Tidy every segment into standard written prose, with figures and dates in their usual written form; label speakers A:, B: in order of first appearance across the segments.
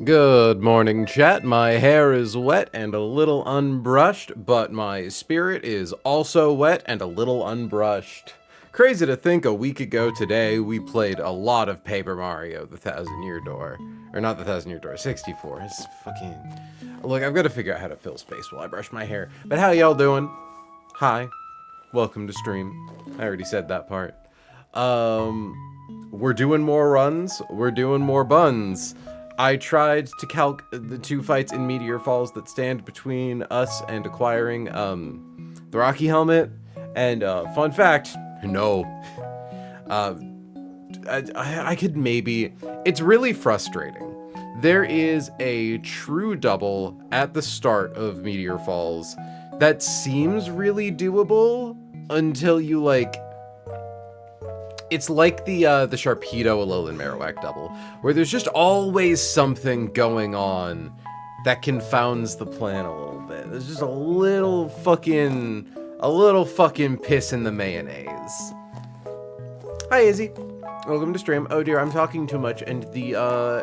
A: Good morning, chat. My hair is wet and a little unbrushed, but my spirit is also wet and a little unbrushed. Crazy to think a week ago today we played a lot of Paper Mario, the Thousand Year Door. Or not the Thousand Year Door, 64. It's fucking... Look, I've got to figure out how to fill space while I brush my hair. But how y'all doing? Hi. Welcome to stream. I already said that part. We're doing more runs. We're doing more buns. I tried to calc the 2 fights in Meteor Falls that stand between us and acquiring the Rocky helmet. And fun fact, no. I could maybe... It's really frustrating. There is a true double at the start of Meteor Falls that seems really doable until you, like... It's like the Sharpedo Alolan Marowak double, where there's just always something going on that confounds the plan a little bit. There's just a little fucking piss in the mayonnaise. Hi, Izzy. Welcome to stream. Oh dear, I'm talking too much, and the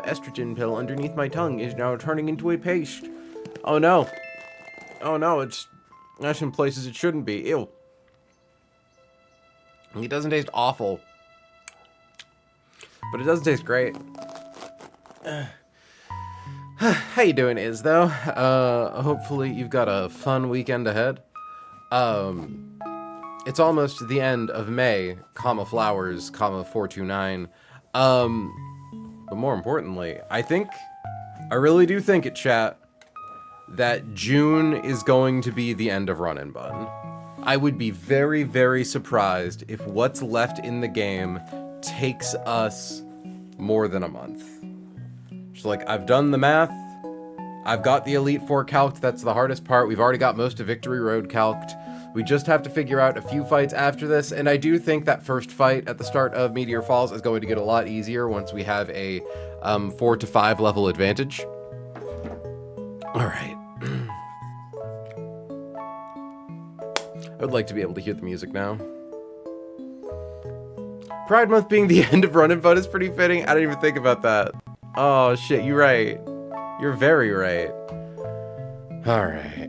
A: estrogen pill underneath my tongue is now turning into a paste. Oh no. Oh no, it's in places it shouldn't be. Ew. It doesn't taste awful. But it does taste great. How you doing, Iz, though? Hopefully you've got a fun weekend ahead. It's almost the end of May, flowers, 429. But more importantly, I really do think it, chat, that June is going to be the end of Run and Bun. I would be very, very surprised if what's left in the game takes us more than a month. Just like, I've done the math. I've got the Elite Four calced. That's the hardest part. We've already got most of Victory Road calced. We just have to figure out a few fights after this, and I do think that first fight at the start of Meteor Falls is going to get a lot easier once we have a 4 to 5 level advantage. Alright. I would like to be able to hear the music now. Pride Month being the end of Run and Bun is pretty fitting. I didn't even think about that. Oh shit, you're right. You're very right. Alright.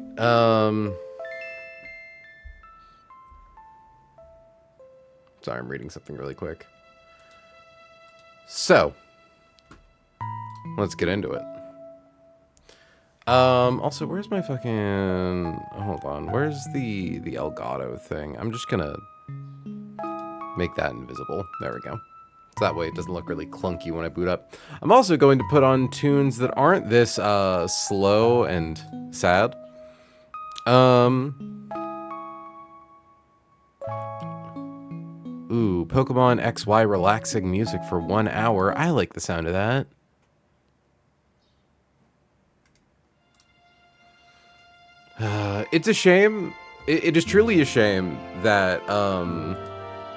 A: Sorry, I'm reading something really quick. So, let's get into it. Also, where's my fucking... Hold on, where's the Elgato thing? I'm just gonna make that invisible. There we go. So that way it doesn't look really clunky when I boot up. I'm also going to put on tunes that aren't this, slow and sad. Ooh, Pokemon XY relaxing music for 1 hour. I like the sound of that. It's a shame. It is truly a shame that,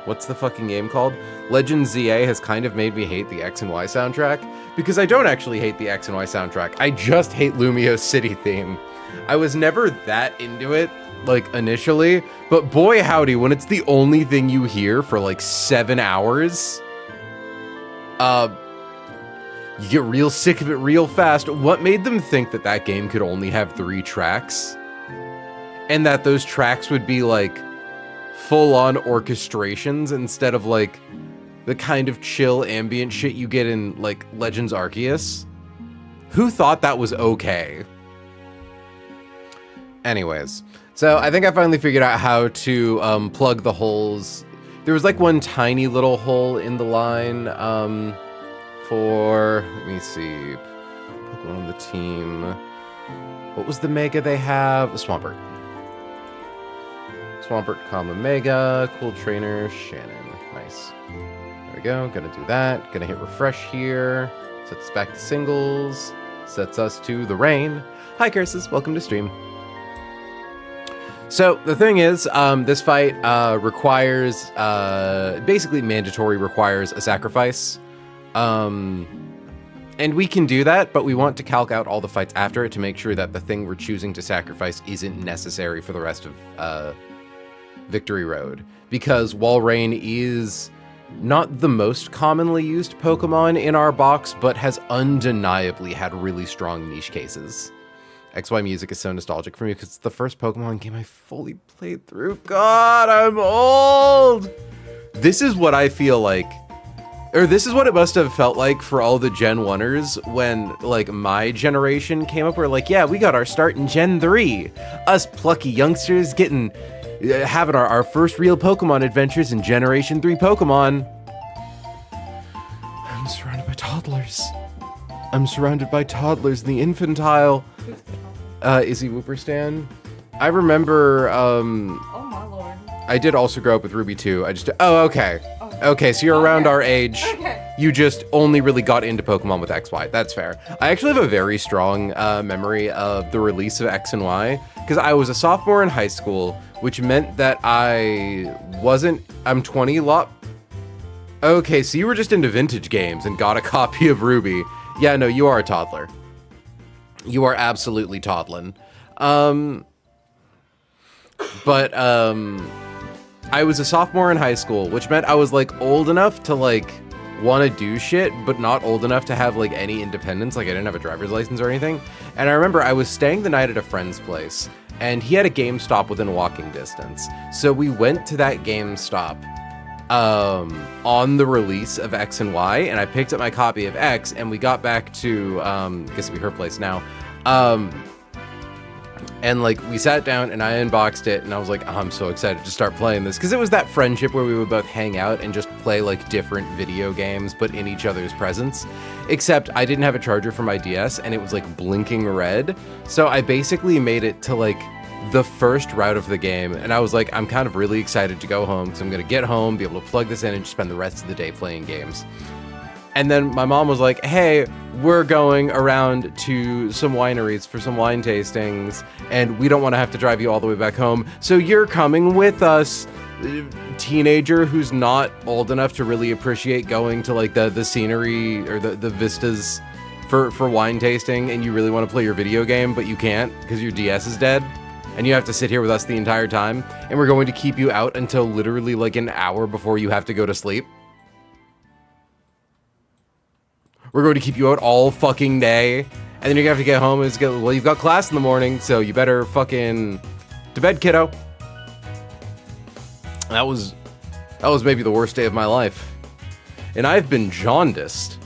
A: what's the fucking game called? Legend ZA has kind of made me hate the X and Y soundtrack, because I don't actually hate the X and Y soundtrack. I just hate Lumio's city theme. I was never that into it, like, initially, but boy howdy, when it's the only thing you hear for, like, 7 hours, you get real sick of it real fast. What made them think that that game could only have 3 tracks? And that those tracks would be, like, full-on orchestrations instead of, like, the kind of chill ambient shit you get in, like, Legends Arceus? Who thought that was okay? Anyways, so I think I finally figured out how to plug the holes. There was, like, one tiny little hole in the line for... Let me see. Pokemon on the team. What was the Mega they have? Swampert. Swampert, Mega, cool trainer, Shannon. Nice. There we go. Gonna do that. Gonna hit refresh here. Sets us back to singles. Sets us to the rain. Hi, Curses. Welcome to stream. So, the thing is, this fight requires, basically mandatory requires a sacrifice. And we can do that, but we want to calc out all the fights after it to make sure that the thing we're choosing to sacrifice isn't necessary for the rest of, Victory Road, because while rain is not the most commonly used Pokemon in our box, but has undeniably had really strong niche cases. XY music is so nostalgic for me because it's the first Pokemon game I fully played through. God, I'm old! This is what I feel like, or this is what it must have felt like for all the Gen 1ers when, like, my generation came up. We're like, yeah, we got our start in Gen 3. Us plucky youngsters having our first real Pokemon adventures in Generation 3 Pokemon. I'm surrounded by toddlers. I'm surrounded by toddlers in the infantile. Izzy Whooperstan. I remember,
B: oh my lord.
A: I did also grow up with Ruby too. Oh, okay. Okay, so you're around our age.
B: Okay.
A: You just only really got into Pokemon with XY. That's fair. I actually have a very strong memory of the release of X and Y, because I was a sophomore in high school, which meant that I'm 20 lot. Okay, so you were just into vintage games and got a copy of Ruby. Yeah, no, you are a toddler. You are absolutely toddling. I was a sophomore in high school, which meant I was like old enough to like want to do shit, but not old enough to have like any independence. Like I didn't have a driver's license or anything. And I remember I was staying the night at a friend's place and he had a GameStop within walking distance. So we went to that GameStop on the release of X and Y, and I picked up my copy of X, and we got back to I guess it'd be her place now, and like we sat down and I unboxed it, and I was like, oh, I'm so excited to start playing this, because it was that friendship where we would both hang out and just play like different video games but in each other's presence. Except I didn't have a charger for my DS and it was like blinking red, so I basically made it to like the first route of the game, and I was like, I'm kind of really excited to go home because I'm gonna get home, be able to plug this in, and just spend the rest of the day playing games. And then my mom was like, hey, we're going around to some wineries for some wine tastings, and we don't want to have to drive you all the way back home, so you're coming with us. Teenager who's not old enough to really appreciate going to like the scenery or the vistas for wine tasting, and you really want to play your video game, but you can't because your DS is dead. And you have to sit here with us the entire time, and we're going to keep you out until literally like an hour before you have to go to sleep. We're going to keep you out all fucking day, and then you're gonna have to get home and well, you've got class in the morning, so you better fucking to bed, kiddo. That was maybe the worst day of my life. And I've been jaundiced.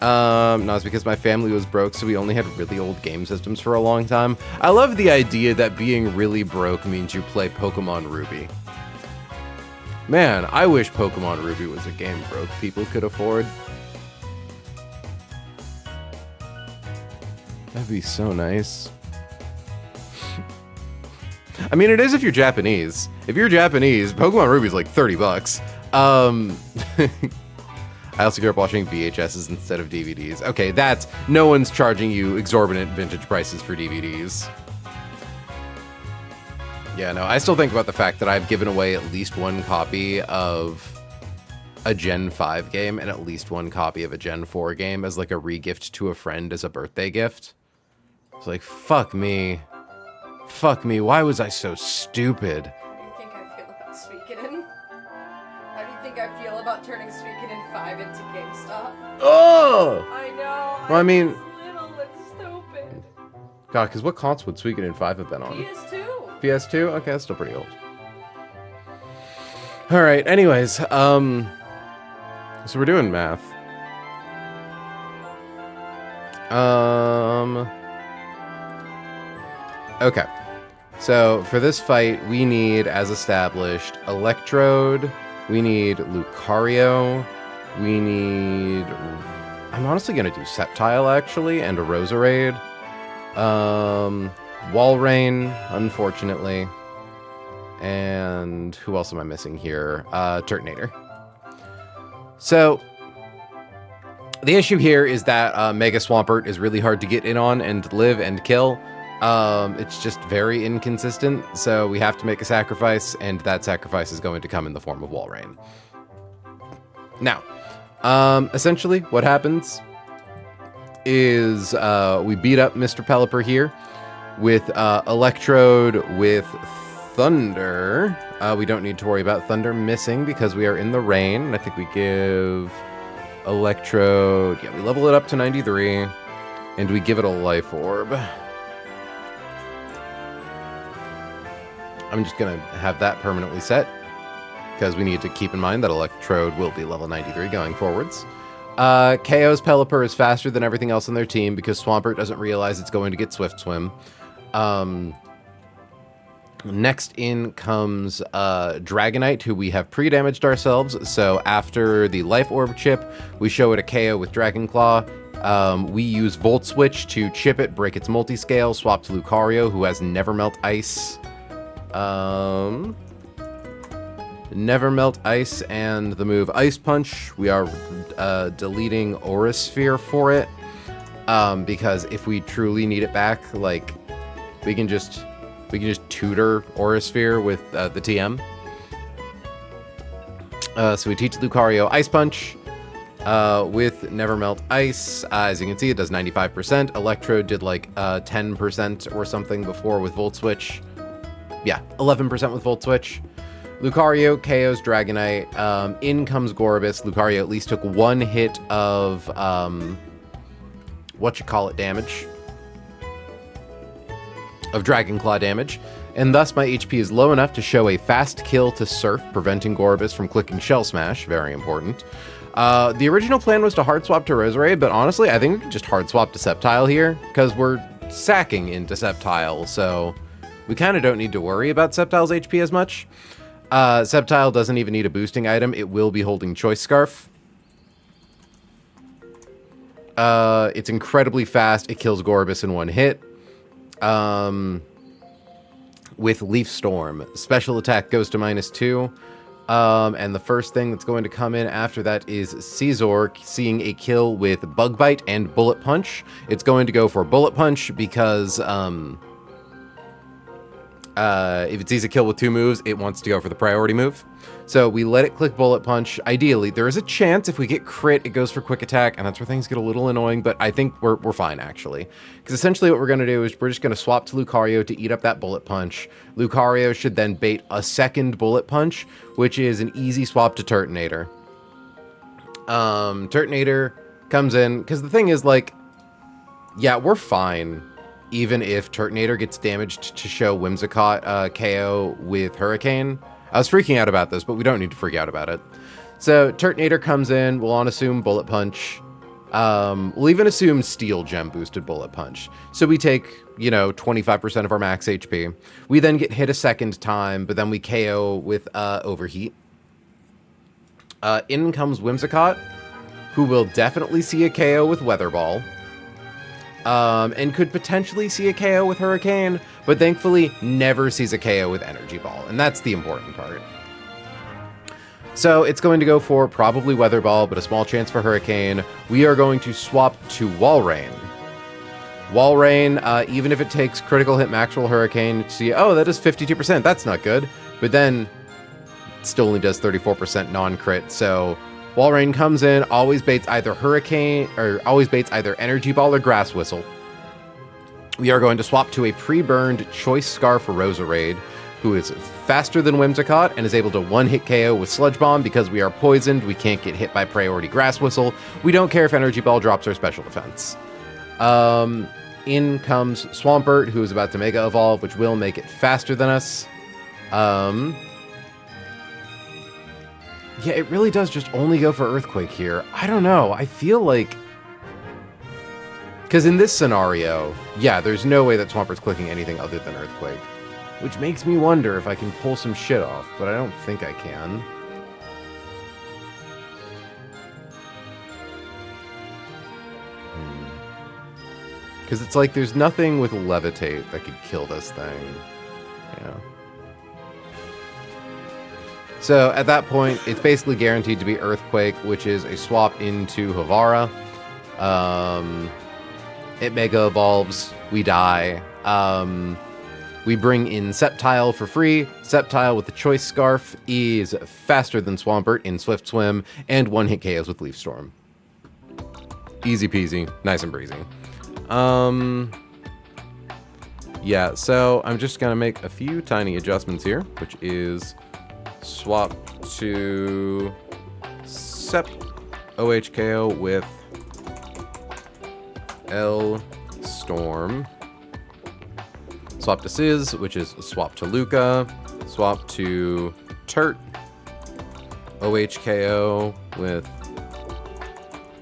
A: No, it's because my family was broke, so we only had really old game systems for a long time. I love the idea that being really broke means you play Pokemon Ruby. Man, I wish Pokemon Ruby was a game broke people could afford. That'd be so nice. I mean, it is if you're Japanese. If you're Japanese, Pokemon Ruby is like 30 bucks. I also grew up watching VHSs instead of DVDs. Okay, that's... No one's charging you exorbitant vintage prices for DVDs. Yeah, no, I still think about the fact that I've given away at least one copy of a Gen 5 game and at least one copy of a Gen 4 game as like a re-gift to a friend as a birthday gift. It's like, fuck me. Fuck me, why was I so stupid?
B: How do you think I feel about Suikoden? How do you think I feel about turning Suikoden 5 into GameStop?
A: Oh!
B: I know.
A: Well, I mean...
B: Little and stupid.
A: God, because what console would Suikoden 5 have been on?
B: PS2.
A: PS2? Okay, that's still pretty old. Alright, anyways, so we're doing math. Okay. So, for this fight, we need, as established, Electrode, we need Lucario, we need... I'm honestly gonna do Sceptile, actually, and a Roserade. Walrein, unfortunately. And who else am I missing here? Turtonator. So, the issue here is that Mega Swampert is really hard to get in on and live and kill. It's just very inconsistent, so we have to make a sacrifice, and that sacrifice is going to come in the form of Walrein. Now, essentially, what happens is we beat up Mr. Pelipper here with Electrode with Thunder. We don't need to worry about Thunder missing because we are in the rain. I think we give Electrode... Yeah, we level it up to 93. And we give it a Life Orb. I'm just going to have that permanently set. Because we need to keep in mind that Electrode will be level 93 going forwards. KO's Pelipper is faster than everything else on their team because Swampert doesn't realize it's going to get Swift Swim. Next in comes Dragonite, who we have pre-damaged ourselves. So after the Life Orb chip, we show it a KO with Dragon Claw. We use Volt Switch to chip it, break its multi-scale, swap to Lucario, who has Never Melt Ice. Never Melt Ice and the move Ice Punch. We are deleting Aura Sphere for it. Because if we truly need it back, like, we can just tutor Aura Sphere with the TM. So we teach Lucario Ice Punch with Never Melt Ice. As you can see, it does 95%. Electrode did like 10% or something before with Volt Switch. Yeah, 11% with Volt Switch. Lucario KO's Dragonite. In comes Gorobus. Lucario at least took one hit of damage. Of Dragon Claw damage, and thus my HP is low enough to show a fast kill to Surf, preventing Gorobus from clicking Shell Smash, very important. The original plan was to hard swap to Roserade, but honestly, I think we can just hard swap to Sceptile here, because we're sacking into Sceptile, so we kind of don't need to worry about Sceptile's HP as much. Sceptile doesn't even need a boosting item, it will be holding Choice Scarf. It's incredibly fast, it kills Gorobus in one hit. With Leaf Storm. Special attack goes to -2. And the first thing that's going to come in after that is Caesar seeing a kill with Bug Bite and Bullet Punch. It's going to go for Bullet Punch because, if it sees a kill with 2 moves, it wants to go for the priority move. So we let it click Bullet Punch. Ideally, there is a chance if we get crit, it goes for Quick Attack, and that's where things get a little annoying, but I think we're fine, actually. Because essentially what we're going to do is we're just going to swap to Lucario to eat up that Bullet Punch. Lucario should then bait a second Bullet Punch, which is an easy swap to Turtonator. Turtonator comes in, because the thing is, like, yeah, we're fine. Even if Turtonator gets damaged to show Whimsicott KO with Hurricane. I was freaking out about this, but we don't need to freak out about it. So Turtonator comes in, we'll on assume Bullet Punch. We'll even assume Steel Gem boosted Bullet Punch. So we take, 25% of our max HP. We then get hit a second time, but then we KO with Overheat. In comes Whimsicott, who will definitely see a KO with Weather Ball. And could potentially see a KO with Hurricane, but thankfully never sees a KO with Energy Ball, and that's the important part. So it's going to go for probably Weather Ball, but a small chance for Hurricane. We are going to swap to Walrein. Walrein, even if it takes critical hit Maxwell Hurricane, to see, oh, that is 52%, that's not good, but then it still only does 34% non-crit, so Walrein comes in, always baits either Hurricane, or always baits either Energy Ball or Grass Whistle. We are going to swap to a pre-burned Choice Scarf for Roserade, who is faster than Whimsicott and is able to one-hit KO with Sludge Bomb. Because we are poisoned, we can't get hit by priority Grass Whistle. We don't care if Energy Ball drops our special defense. In comes Swampert, who is about to Mega Evolve, which will make it faster than us. Yeah, it really does just only go for Earthquake here. I don't know. I feel like... Because in this scenario, yeah, there's no way that Swampert's clicking anything other than Earthquake. Which makes me wonder if I can pull some shit off, but I don't think I can. Because it's like there's nothing with Levitate that could kill this thing. Yeah. So at that point, it's basically guaranteed to be Earthquake, which is a swap into Havara. It Mega Evolves, we die. We bring in Sceptile for free. Sceptile with the Choice Scarf is faster than Swampert in Swift Swim, and one-hit KOs with Leaf Storm. Easy peasy, nice and breezy. Yeah, so I'm just gonna make a few tiny adjustments here, which is Swap to Sep. OHKO with L Storm. Swap to Sizz, which is swap to Luca. Swap to Turt. OHKO with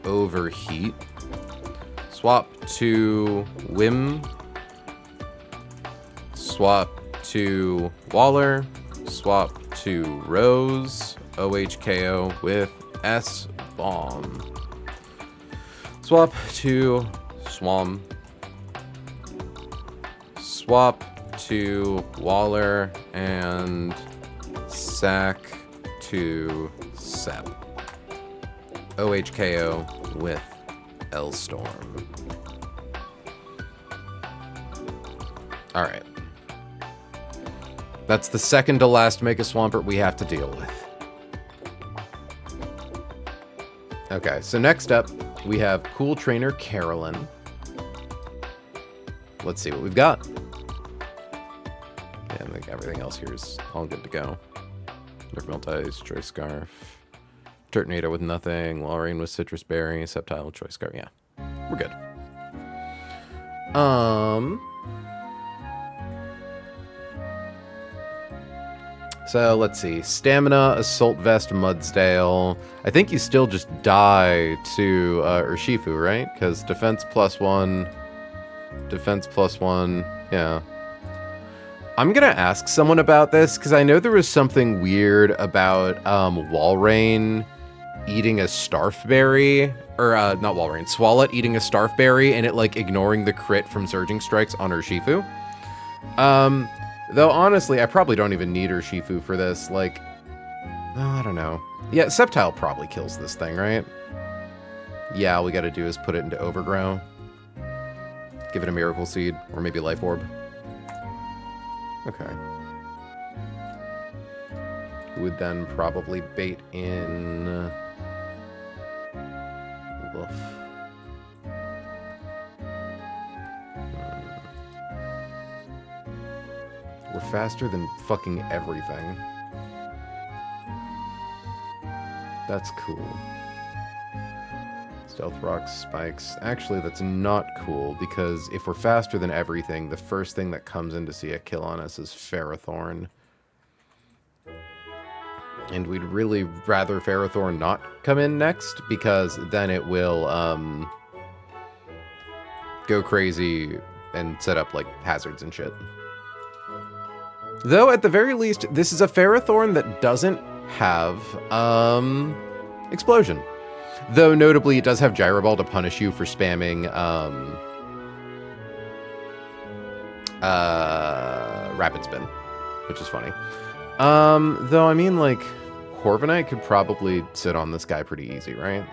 A: Overheat. Swap to Whim. Swap to Waller. Swap to Rose. OHKO with S-Bomb. Swap to Swam. Swap to Waller and Sack to Sep. OHKO with L-Storm. Alright. That's the second to last Mega Swampert we have to deal with. Okay, so next up, we have Cool Trainer Carolyn. Let's see what we've got. Yeah, I think everything else here is all good to go. Nerf Melt Ice, Choice Scarf, Turtonator with nothing, Walrein with Citrus Berry, Sceptile, Choice Scarf. Yeah, we're good. So let's see. Stamina, Assault Vest, Mudsdale. I think you still just die to Urshifu, right? Because defense +1, defense +1. Yeah. I'm gonna ask someone about this because I know there was something weird about Walrein eating a Starfberry, or not Walrein, Swalot eating a Starfberry and it like ignoring the crit from Surging Strikes on Urshifu. Though honestly, I probably don't even need Urshifu for this. Like, I don't know. Yeah, Sceptile probably kills this thing, right? Yeah, all we gotta do is put it into Overgrow. Give it a Miracle Seed, or maybe Life Orb. Okay. Would then probably bait in... Woof. We're faster than fucking everything. That's cool. Stealth Rocks, Spikes. Actually, that's not cool, because if we're faster than everything, the first thing that comes in to see a kill on us is Ferrothorn. And we'd really rather Ferrothorn not come in next, because then it will go crazy and set up like hazards and shit. Though, at the very least, this is a Ferrothorn that doesn't have Explosion. Though, notably, it does have Gyro Ball to punish you for spamming Rapid Spin, which is funny. Though, I mean, like, Corviknight could probably sit on this guy pretty easy, right?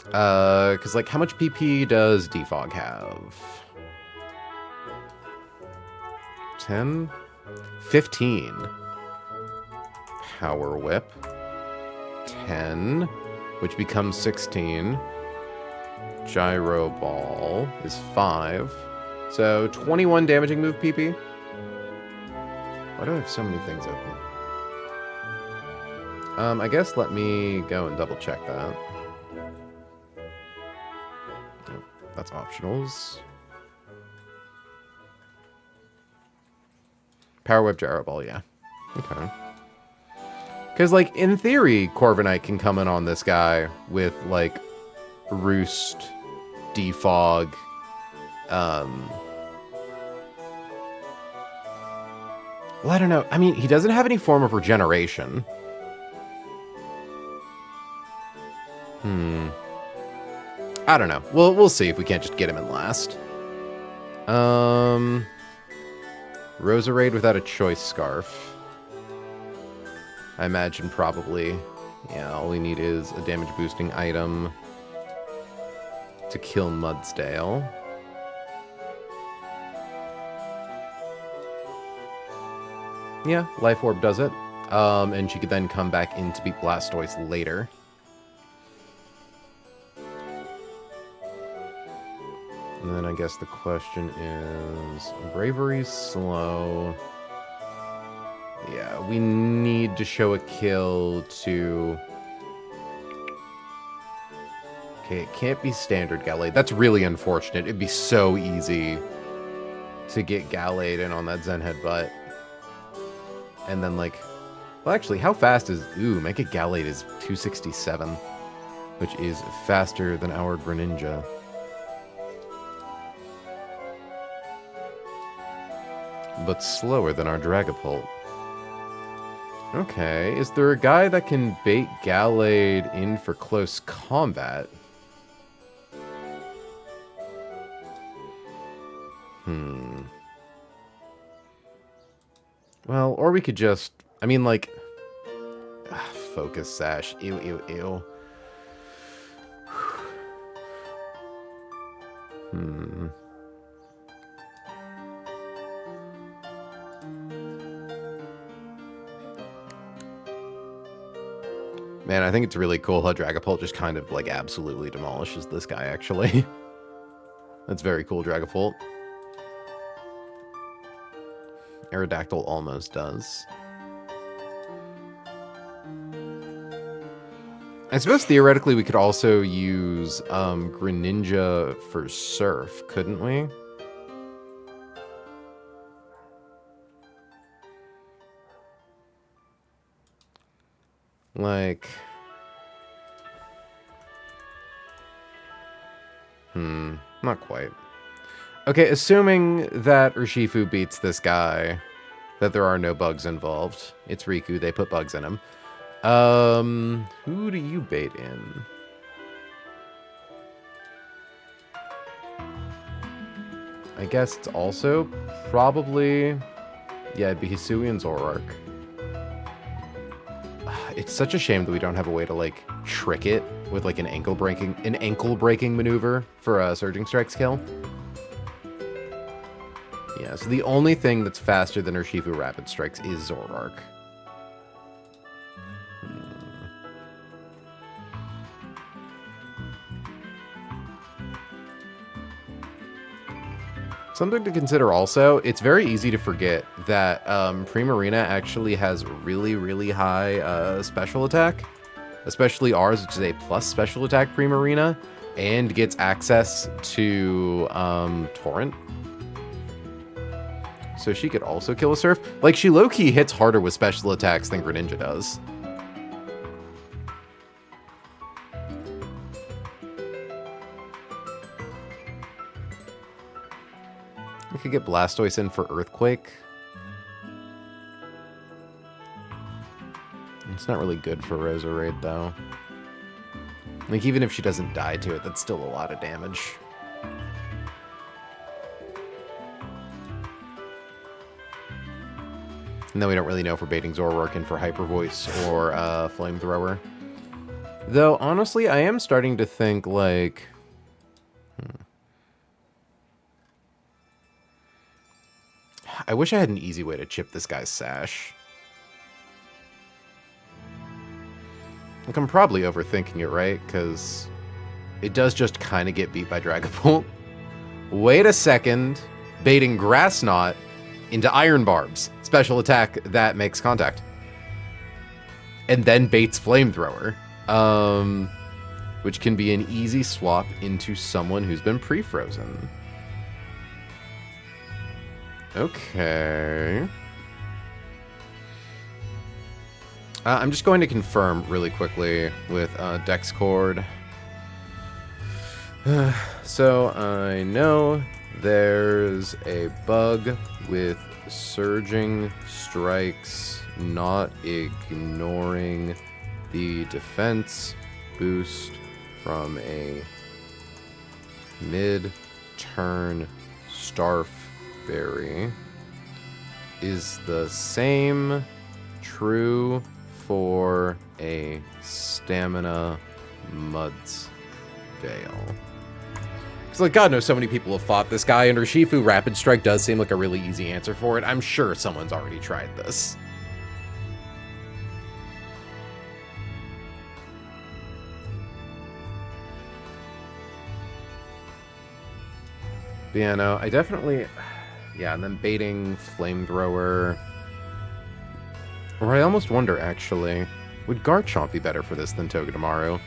A: Because, like, how much PP does Defog have? 10? 15. Power Whip. 10, which becomes 16. Gyro Ball is 5. So 21 damaging move PP. Why do I have so many things open? I guess let me go and double check that. Oh, that's optionals. Power Whip, Gyro Ball, yeah. Okay. Because, like, in theory, Corviknight can come in on this guy with, like, Roost, Defog, well, I don't know. I mean, he doesn't have any form of regeneration. I don't know. We'll see if we can't just get him in last. Roserade without a Choice Scarf. I imagine probably, yeah, all we need is a damage boosting item to kill Mudsdale. Yeah, Life Orb does it. And she could then come back in to beat Blastoise later. And then I guess the question is, Bravery's slow. Yeah, we need to show a kill to... Okay, it can't be standard Gallade. That's really unfortunate. It'd be so easy to get Gallade in on that Zen Headbutt. And then, like... Well, actually, how fast is... Ooh, Mega Gallade is 267. Which is faster than our Greninja. But slower than our Dragapult. Okay, is there a guy that can bait Gallade in for close combat? Well, or we could just... I mean, like... Focus Sash. Ew, ew, ew. Man, I think it's really cool how Dragapult just kind of, like, absolutely demolishes this guy, actually. That's very cool, Dragapult. Aerodactyl almost does. I suppose theoretically we could also use Greninja for Surf, couldn't we? Like... not quite. Okay, assuming that Urshifu beats this guy, that there are no bugs involved. It's Riku, they put bugs in him. Who do you bait in? I guess it's also probably... Yeah, it'd be Hisui and Zoroark. It's such a shame that we don't have a way to, like, trick it with, like, an ankle-breaking maneuver for a Surging Strike's kill. Yeah, so the only thing that's faster than Urshifu Rapid Strikes is Zoroark. Something to consider also, it's very easy to forget that Primarina actually has really, really high special attack. Especially ours, which is a plus special attack Primarina, and gets access to Torrent. So she could also kill a Surf. Like, she low-key hits harder with special attacks than Greninja does. We could get Blastoise in for Earthquake. It's not really good for Roserade, though. Like, even if she doesn't die to it, that's still a lot of damage. And then we don't really know if we're baiting Zoroark in for Hyper Voice or Flamethrower. Though, honestly, I am starting to think, like... I wish I had an easy way to chip this guy's Sash. Like, I'm probably overthinking it, right? Because it does just kind of get beat by Dragapult. Wait a second. Baiting Grass Knot into Iron Barbs. Special attack that makes contact. And then baits Flamethrower. Which can be an easy swap into someone who's been pre-frozen. Okay. I'm just going to confirm really quickly with Dexcord. So I know there's a bug with Surging Strikes not ignoring the defense boost from a mid-turn Starf Berry. Is the same true for a Stamina Muds Veil? Because, like, God knows so many people have fought this guy, and Urshifu Rapid Strike does seem like a really easy answer for it. I'm sure someone's already tried this. But yeah, no, I definitely... Yeah, and then baiting Flamethrower. Or I almost wonder, actually, would Garchomp be better for this than Togedemaru?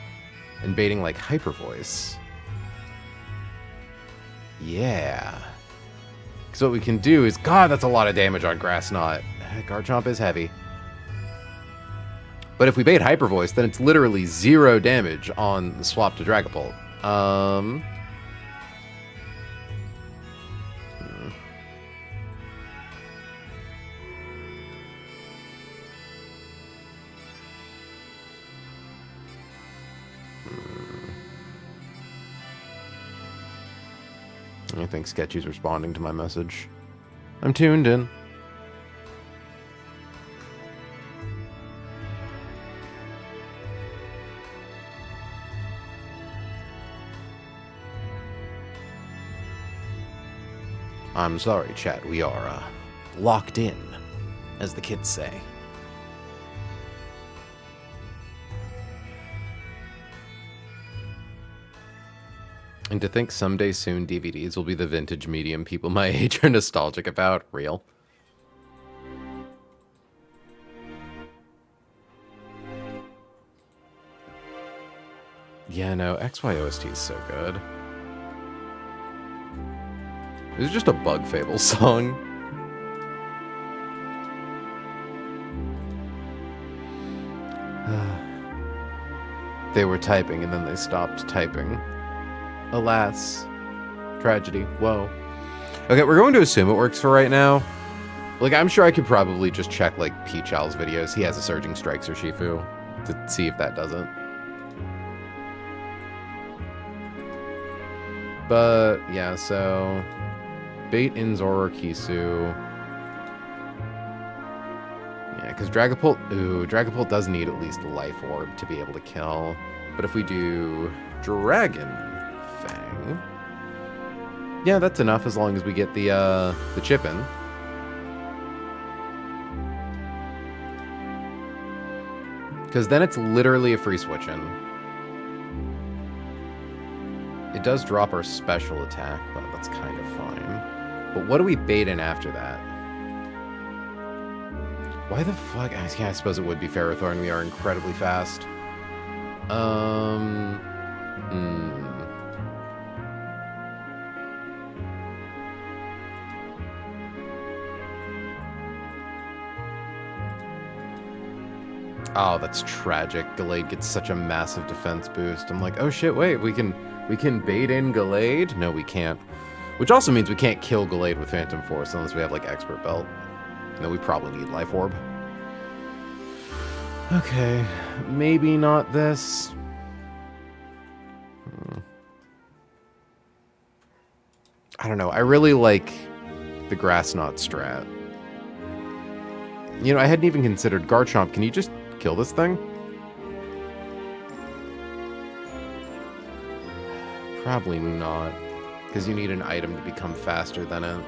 A: And baiting, like, Hyper Voice. Yeah. Because what we can do is... God, that's a lot of damage on Grass Knot. Garchomp is heavy. But if we bait Hyper Voice, then it's literally 0 damage on the swap to Dragapult. I think Sketchy's responding to my message. I'm tuned in. I'm sorry, chat. We are, locked in, as the kids say. And to think someday soon DVDs will be the vintage medium people my age are nostalgic about. Real. Yeah, no, XYOST is so good. This is just a Bug Fable song. They were typing and then they stopped typing. Alas. Tragedy. Whoa. Okay, we're going to assume it works for right now. Like, I'm sure I could probably just check, like, Peach Owl's videos. He has a Surging Strikes or Shifu to see if that doesn't. But, yeah, so... Bait in Zoro Kisu. Yeah, because Dragapult... Ooh, Dragapult does need at least Life Orb to be able to kill. But if we do Dragon Fang... Yeah, that's enough as long as we get the chip in. Because then it's literally a free switch in. It does drop our special attack, but that's kind of fine. But what do we bait in after that? Why the fuck? Yeah, I suppose it would be Ferrothorn. We are incredibly fast. Oh, that's tragic. Gallade gets such a massive defense boost. I'm like, oh shit, wait, we can bait in Gallade? No, we can't. Which also means we can't kill Gallade with Phantom Force unless we have, like, Expert Belt. No, we probably need Life Orb. Okay, maybe not this. I don't know. I really like the Grass Knot strat. You know, I hadn't even considered Garchomp. Can you just kill this thing? Probably not. Because you need an item to become faster than it.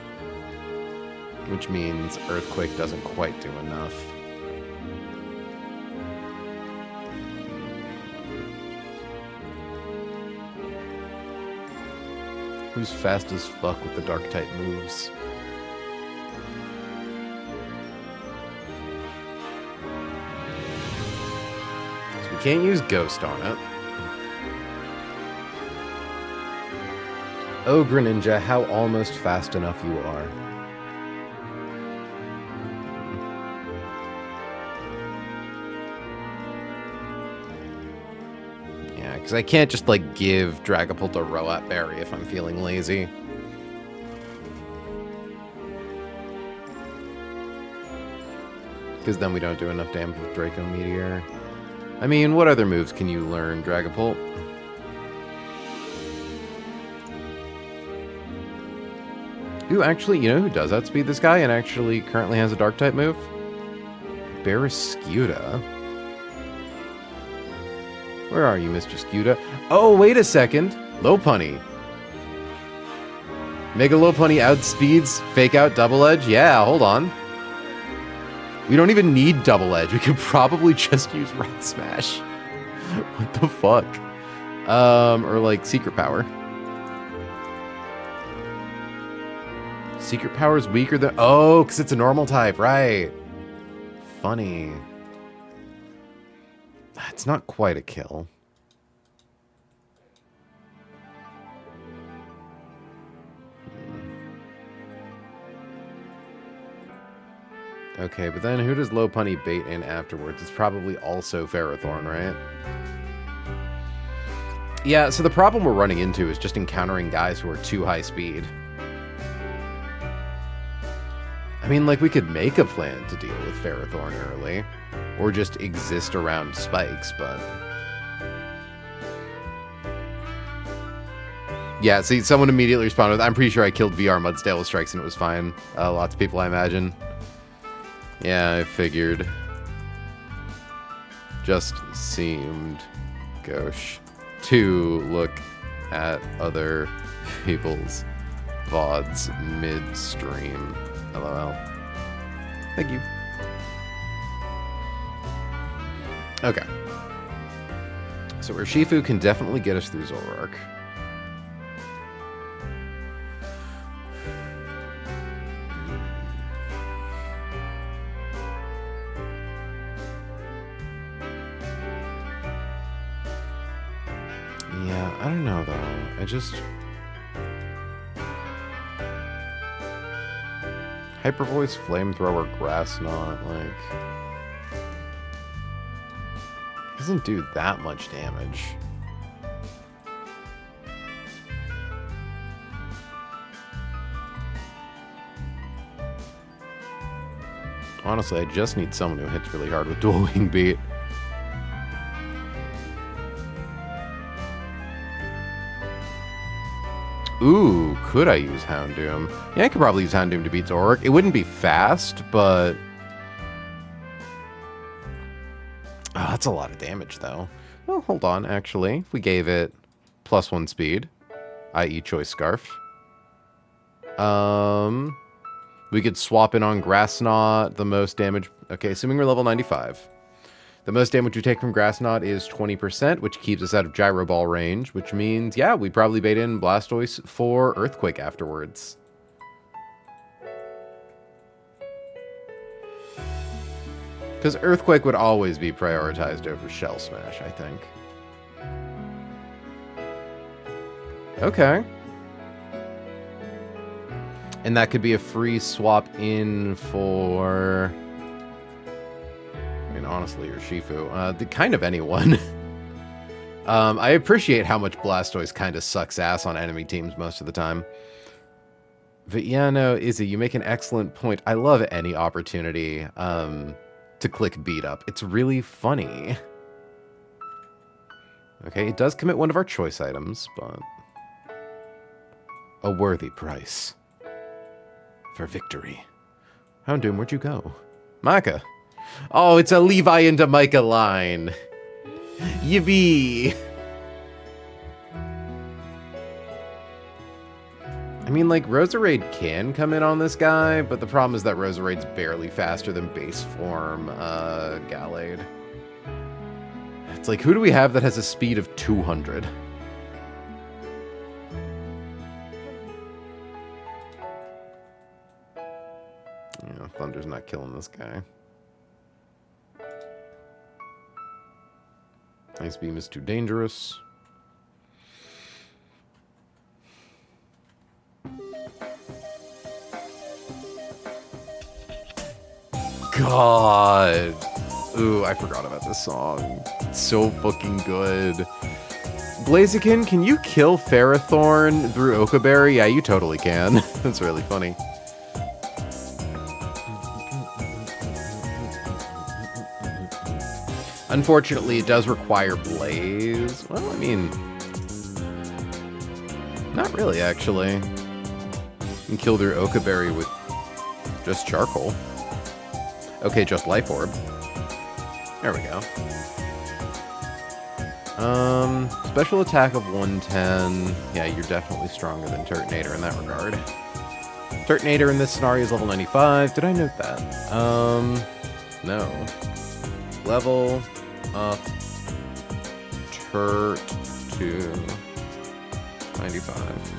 A: Which means Earthquake doesn't quite do enough. Who's fast as fuck with the Dark-type moves? So we can't use Ghost on it. Oh, Greninja, how almost fast enough you are. Yeah, because I can't just, like, give Dragapult a Roat Berry if I'm feeling lazy. Because then we don't do enough damage with Draco Meteor. I mean, what other moves can you learn, Dragapult? Ooh, actually, you know who does outspeed this guy and actually currently has a Dark-type move? Barrascuda. Where are you, Mr. Scuda? Oh, wait a second. Lopunny. Mega Lopunny outspeeds Fake Out Double Edge? Yeah, hold on. We don't even need Double Edge. We could probably just use Rock Smash. What the fuck? Or like Secret Power. Secret Power is weaker than... Oh, because it's a normal type, right. funny. It's not quite a kill. Okay, but then who does Lopunny bait in afterwards? It's probably also Ferrothorn, right? Yeah, so the problem we're running into is just encountering guys who are too high speed. I mean, like, we could make a plan to deal with Ferrothorn early, or just exist around spikes, but... Yeah, see, someone immediately responded with, I'm pretty sure I killed VR Mudsdale with strikes and it was fine. Lots of people, I imagine. Yeah, I figured. Just seemed gauche to look at other people's VODs midstream. LOL. Thank you. Okay. So Urshifu can definitely get us through Zoroark. Yeah, I don't know though. I just... Hyper Voice, Flamethrower, Grass Knot, like... doesn't do that much damage. Honestly, I just need someone who hits really hard with Dual Wing Beat. Ooh, could I use Houndoom? Yeah, I could probably use Houndoom to beat Zoroark. It wouldn't be fast, but... Oh, that's a lot of damage, though. Well, hold on, actually. If we gave it +1 speed, i.e. Choice Scarf. We could swap in on Grass Knot, the most damage... Okay, assuming we're level 95. The most damage we take from Grass Knot is 20%, which keeps us out of Gyro Ball range, which means, yeah, we probably bait in Blastoise for Earthquake afterwards. Because Earthquake would always be prioritized over Shell Smash, I think. Okay. And that could be a free swap in for... I mean, honestly, Urshifu. Kind of anyone. I appreciate how much Blastoise kind of sucks ass on enemy teams most of the time. But yeah, no, Izzy, you make an excellent point. I love any opportunity to click beat up. It's really funny. Okay, it does commit one of our choice items, but... a worthy price. For victory. Houndoom, where'd you go? Micah. Oh, it's a Levi into Micah line. Yippee! I mean, like, Roserade can come in on this guy, but the problem is that Roserade's barely faster than base form Gallade. It's like, who do we have that has a speed of 200? Yeah, Thunder's not killing this guy. Ice Beam is too dangerous. God. Ooh, I forgot about this song. It's so fucking good. Blaziken, can you kill Ferrothorn through Okaberry? Yeah, you totally can. That's really funny. Unfortunately, it does require Blaze. Well, I mean... not really, actually. You can kill their Okaberry with just Charcoal. Okay, just Life Orb. There we go. Special attack of 110. Yeah, you're definitely stronger than Turtonator in that regard. Turtonator in this scenario is level 95. Did I note that? No. Level up Turt to 95.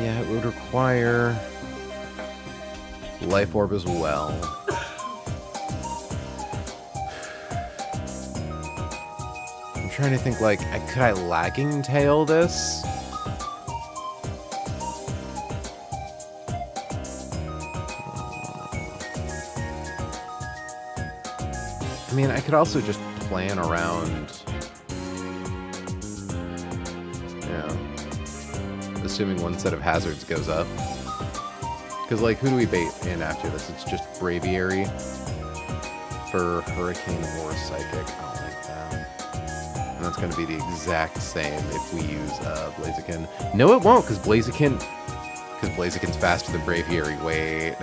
A: Yeah, it would require Life Orb as well. I'm trying to think, like, could I Lagging Tail this? I mean, I could also just plan around... Yeah. Assuming one set of hazards goes up. Because, like, who do we bait in after this? It's just Braviary for Hurricane or Psychic. I don't like that. And that's going to be the exact same if we use Blaziken. No, it won't, because Blaziken's faster than Braviary. Wait.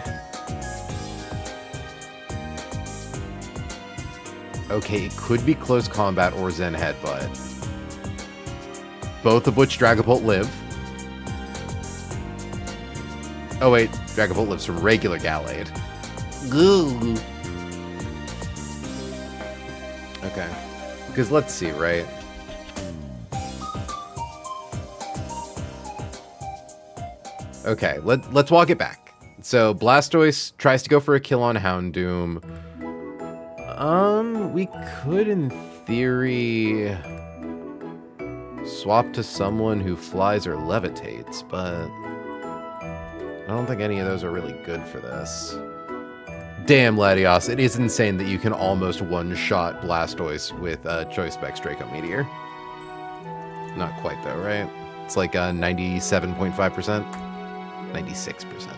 A: Okay, it could be Close Combat or Zen Headbutt. Both of which Dragapult live. Oh wait, Dragapult lives from regular Gallade. Okay. Because let's see, right? Okay, let's walk it back. So Blastoise tries to go for a kill on Houndoom. We could, in theory, swap to someone who flies or levitates, but I don't think any of those are really good for this. Damn, Latios, it is insane that you can almost one-shot Blastoise with Choice Specs Draco Meteor. Not quite, though, right? It's like 97.5%? 96%.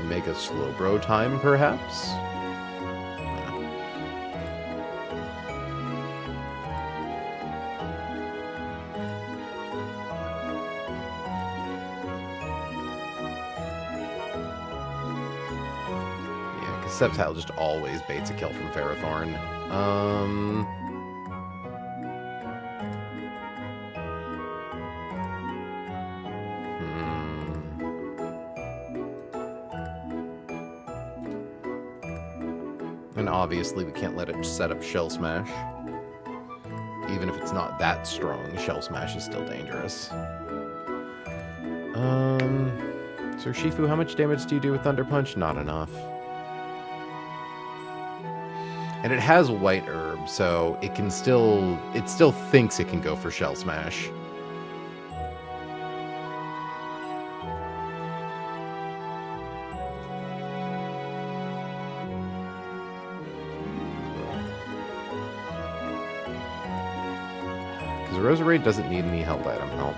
A: Make a Slowbro time, perhaps? Yeah, because Sceptile just always baits a kill from Ferrothorn. And obviously we can't let it set up Shell Smash. Even if it's not that strong, Shell Smash is still dangerous. So Shifu, how much damage do you do with Thunder Punch? Not enough. And it has White Herb, so it still thinks it can go for Shell Smash. Roserade doesn't need any held item help.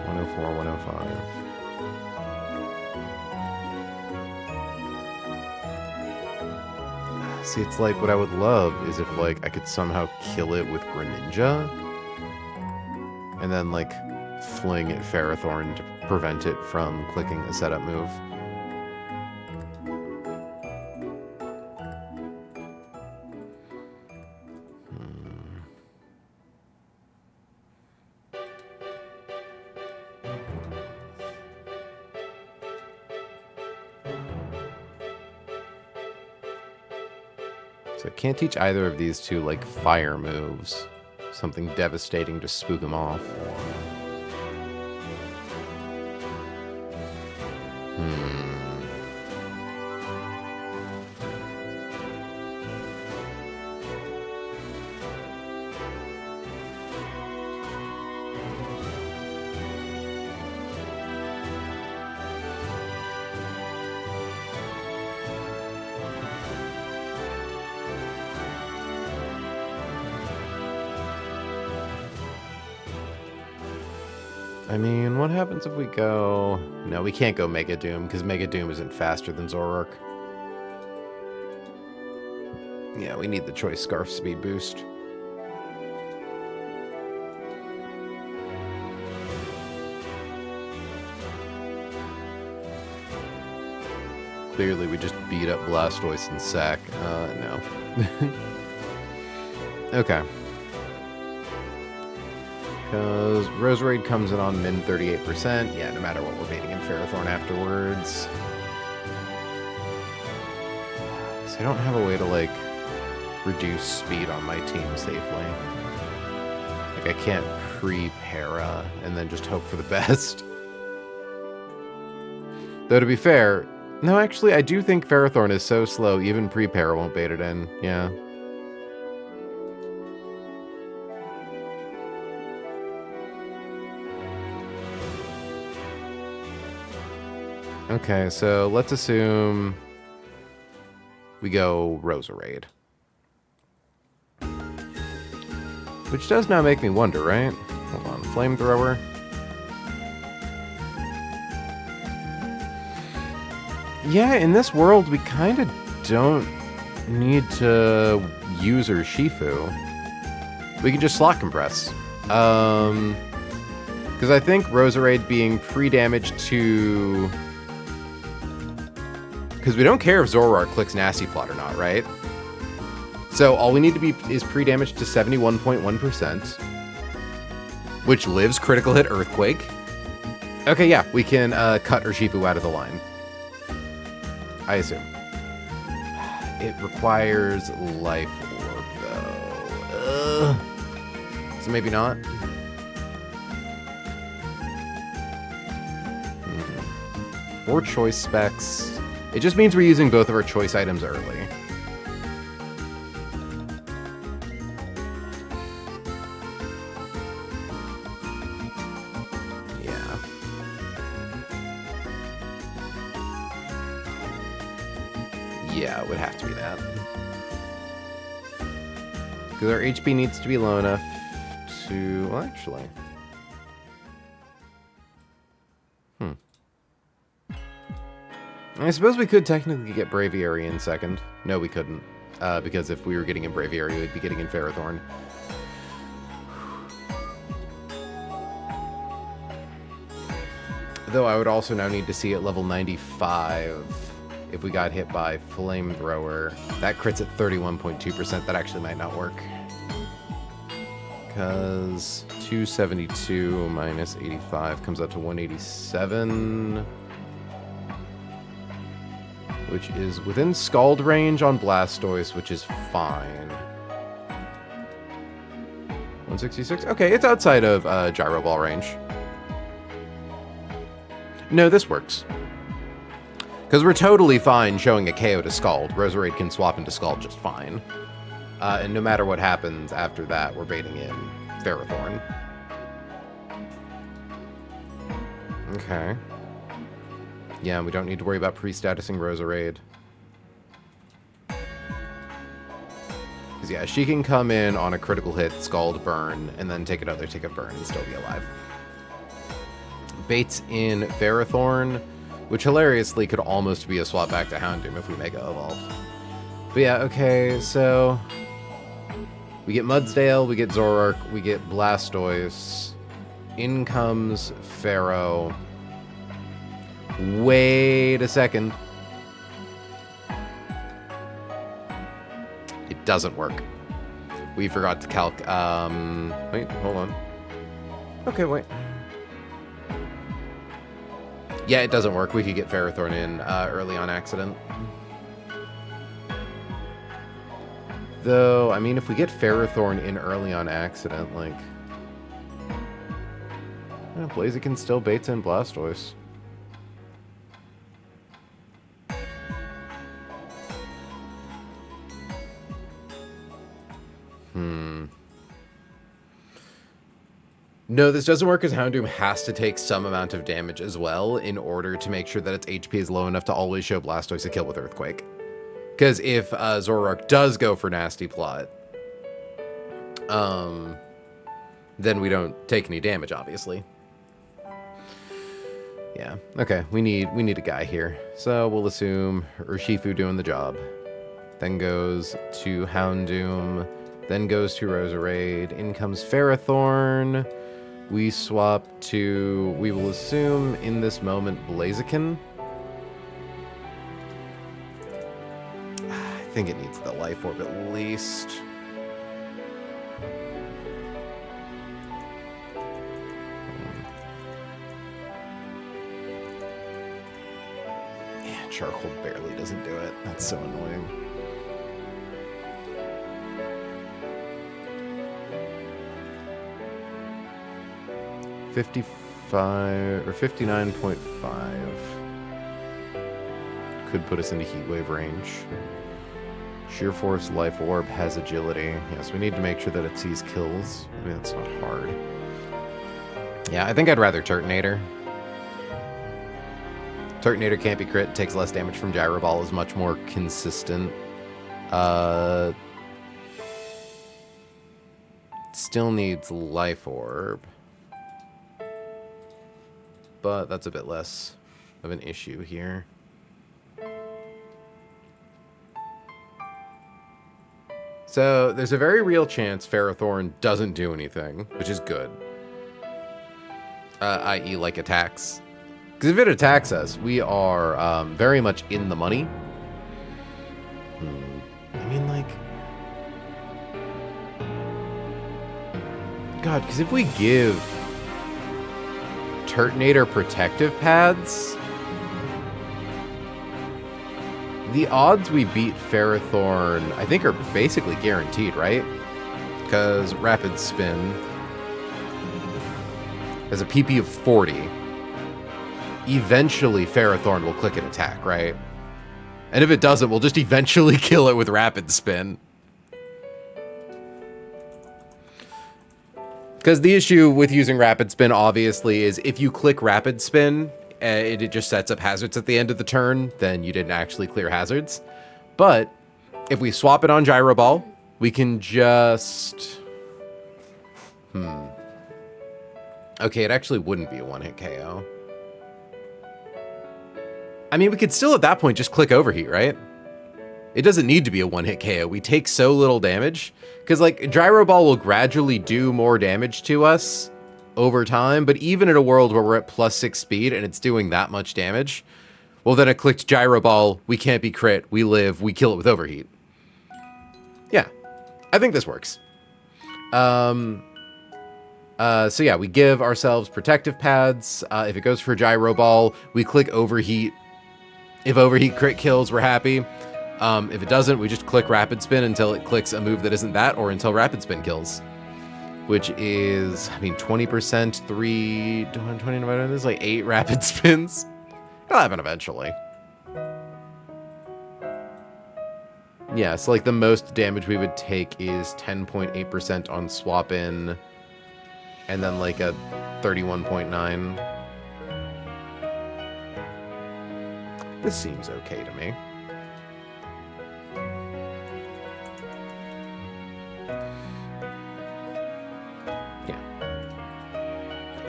A: 104, 105. See, it's like what I would love is if like I could somehow kill it with Greninja and then like fling at Ferrothorn to prevent it from clicking a setup move. So I can't teach either of these two, like, fire moves. Something devastating to spook them off. I mean, what happens if we go... No, we can't go Mega Doom, because Mega Doom isn't faster than Zoroark. Yeah, we need the Choice Scarf speed boost. Clearly, we just beat up Blastoise and Sack. No. Okay. Because Roserade comes in on min 38%. Yeah, no matter what, we're baiting in Ferrothorn afterwards. So I don't have a way to, like, reduce speed on my team safely. Like, I can't pre-para and then just hope for the best. Though, to be fair, no, actually, I do think Ferrothorn is so slow, even pre-para won't bait it in. Yeah. Okay, so let's assume we go Roserade. Which does now make me wonder, right? Hold on, Flamethrower. Yeah, in this world, we kind of don't need to use our Shifu. We can just slot compress. Because I think Roserade being pre-damaged to... Because we don't care if Zoroark clicks Nasty Plot or not, right? So all we need to be is pre-damaged to 71.1%, which lives critical hit Earthquake. Okay, yeah, we can cut Urshifu out of the line. I assume. It requires Life Orb, though. So maybe not. Or choice specs. It just means we're using both of our choice items early. Yeah. Yeah, it would have to be that. Because our HP needs to be low enough to... Well, actually... I suppose we could technically get Braviary in second. No, we couldn't. Because if we were getting in Braviary, we'd be getting in Ferrothorn. Though I would also now need to see at level 95 if we got hit by Flamethrower. That crits at 31.2%. That actually might not work. Because 272 minus 85 comes out to 187. Which is within Scald range on Blastoise, which is fine. 166? Okay, it's outside of Gyro Ball range. No, this works. Because we're totally fine showing a KO to Scald. Roserade can swap into Scald just fine. And no matter what happens after that, we're baiting in Ferrothorn. Okay. Yeah, we don't need to worry about pre-statusing Roserade. Because, yeah, she can come in on a critical hit, Scald, Burn, and then take another tick of Burn and still be alive. Baits in Ferrothorn, which hilariously could almost be a swap back to Houndoom if we Mega Evolve. But yeah, okay, so... We get Mudsdale, we get Zoroark, we get Blastoise. In comes Pharaoh. Wait a second. It doesn't work. We forgot to calc. Wait, hold on. Okay, wait. Yeah, it doesn't work. We could get Ferrothorn in early on accident. Though, I mean, if we get Ferrothorn in early on accident, like... Yeah, Blaziken still baits in Blastoise. No, this doesn't work because Houndoom has to take some amount of damage as well in order to make sure that its HP is low enough to always show Blastoise a kill with Earthquake. Because if Zoroark does go for Nasty Plot, then we don't take any damage, obviously. Yeah, okay, we need a guy here. So we'll assume Urshifu doing the job. Then goes to Houndoom, then goes to Roserade. In comes Ferrothorn. We swap to, we will assume in this moment, Blaziken. I think it needs the Life Orb at least. Yeah, Charcoal barely doesn't do it. That's so annoying. 55 or 59.5 could put us into heat wave range. Sheer Force Life Orb has agility. Yes, we need to make sure that it sees kills. I mean, that's not hard. Yeah, I think I'd rather Turtonator. Turtonator can't be crit, takes less damage from Gyro Ball, is much more consistent. Still needs Life Orb. But that's a bit less of an issue here. So there's a very real chance Ferrothorn doesn't do anything, which is good. I.e. like attacks. Because if it attacks us, we are very much in the money. I mean, like... God, because if we give Turtonator protective pads, the odds we beat Ferrothorn, I think, are basically guaranteed, right? Because Rapid Spin has a PP of 40. Eventually, Ferrothorn will click an attack, right? And if it doesn't, we'll just eventually kill it with Rapid Spin. Because the issue with using Rapid Spin, obviously, is if you click Rapid Spin, it just sets up hazards at the end of the turn, then you didn't actually clear hazards. But if we swap it on Gyro Ball, we can just... Okay, it actually wouldn't be a one-hit KO. I mean, we could still, at that point, just click Overheat, right? It doesn't need to be a one-hit KO. We take so little damage. Because, like, Gyro Ball will gradually do more damage to us over time, but even in a world where we're at +6 speed and it's doing that much damage, well, then I clicked Gyro Ball, we can't be crit, we live, we kill it with Overheat. Yeah, I think this works. So yeah, we give ourselves protective pads. If it goes for Gyro Ball, we click Overheat. If Overheat crit kills, we're happy. If it doesn't, we just click Rapid Spin until it clicks a move that isn't that, or until Rapid Spin kills. Which is, I mean, 20%, 3, 20 divided, there's like 8 Rapid Spins. It'll happen eventually. Yeah, so like the most damage we would take is 10.8% on swap in, and then like a 31.9. This seems okay to me.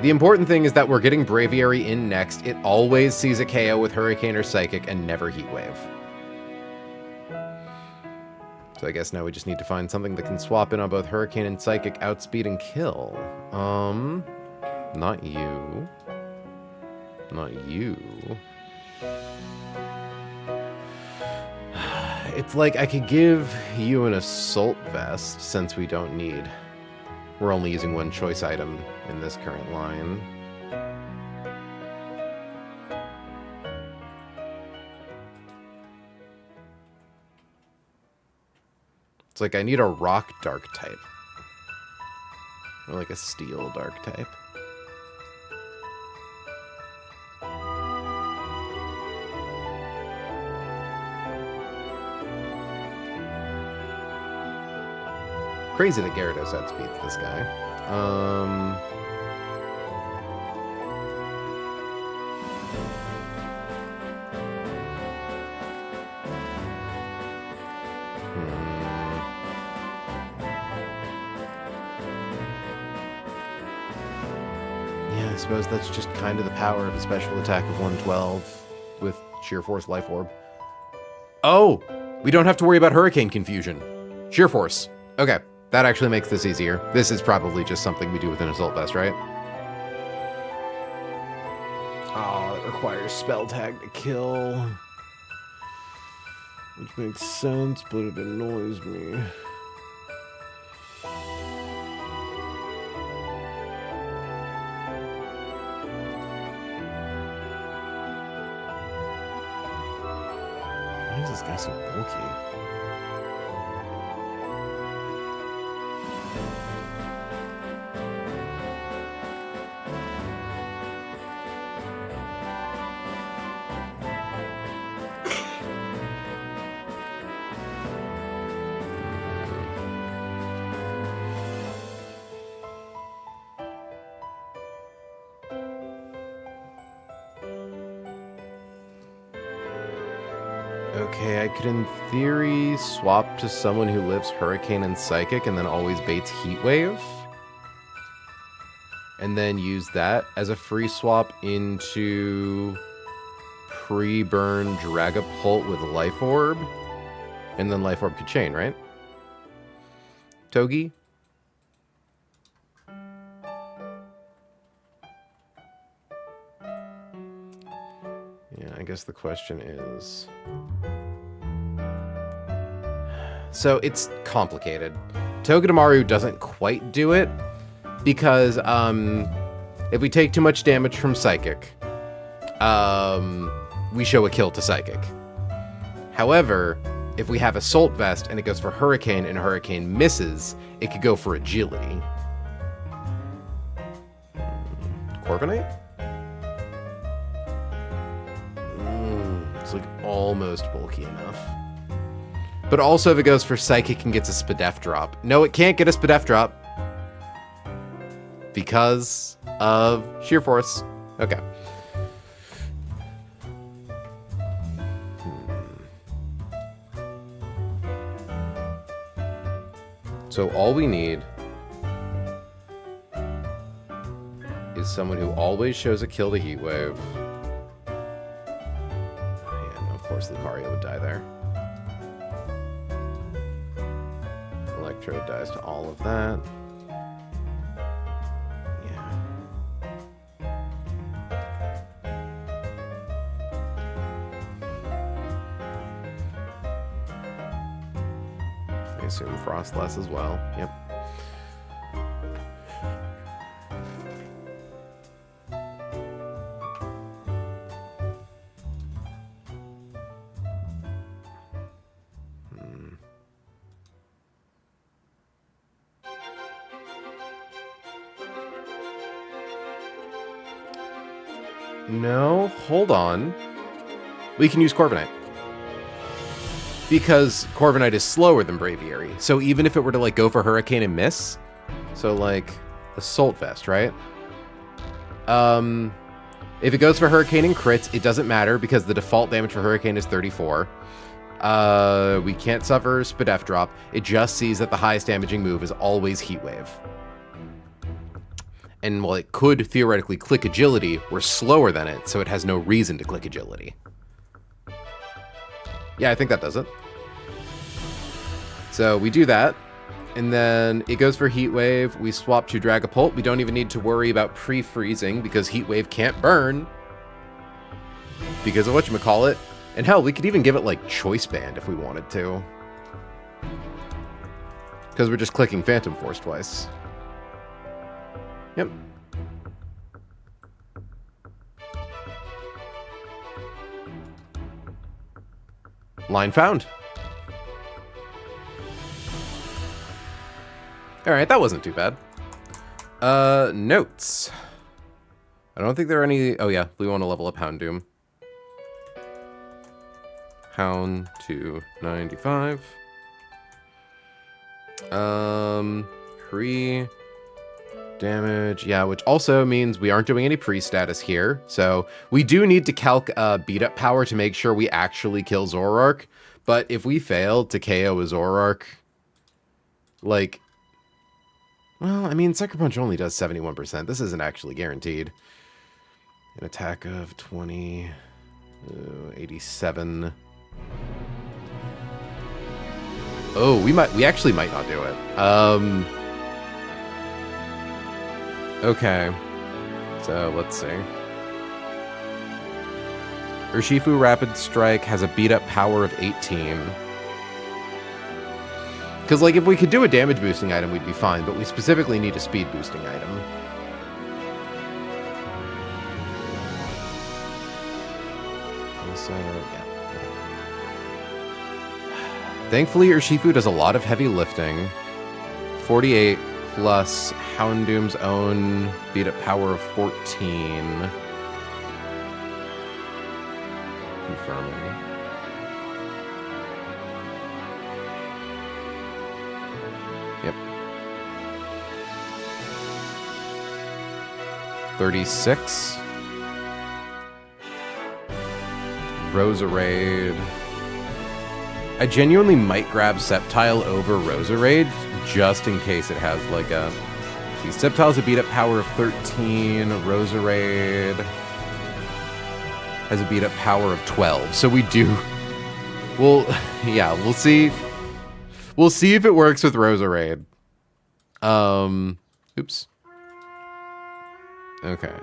A: The important thing is that we're getting Braviary in next. It always sees a KO with Hurricane or Psychic and never Heat Wave. So I guess now we just need to find something that can swap in on both Hurricane and Psychic, outspeed and kill. Not you. Not you. It's like I could give you an Assault Vest since we don't need... We're only using one choice item in this current line. It's like I need a rock dark type. Or like a steel dark type. Crazy that Gyarados outspeeds this guy. Yeah, I suppose that's just kind of the power of a special attack of 112 with Sheer Force Life Orb. Oh! We don't have to worry about Hurricane confusion. Sheer Force. Okay. That actually makes this easier. This is probably just something we do with an Assault Vest, right? Oh, it requires Spell Tag to kill. Which makes sense, but it annoys me. Why is this guy so bulky? Okay, I could in theory swap to someone who lives Hurricane and Psychic and then always baits Heat Wave. And then use that as a free swap into pre-burn Dragapult with Life Orb. And then Life Orb could chain, right? Togi? Yeah, I guess the question is... So it's complicated. Togedemaru doesn't quite do it because if we take too much damage from Psychic, we show a kill to Psychic. However, if we have Assault Vest and it goes for Hurricane and Hurricane misses, it could go for Agility. Corviknight? It's like almost bulky enough. But also if it goes for Psychic and gets a Spadef drop. No, it can't get a Spadef drop. Because of Sheer Force. Okay. So all we need is someone who always shows a kill to Heat Wave. Yeah, no, of course Lucario would die there. Electrode dies to all of that. Yeah. I assume Frostless as well. Yep. No, hold on. We can use Corviknight. Because Corviknight is slower than Braviary. So even if it were to like go for Hurricane and miss, so like Assault Vest, right? If it goes for Hurricane and crits, it doesn't matter because the default damage for Hurricane is 34. We can't suffer Spadef drop. It just sees that the highest damaging move is always Heat Wave. And while it could theoretically click Agility, we're slower than it, so it has no reason to click Agility. Yeah, I think that does it. So we do that, and then it goes for Heat Wave. We swap to Dragapult. We don't even need to worry about pre-freezing because Heat Wave can't burn because of whatchamacallit. And hell, we could even give it like Choice Band if we wanted to. Because we're just clicking Phantom Force twice. Yep. Line found. Alright, that wasn't too bad. Notes. I don't think there are any... Oh yeah, we want to level up Houndoom. Hound to 95. Pre... damage, yeah, which also means we aren't doing any pre-status here. So we do need to calc beat-up power to make sure we actually kill Zoroark. But if we fail to KO a Zoroark, like... Well, I mean, Sucker Punch only does 71%. This isn't actually guaranteed. An attack of 20... 87... Oh, we actually might not do it. Okay, so let's see. Urshifu Rapid Strike has a beat-up power of 18. Because, like, if we could do a damage boosting item, we'd be fine, but we specifically need a speed boosting item. So, yeah. Thankfully, Urshifu does a lot of heavy lifting. 48 plus Houndoom's own beat-up power of 14. Confirming. Yep. 36. Roserade. I genuinely might grab Sceptile over Roserade just in case it has like a... See, Sceptile's a beat up power of 13. Roserade has a beat up power of 12. So we do... Well, yeah, we'll see. We'll see if it works with Roserade. Oops. Okay.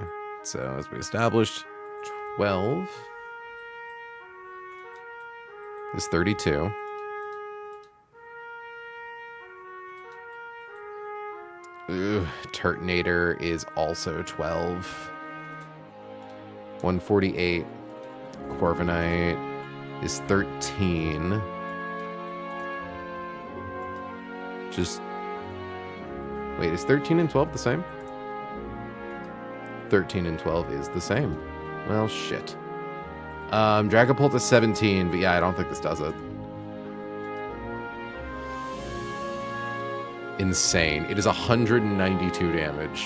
A: So as we established, 12 is 32. Ooh, Turtonator is also 12. 148. Corviknight is 13. Just... Wait, is 13 and 12 the same? 13 and 12 is the same. Well, shit. Dragapult is 17, but yeah, I don't think this does it. Insane. It is 192 damage.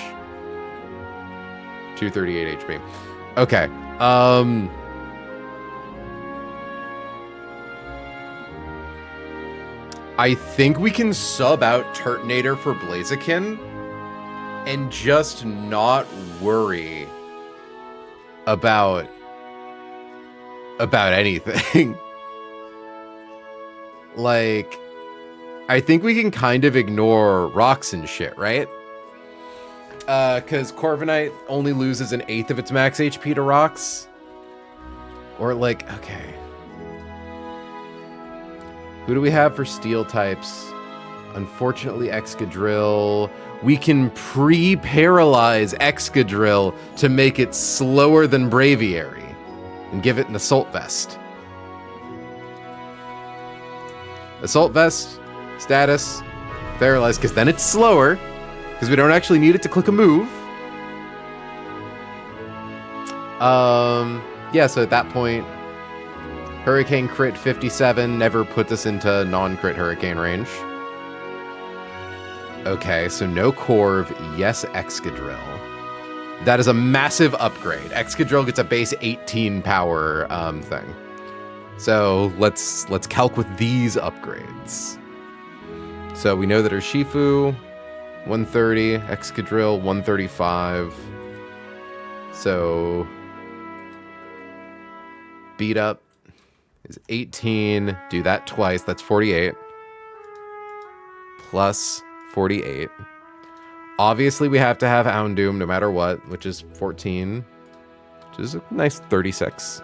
A: 238 HP. Okay. I think we can sub out Turtonator for Blaziken and just not worry about anything. Like, I think we can kind of ignore rocks and shit, right? Because Corviknight only loses an eighth of its max HP to rocks. Or like, okay. Who do we have for steel types? Unfortunately, Excadrill. We can pre-paralyze Excadrill to make it slower than Braviary and give it an Assault Vest. Assault Vest, status, paralyzed, because then it's slower, because we don't actually need it to click a move. Yeah, so at that point, Hurricane crit 57 never puts us into non-crit Hurricane range. Okay, so no Corv, yes Excadrill. That is a massive upgrade. Excadrill gets a base 18 power thing. So let's calc with these upgrades. So we know that our Shifu, 130, Excadrill, 135. So beat up is 18. Do that twice, that's 48. Plus 48. Obviously, we have to have Houndoom no matter what, which is 14. Which is a nice 36.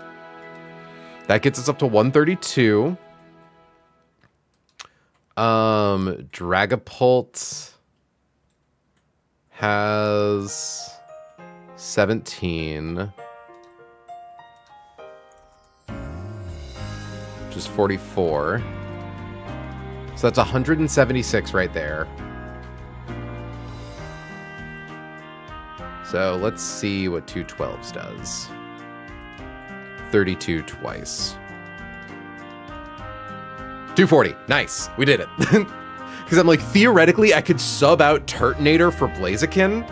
A: That gets us up to 132. Dragapult has 17. Which is 44. So that's 176 right there. So let's see what 212s does. 32 twice. 240. Nice. We did it. Because I'm like, theoretically, I could sub out Turtonator for Blaziken,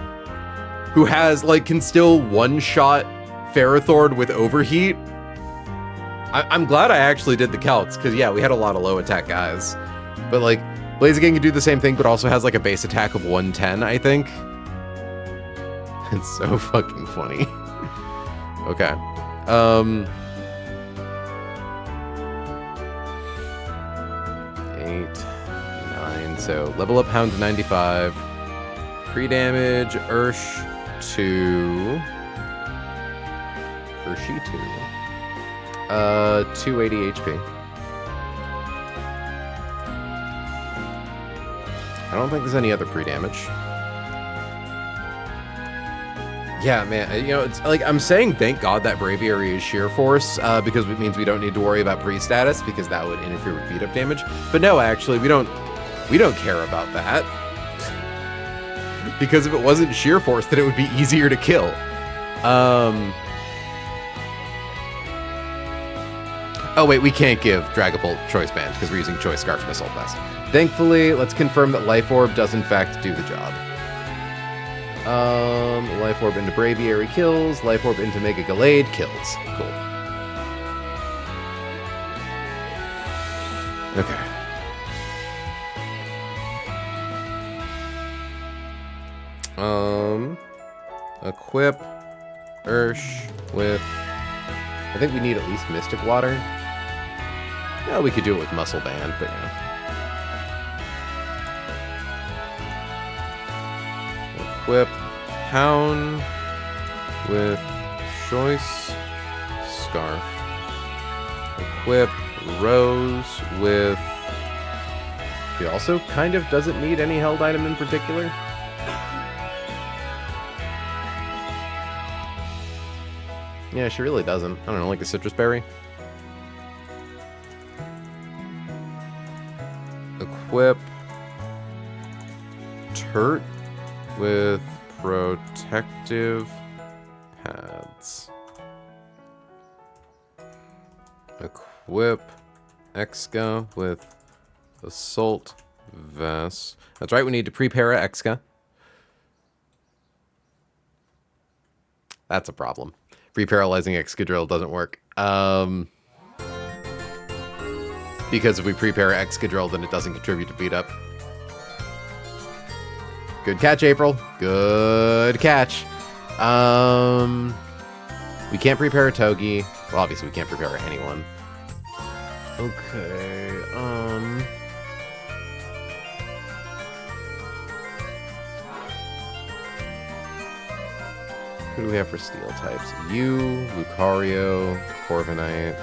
A: who has, like, can still one-shot Ferrothorn with Overheat. I'm glad I actually did the calcs, because, yeah, we had a lot of low-attack guys. But, like, Blaziken can do the same thing, but also has, like, a base attack of 110, I think. It's so fucking funny. Okay. 8, 9. So level up Hound to 95. Pre-damage, Ursh to... Urshi to... 280 HP. I don't think there's any other pre-damage. Yeah, man, you know, it's like, I'm saying thank God that Braviary is Sheer Force, because it means we don't need to worry about pre-status, because that would interfere with beat-up damage. But no, actually, we don't care about that. Because if it wasn't Sheer Force, then it would be easier to kill. Oh wait, we can't give Dragapult Choice Band, because we're using Choice Scarf and Assault Vest. Thankfully, let's confirm that Life Orb does in fact do the job. Life Orb into Braviary kills. Life Orb into Mega Gallade kills. Cool. Okay. Equip Ursh with... I think we need at least Mystic Water. Yeah, we could do it with Muscle Band, but yeah. Equip Hound with Choice Scarf. Equip Rose with... She also kind of doesn't need any held item in particular. Yeah, she really doesn't. I don't know, like the Citrus Berry. Equip Turt with Protective Pads. Equip Exca with Assault Vest. That's right, we need to prepare a Exca. That's a problem. Pre-paralyzing Excadrill doesn't work. Because if we prepare Excadrill, then it doesn't contribute to beat up. Good catch, April. Good catch. We can't prepare a Togi. Well, obviously we can't prepare anyone. Okay, who do we have for steel types? You, Lucario, Corviknight.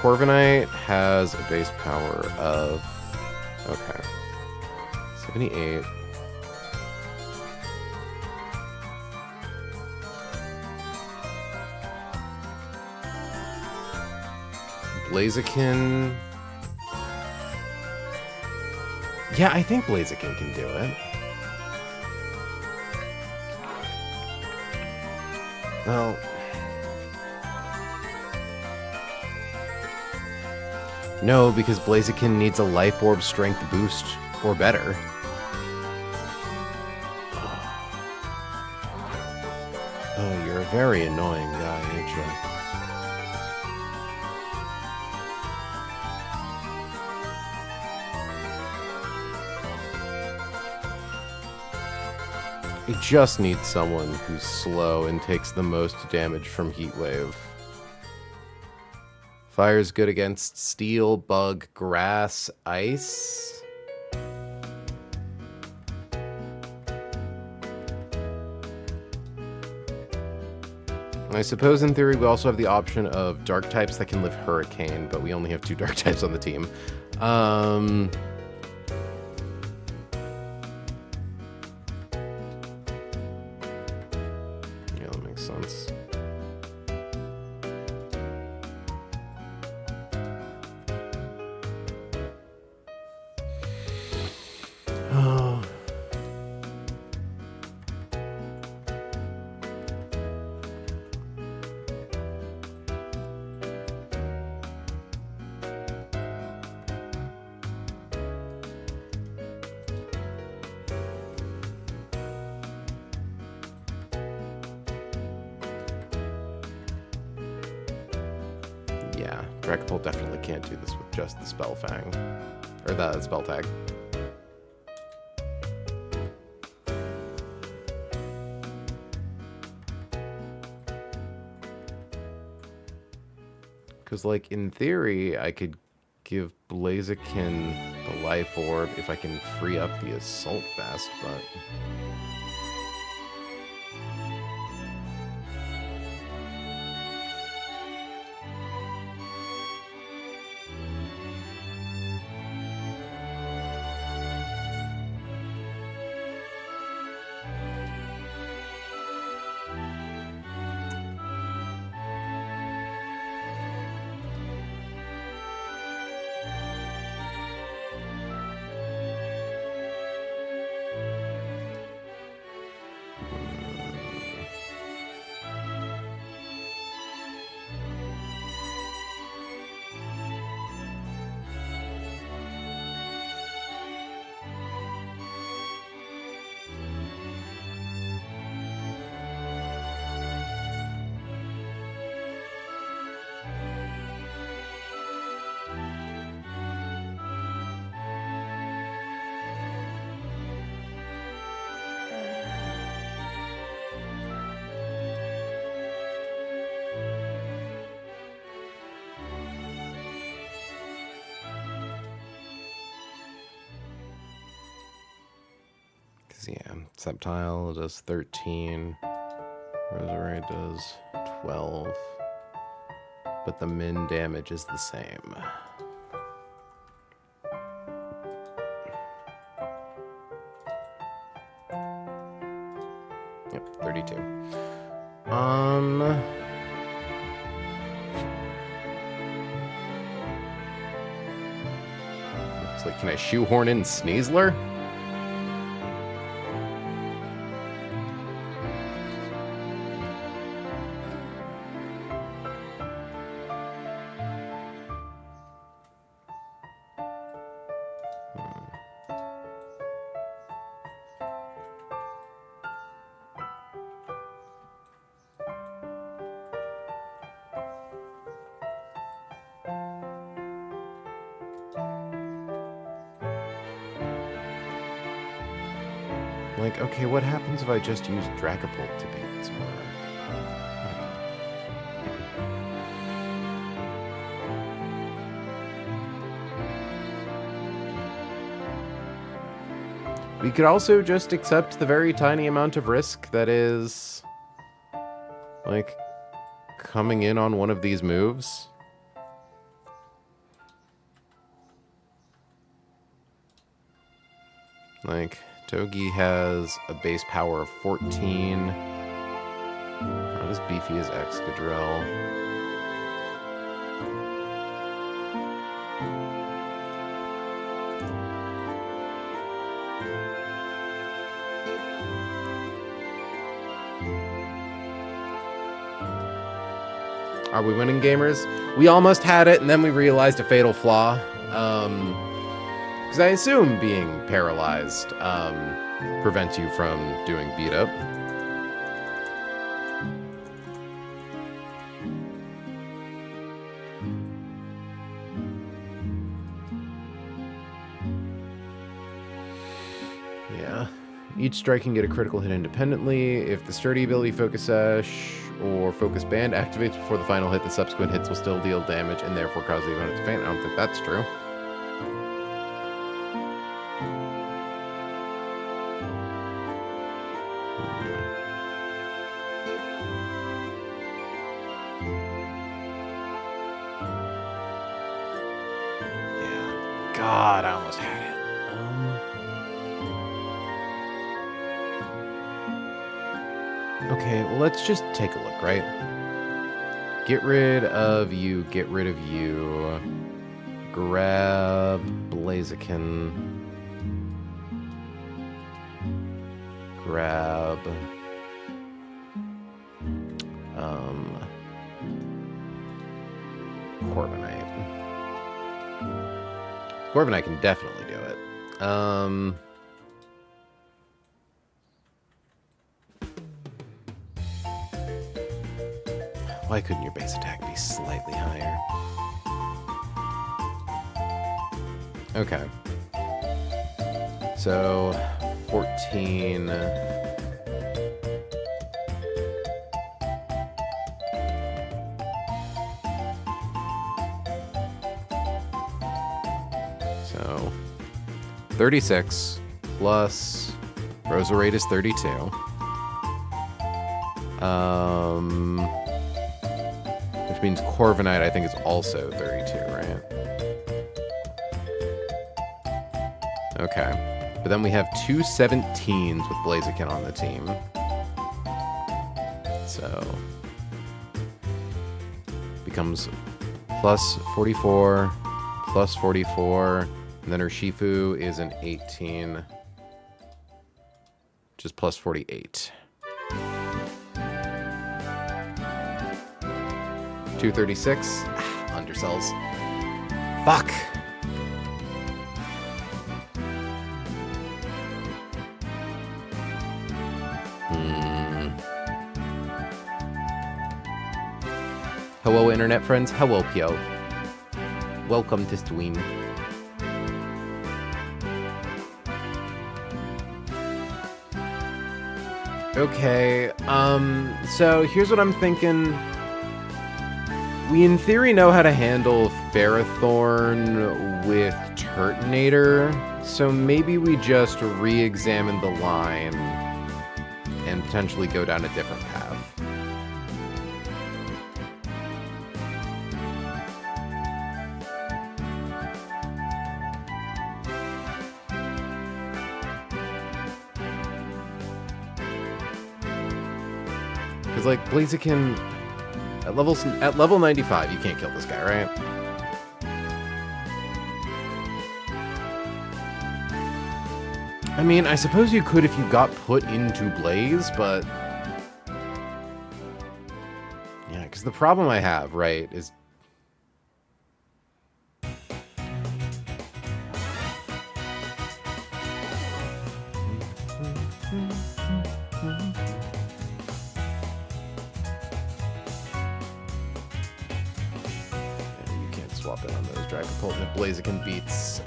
A: Corviknight has a base power of... Okay. 78. Blaziken... Yeah, I think Blaziken can do it. Well... No, because Blaziken needs a Life Orb strength boost or better. Oh, you're a very annoying guy, ain't you? I just need someone who's slow and takes the most damage from Heat Wave. Fire's good against steel, bug, grass, ice. I suppose in theory we also have the option of dark types that can live Hurricane, but we only have 2 dark types on the team. Yeah, that makes sense. Yeah, Dragapult definitely can't do this with just the Spell Fang. Or the Spell Tag. Because, like, in theory, I could give Blaziken the Life Orb if I can free up the Assault Vest, but... Because, yeah, Sceptile does 13. Roserite does 12. But the min damage is the same. Yep, 32. Looks like, can I shoehorn in Sneasler? Like, okay, what happens if I just use Dragapult to beat its work? We could also just accept the very tiny amount of risk that is, like, coming in on one of these moves. Like, Togi has a base power of 14. Not as beefy as Excadrill. Are we winning, gamers? We almost had it, and then we realized a fatal flaw. Because I assume being paralyzed prevents you from doing beat up. Yeah. Each strike can get a critical hit independently. If the sturdy ability Focus Sash or Focus Band activates before the final hit, the subsequent hits will still deal damage and therefore cause the opponent to faint. I don't think that's true. God, I almost had it. Okay, well, let's just take a look, right? Get rid of you, get rid of you. Grab Blaziken. Grab... Corviknight. Corviknight can definitely do it. Why couldn't your base attack be slightly higher? Okay. So, 14... So, 36 plus Roserite is 32. Which means Corviknight, I think, is also 32, right? Okay. But then we have two 17s with Blaziken on the team. So, becomes plus 44, plus 44, and then her Shifu is an 18, which is plus 48. 236. Undersells. Fuck. Hello, internet friends. Hello, Pio. Welcome to stream. Okay, so here's what I'm thinking. We in theory know how to handle Ferrothorn with Turtonator, so maybe we just re-examine the line and potentially go down a different path. Because, like, Blaziken, at level 95, you can't kill this guy, right? I mean, I suppose you could if you got put into Blaze, but... yeah, because the problem I have, right, is... swap it on those Dragapult. If Blaziken beats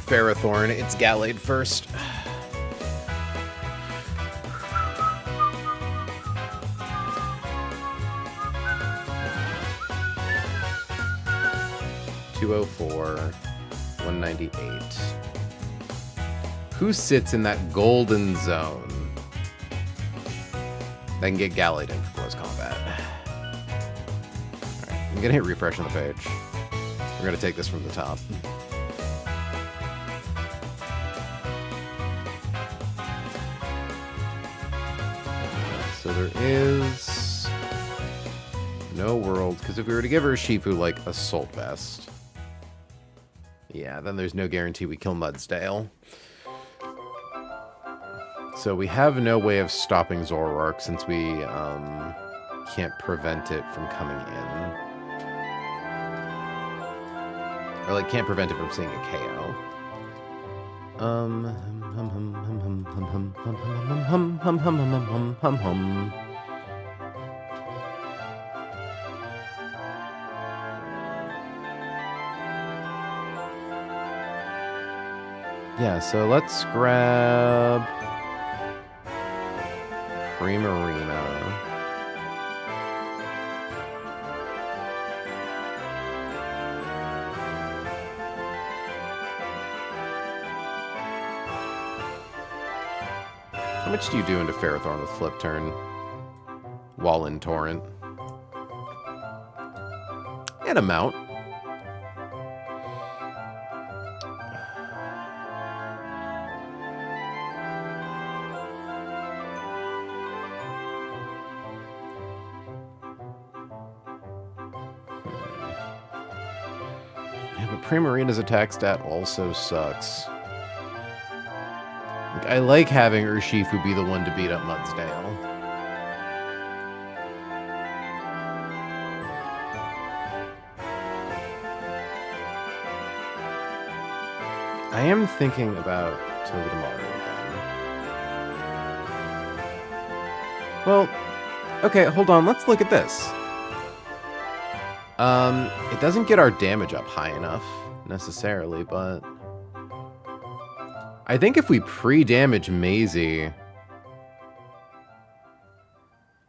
A: Ferrothorn, it's Gallade first. $204, $198. Who sits in that golden zone that can get Gallade in for close combat? I'm gonna hit refresh on the page. We're gonna take this from the top. So there is no world, because if we were to give her a Shifu like Assault Vest, yeah, then there's no guarantee we kill Mudsdale. So we have no way of stopping Zoroark since we can't prevent it from coming in. Or, like, can't prevent it from seeing a KO. Yeah, so let's grab Primarina. How much do you do into Ferrothorn with Flip Turn? While in Torrent? And a mount. Yeah, but Primarina's attack stat also sucks. I like having Urshifu be the one to beat up Mudsdale. I am thinking about Togedemaru again. Well, okay, hold on, let's look at this. It doesn't get our damage up high enough, necessarily, but... I think if we pre-damage Maisie...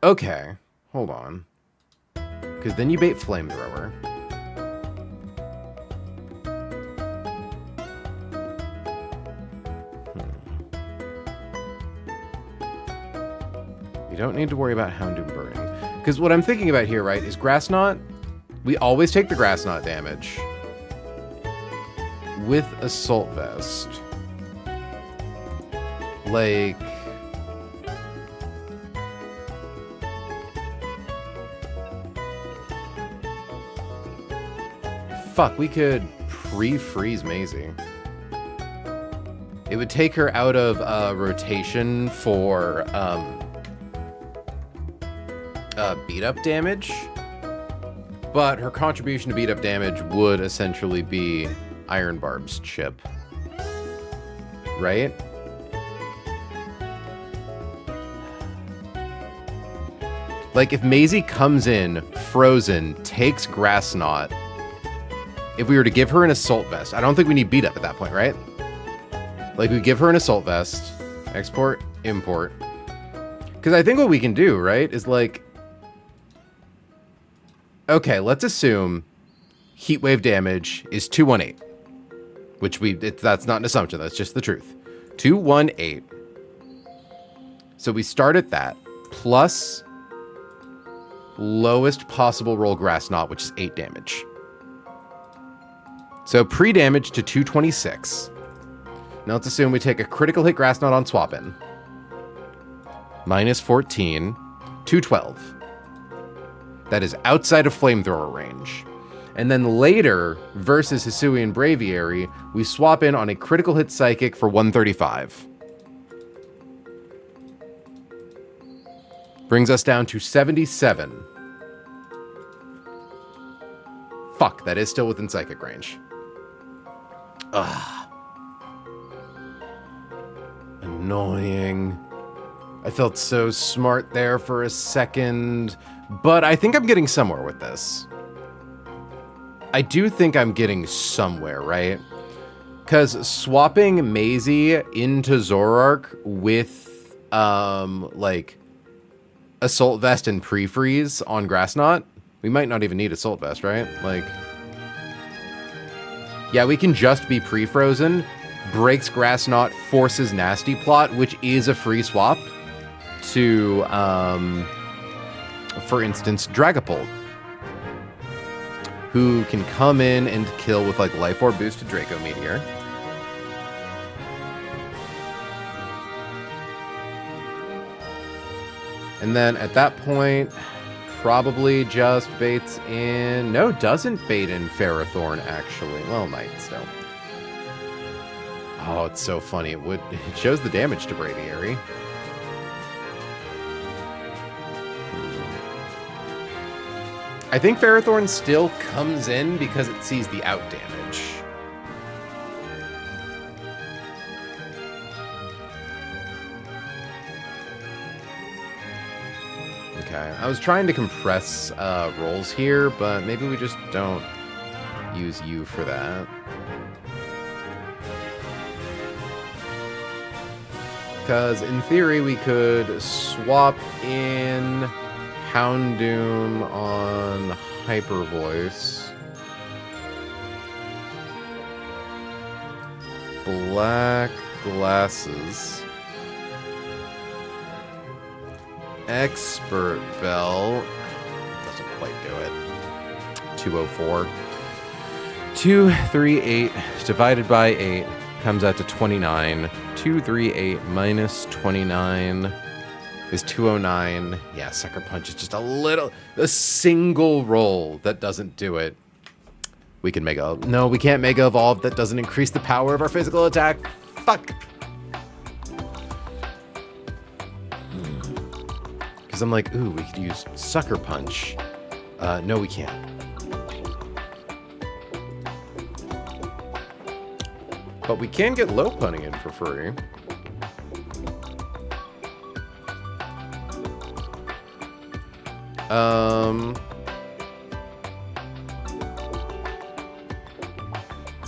A: Okay, hold on. Because then you bait Flamethrower. You don't need to worry about Houndoom burning. Because what I'm thinking about here, right, is Grass Knot. We always take the Grass Knot damage. With Assault Vest. Like... Fuck, we could pre-freeze Maisie. It would take her out of rotation for beat-up damage. But her contribution to beat-up damage would essentially be Iron Barb's chip. Right? Like, if Maisie comes in, frozen, takes Grass Knot, if we were to give her an Assault Vest, I don't think we need beat up at that point, right? Like, we give her an Assault Vest, export, import. Because I think what we can do, right, is like, Okay, let's assume heat wave damage is 218, which that's not an assumption. That's just the truth. 218. So we start at that plus lowest possible roll grass knot, which is 8 damage. So pre-damage to 226. Now let's assume we take a critical hit grass knot on swap in. Minus 14, 212. That is outside of flamethrower range. And then later, versus Hisuian Braviary, we swap in on a critical hit psychic for 135. Brings us down to 77. Fuck, that is still within psychic range. Ugh. Annoying. I felt so smart there for a second, but I think I'm getting somewhere with this. I do think I'm getting somewhere, right? Because swapping Maisie into Zoroark with, like, Assault Vest and Pre-Freeze on Grass Knot, we might not even need Assault Vest, right? Like, yeah, we can just be pre-frozen, breaks Grass Knot, forces Nasty Plot, which is a free swap to, for instance, Dragapult, who can come in and kill with, like, Life Orb boost to Draco Meteor. And then at that point, probably just baits in... No, doesn't bait in Ferrothorn, actually. Well, might still. Oh, it's so funny. It shows the damage to Braviary. I think Ferrothorn still comes in because it sees the out damage. Okay, I was trying to compress rolls here, but maybe we just don't use you for that. Because in theory, we could swap in Houndoom on Hyper Voice. Black Glasses. Expert Bell. Doesn't quite do it. 204. 238 divided by 8 comes out to 29. 238 minus 29 is 209. Yeah, Sucker Punch is just a single roll that doesn't do it. We can Mega... No, we can't Mega Evolve. That doesn't increase the power of our physical attack. Fuck. Because I'm like, ooh, we could use Sucker Punch. No, we can't. But we can get low punning in for free.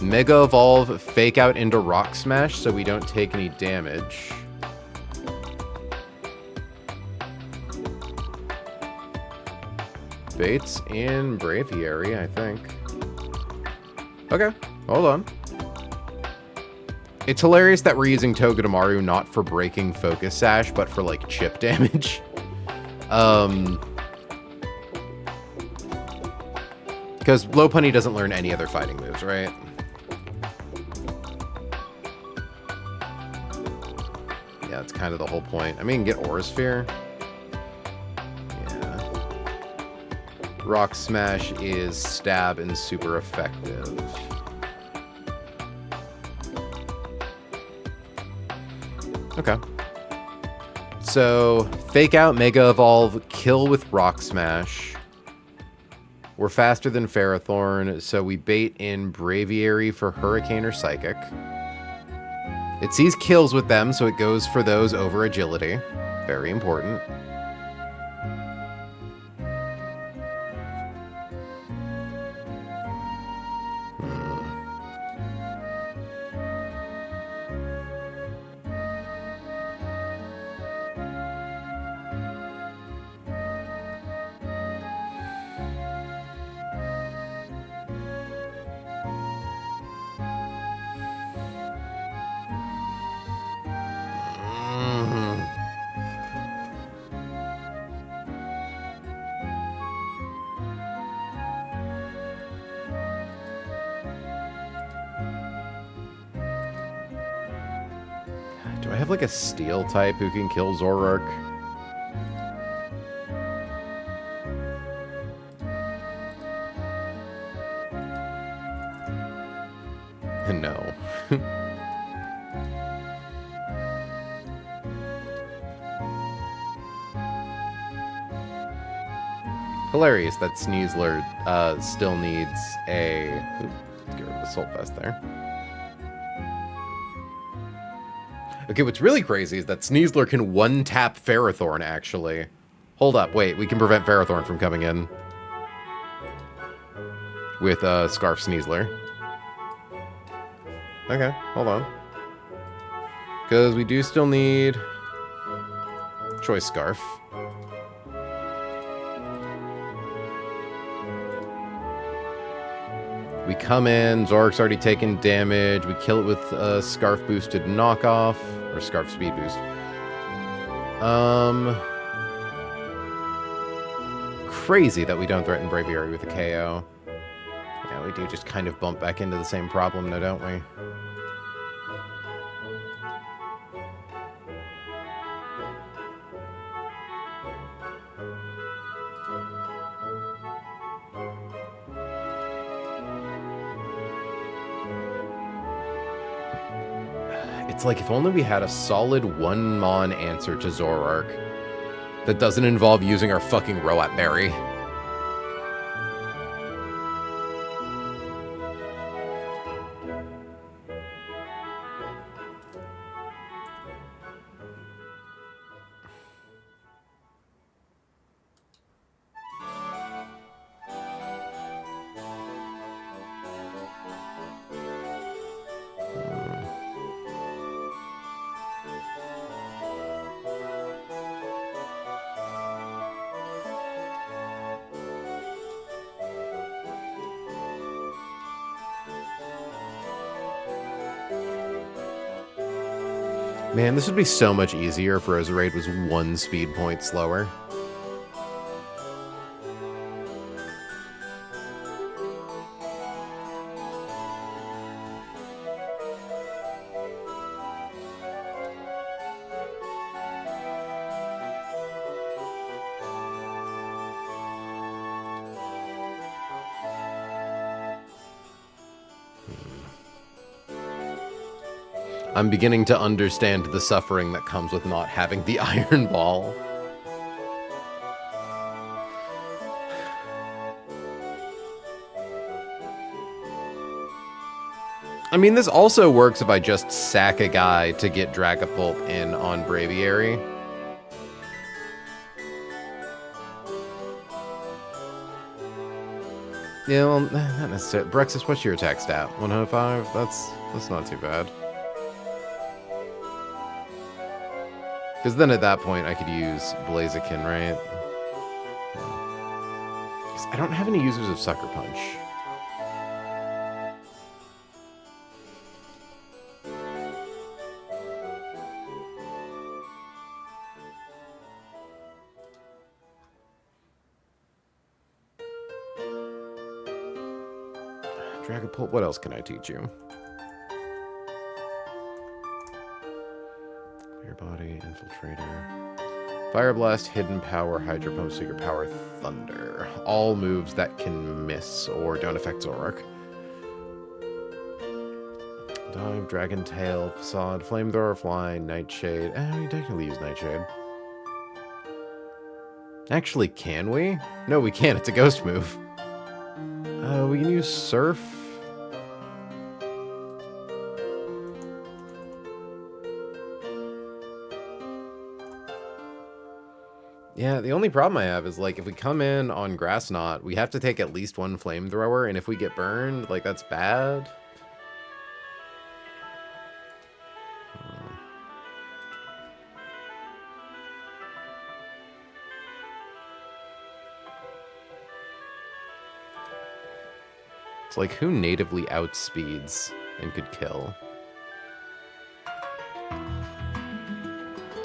A: Mega Evolve, Fake Out into Rock Smash so we don't take any damage. Baits in Braviary, I think. Okay, hold on. It's hilarious that we're using Togedemaru not for breaking Focus Sash, but for, like, chip damage. Because Lopunny doesn't learn any other fighting moves, right? Yeah, that's kind of the whole point. I mean, get Aura Sphere. Yeah. Rock Smash is stab and super effective. Okay. So, Fake Out, Mega Evolve, kill with Rock Smash. We're faster than Ferrothorn, so we bait in Braviary for Hurricane or Psychic. It sees kills with them, so it goes for those over Agility. Very important. Do I have like a steel type who can kill Zoroark? No. Hilarious that Sneasler still needs a... Ooh, let's get rid of the Soul Fest there. Okay, what's really crazy is that Sneasler can one-tap Ferrothorn, actually. Hold up, wait, we can prevent Ferrothorn from coming in. With Scarf Sneasler. Okay, hold on. Because we do still need... Choice Scarf. We come in, Zoroark's already taken damage, we kill it with a Scarf boosted knockoff, or Scarf speed boost. Crazy that we don't threaten Braviary with a KO. Yeah, we do just kind of bump back into the same problem now, don't we? It's like if only we had a solid one-mon answer to Zoroark that doesn't involve using our fucking Roat Berry. Man, this would be so much easier if Roserade was 1 speed point slower. I'm beginning to understand the suffering that comes with not having the Iron Ball. I mean, this also works if I just sack a guy to get Dragapult in on Braviary. Yeah, well, not necessarily. Brexus, what's your attack stat? 105? That's not too bad. Because then at that point, I could use Blaziken, right? Because I don't have any users of Sucker Punch. Dragapult, what else can I teach you? Body, Infiltrator, Fire Blast, Hidden Power, Hydro Pump, Secret Power, Thunder. All moves that can miss or don't affect Zoroark. Dive, Dragon Tail, Facade, Flamethrower, Flying, Nightshade. We technically use Nightshade. Actually, can we? No, we can't. It's a ghost move. We can use Surf. Yeah, the only problem I have is, like, if we come in on Grass Knot, we have to take at least 1 Flamethrower, and if we get burned, like, that's bad. It's like, who natively outspeeds and could kill?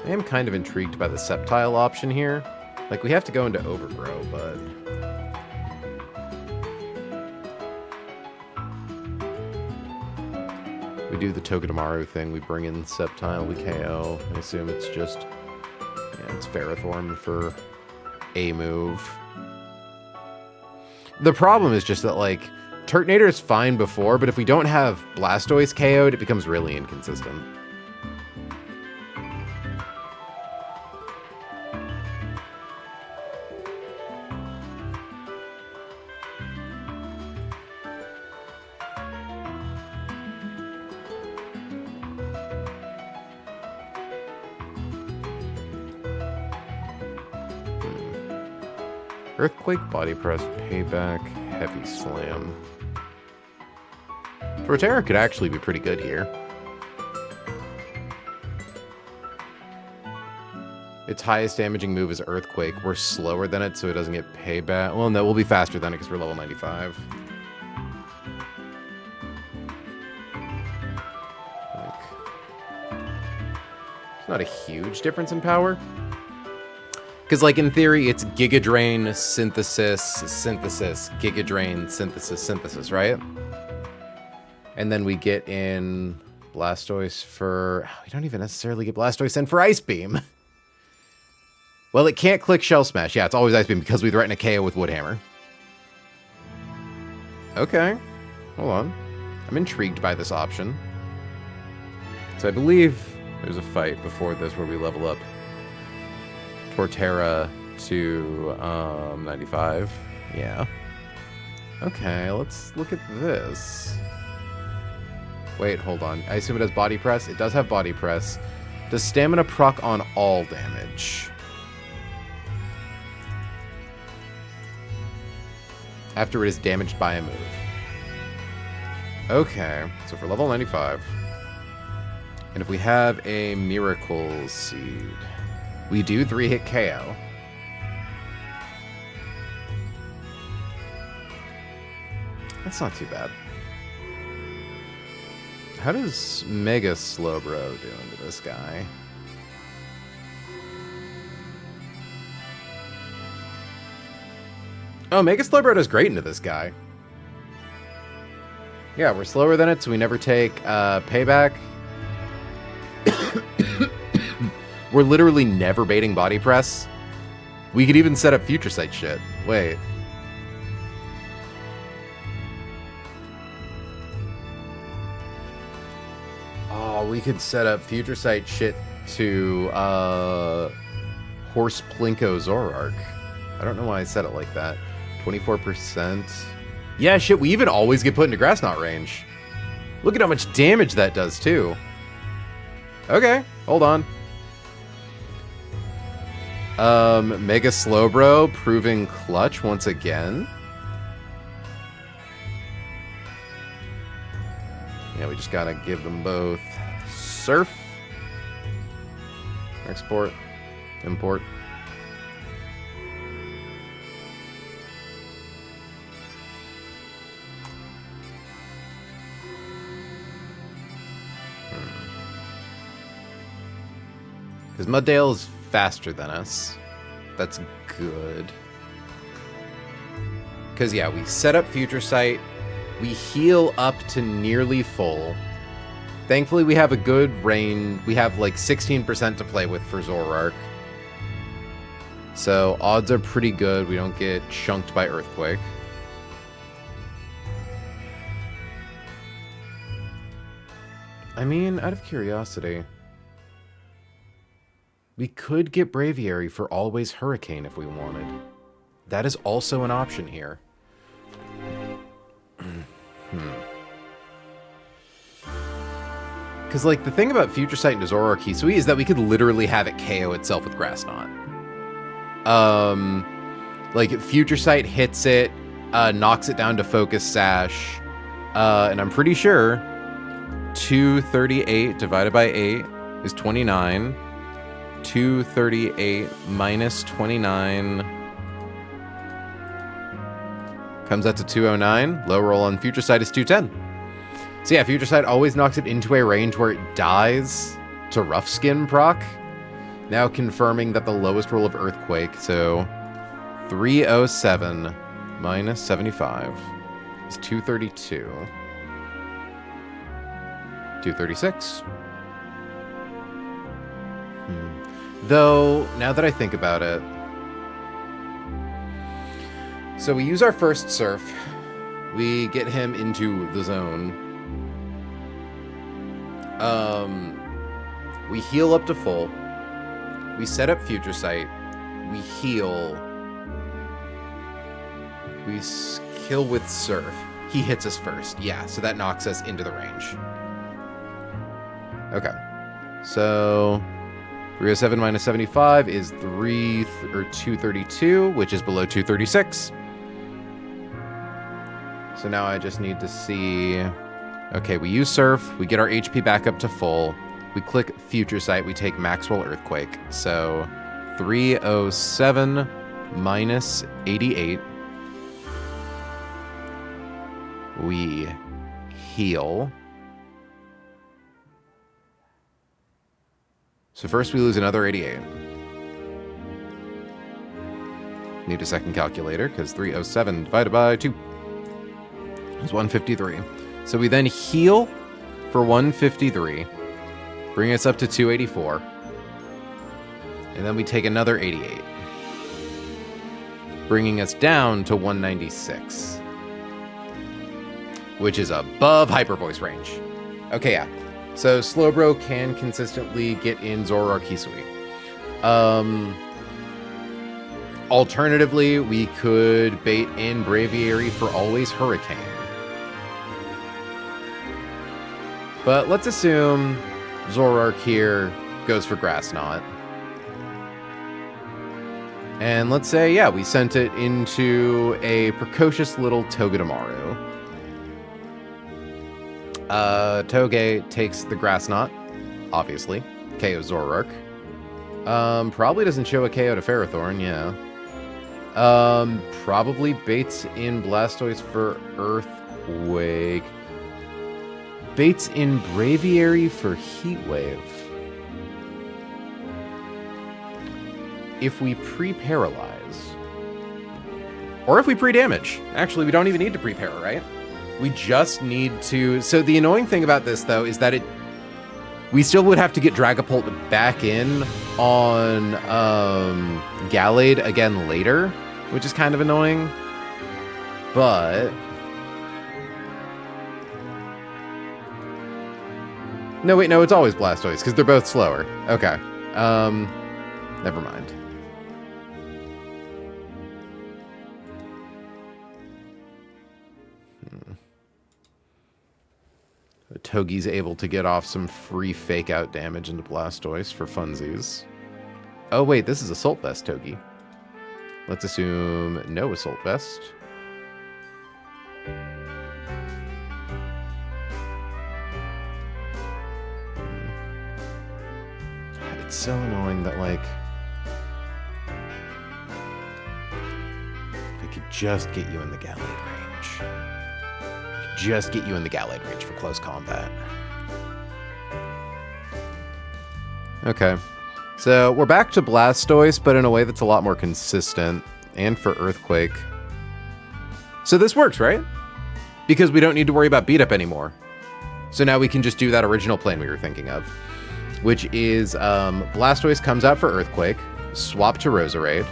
A: I am kind of intrigued by the Sceptile option here. Like, we have to go into Overgrow, but... we We do the Togedemaru thing. We bring in Sceptile, we KO. I assume it's just... Yeah, it's Ferrothorn for a move. The problem is just that, like, Turtonator is fine before, but if we don't have Blastoise KO'd, it becomes really inconsistent. Earthquake, Body Press, Payback, Heavy Slam. Torterra could actually be pretty good here. Its highest damaging move is Earthquake. We're slower than it, so it doesn't get Payback. Well, no, we'll be faster than it because we're level 95. It's not a huge difference in power. Because, like, in theory, it's Giga Drain, Synthesis, Synthesis, Giga Drain, Synthesis, Synthesis, right? And then we get in Blastoise for... We don't even necessarily get Blastoise in for Ice Beam. Well, it can't click Shell Smash. Yeah, it's always Ice Beam because we threaten a KO with Wood Hammer. Okay. Hold on. I'm intrigued by this option. So I believe there's a fight before this where we level up Torterra to 95. Yeah. Okay, let's look at this. Wait, hold on. I assume it has Body Press. It does have Body Press. Does Stamina proc on all damage? After it is damaged by a move. Okay, so for level 95. And if we have a Miracle Seed... We do 3-hit KO. That's not too bad. How does Mega Slowbro do into this guy? Oh, Mega Slowbro does great into this guy. Yeah, we're slower than it, so we never take Payback. We're literally never baiting Body Press. We could even set up Future Sight shit. Wait. Oh, we could set up Future Sight shit to Horse Plinko Zoroark. I don't know why I said it like that. 24%. Yeah, shit, we even always get put into Grass Knot range. Look at how much damage that does, too. Okay, hold on. Mega Slowbro proving clutch once again. Yeah, we just gotta give them both Surf. Export. Import. Because Muddale is faster than us. That's good. Because, yeah, we set up Future Sight. We heal up to nearly full. Thankfully, we have a good range. We have, like, 16% to play with for Zoroark. So, odds are pretty good. We don't get chunked by Earthquake. I mean, out of curiosity... We could get Braviary for Always Hurricane if we wanted. That is also an option here. Because, like, the thing about Future Sight and Zoroark Hisui is that we could literally have it KO itself with Grass Knot. Like, Future Sight hits it, knocks it down to Focus Sash, and I'm pretty sure 238 divided by 8 is 29. 238 minus 29 comes out to 209. Low roll on Future Sight is 210. So yeah, Future Sight always knocks it into a range where it dies to Rough Skin proc. Now confirming that the lowest roll of Earthquake, so 307 minus 75 is 232. 236. Though, now that I think about it, so we use our first surf. We get him into the zone. We heal up to full. We set up Future Sight. We heal. We kill with surf. He hits us first. Yeah, so that knocks us into the range. Okay. So 307 minus 75 is 232, which is below 236. So now I just need to see... Okay, we use Surf. We get our HP back up to full. We click Future Sight. We take Maxwell Earthquake. So 307 minus 88. We heal. So first we lose another 88. Need a second calculator, because 307 divided by 2 is 153. So we then heal for 153, bring us up to 284. And then we take another 88, bringing us down to 196, which is above Hyper Voice range. Okay, yeah. So Slowbro can consistently get in Zoroark Hisui. Alternatively, we could bait in Braviary for Always Hurricane. But let's assume Zoroark here goes for Grass Knot. And let's say, yeah, we sent it into a precocious little Togedemaru. Toge takes the Grass Knot, obviously. KO Zoroark. Probably doesn't show a KO to Ferrothorn, yeah. Probably baits in Blastoise for Earthquake. Baits in Braviary for Heat Wave. If we pre-paralyze. Or if we pre-damage. Actually, we don't even need to pre-para, right? We just need to... So the annoying thing about this, though, is that we still would have to get Dragapult back in on Gallade again later, which is kind of annoying. But... No, wait, no, it's always Blastoise, because they're both slower. Okay. Never mind. Togi's able to get off some free fake-out damage into Blastoise for funsies. Oh, wait, this is Assault Vest Togi. Let's assume no Assault Vest. It's so annoying that, like... If I could just get you in the Gallade range. Just get you in the Gallade range for close combat. Okay. So, we're back to Blastoise, but in a way that's a lot more consistent. And for Earthquake. So this works, right? Because we don't need to worry about beat up anymore. So now we can just do that original plan we were thinking of. Which is, Blastoise comes out for Earthquake, swap to Roserade.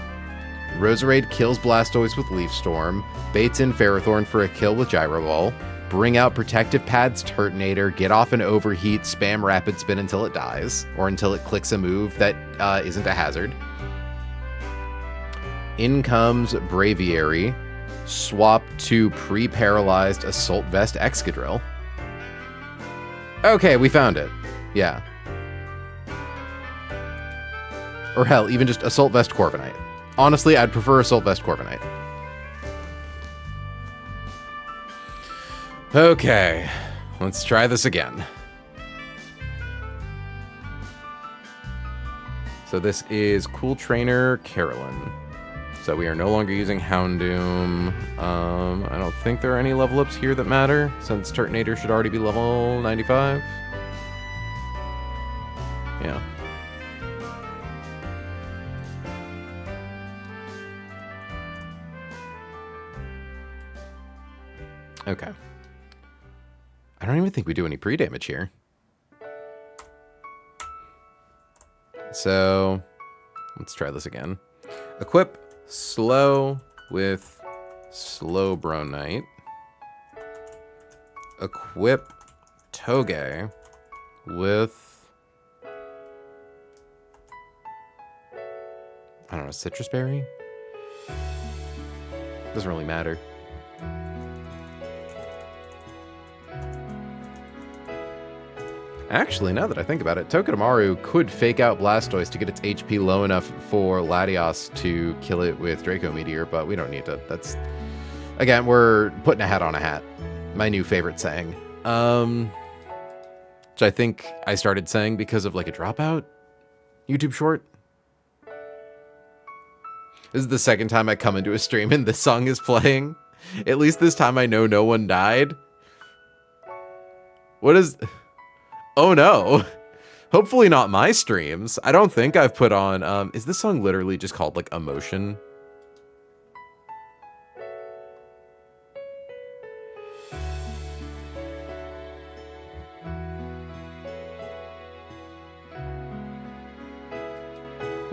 A: Roserade kills Blastoise with Leaf Storm, baits in Ferrothorn for a kill with Gyro Ball, bring out Protective Pads Turtonator, get off an Overheat, spam Rapid Spin until it dies, or until it clicks a move that isn't a hazard. In comes Braviary, swap to pre-paralyzed Assault Vest Excadrill. Okay, we found it. Yeah. Or hell, even just Assault Vest Corviknight. Honestly, I'd prefer Assault Vest Corviknight. Okay, let's try this again. So this is Cool Trainer Carolyn. So we are no longer using Houndoom. I don't think there are any level ups here that matter, since Turtonator should already be level 95. Yeah. Okay. I don't even think we do any pre-damage here. So let's try this again. Equip slow with slow bronite. Equip toge with, I don't know, citrus berry? Doesn't really matter. Actually, now that I think about it, Togedemaru could fake out Blastoise to get its HP low enough for Latios to kill it with Draco Meteor, but we don't need to. That's, again, we're putting a hat on a hat. My new favorite saying. Which I think I started saying because of like a Dropout YouTube short. This is the second time I come into a stream and this song is playing. At least this time I know no one died. What is... Oh no. Hopefully not my streams. I don't think I've put on... is this song literally just called like Emotion?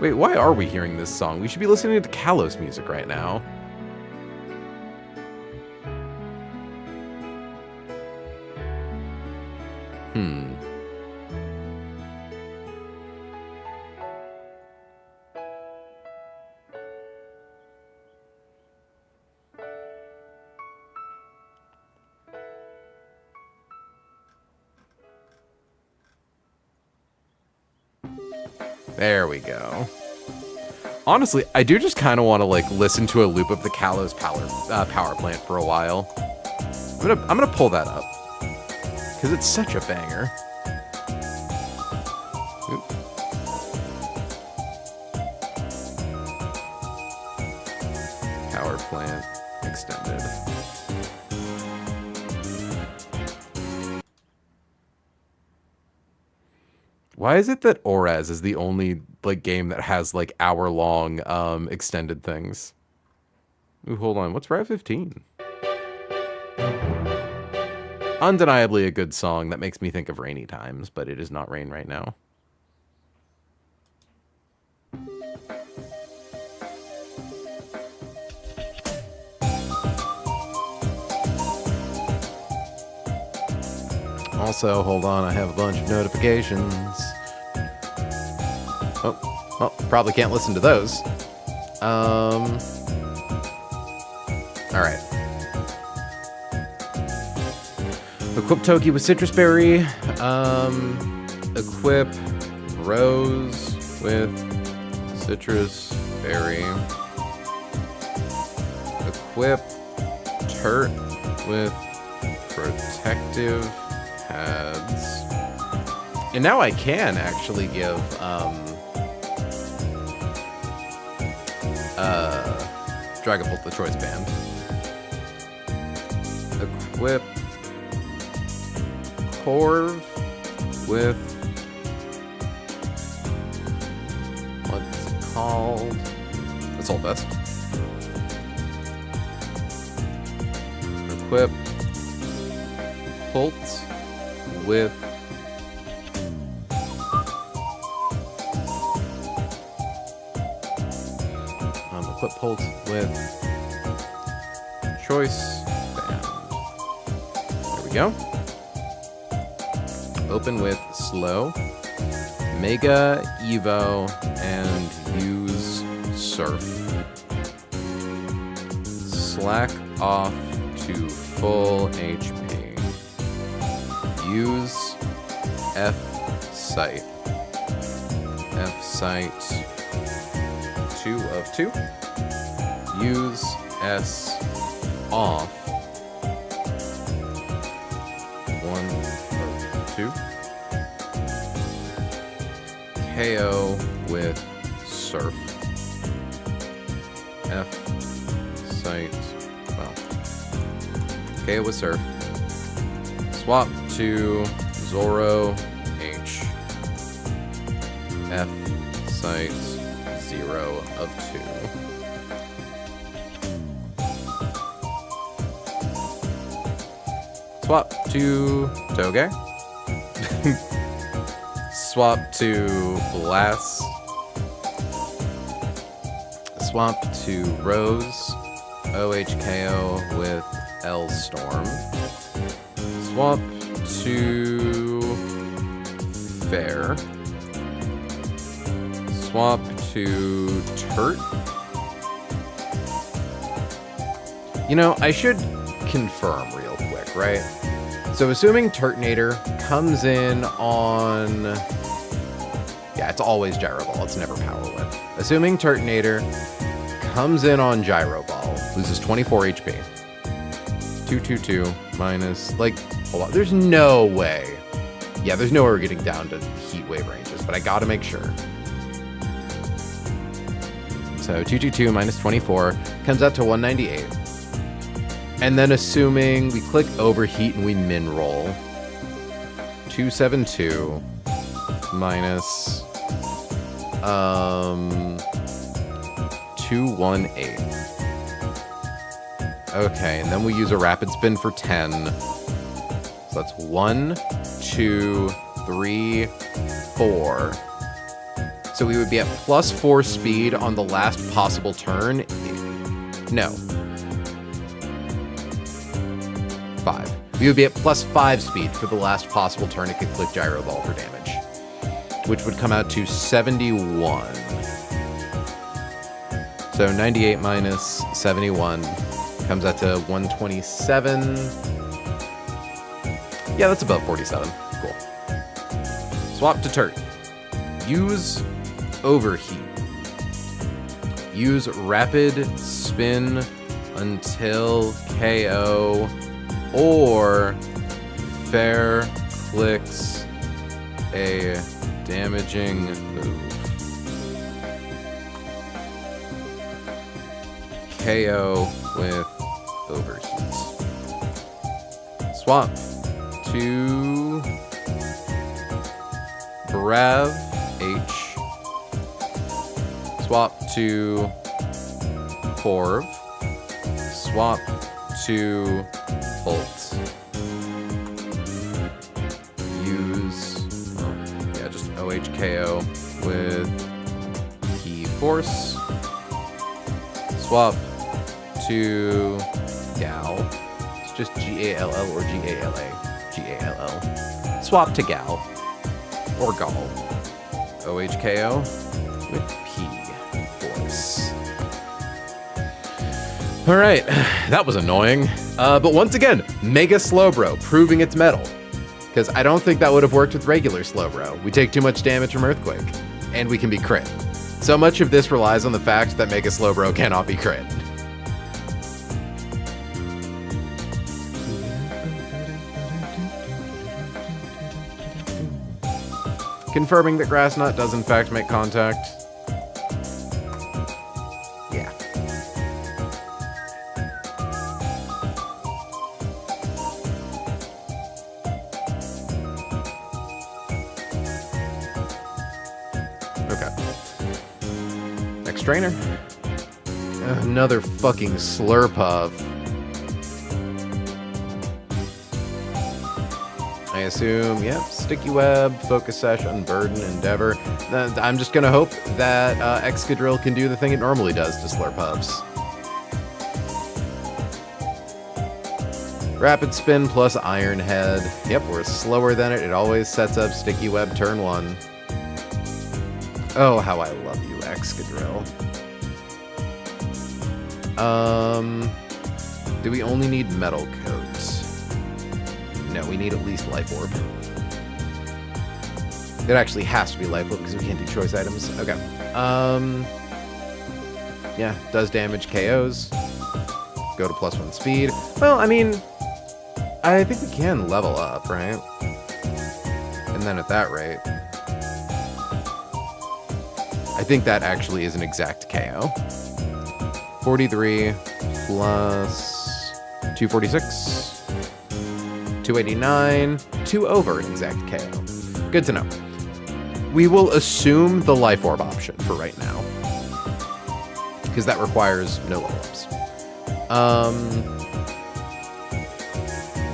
A: Wait, why are we hearing this song? We should be listening to Kalos music right now. There we go. Honestly, I do just kind of want to like listen to a loop of the Kalos power plant for a while. I'm gonna pull that up because it's such a banger. Oop. Power plant extended. Why is it that Oraz is the only like game that has like hour-long extended things? Ooh, hold on. What's Route 15? Undeniably a good song that makes me think of rainy times, but it is not rain right now. Also, hold on, I have a bunch of notifications. Oh, well, probably can't listen to those. Alright. Equip Toki with Citrus Berry. Equip Rose with Citrus Berry. Equip Turt with Protective Pads. And now I can actually give Dragapult the Choice Band. Equip Corv with, what's it called? Assault Vest. Equip Pult with equip Pult with Choice Band. There we go. Open with Slow, Mega Evo, and use Surf. Slack off to full HP. Use F Sight. F Sight 2 of 2. Use S off 1 of 2. KO with Surf. F Sight. Well. KO with Surf. Swap to Zoro H. F Sight 0 of 2. Swap to Toge. Swap to Blast Swap to Rose. OHKO with L Storm. Swap to Fair. Swap to Turt. You know, I should confirm real quick, right? So assuming Turtonator comes in on... Yeah, it's always Gyro Ball. It's never Power Whip. Assuming Turtonator comes in on Gyro Ball, loses 24 HP. 222 minus... Like, hold on. There's no way. Yeah, there's no way we're getting down to Heat Wave ranges, but I gotta make sure. So 222 minus 24 comes out to 198. And then assuming we click Overheat and we min roll, 272 minus 218. Okay, and then we use a Rapid Spin for 10. So that's 1, 2, 3, 4. So we would be at +4 speed on the last possible turn. No. 5. We would be at +5 speed for the last possible turn it could click Gyro Ball for damage, which would come out to 71. So 98 minus 71 comes out to 127. Yeah, that's above 47. Cool. Swap to Turt. Use Overheat. Use Rapid Spin until KO or Fair clicks a damaging move. KO with Overheat. Swap to Brav H. Swap to Corv. Swap to Bolt. Use, just OHKO with Key Force. Swap to Gal. It's just G-A-L-L or G-A-L-A. G-A-L-L. Swap to Gal. Or Gall. OHKO with P-Force. Alright, that was annoying. But once again, Mega Slowbro, proving its mettle. Because I don't think that would have worked with regular Slowbro. We take too much damage from Earthquake, and we can be crit. So much of this relies on the fact that Mega Slowbro cannot be crit. Confirming that Grass Knot does in fact make contact. Yeah. Okay. Next trainer. Another fucking Slurpuff. I assume, yep, Sticky Web, Focus Sash, Unburden, Endeavor. I'm just gonna hope that Excadrill can do the thing it normally does to Slurpuffs. Rapid Spin plus Iron Head. Yep, we're slower than it. It always sets up Sticky Web turn 1. Oh, how I love you, Excadrill. Do we only need Metal Coats? No, we need at least Life Orb. It actually has to be Life Orb because we can't do choice items. Okay. Yeah, does damage, KOs. Go to +1 speed. Well, I mean, I think we can level up, right? And then at that rate, I think that actually is an exact KO. 43 plus 246. 289, 2 over an exact KO. Good to know. We will assume the Life Orb option for right now, because that requires no level ups.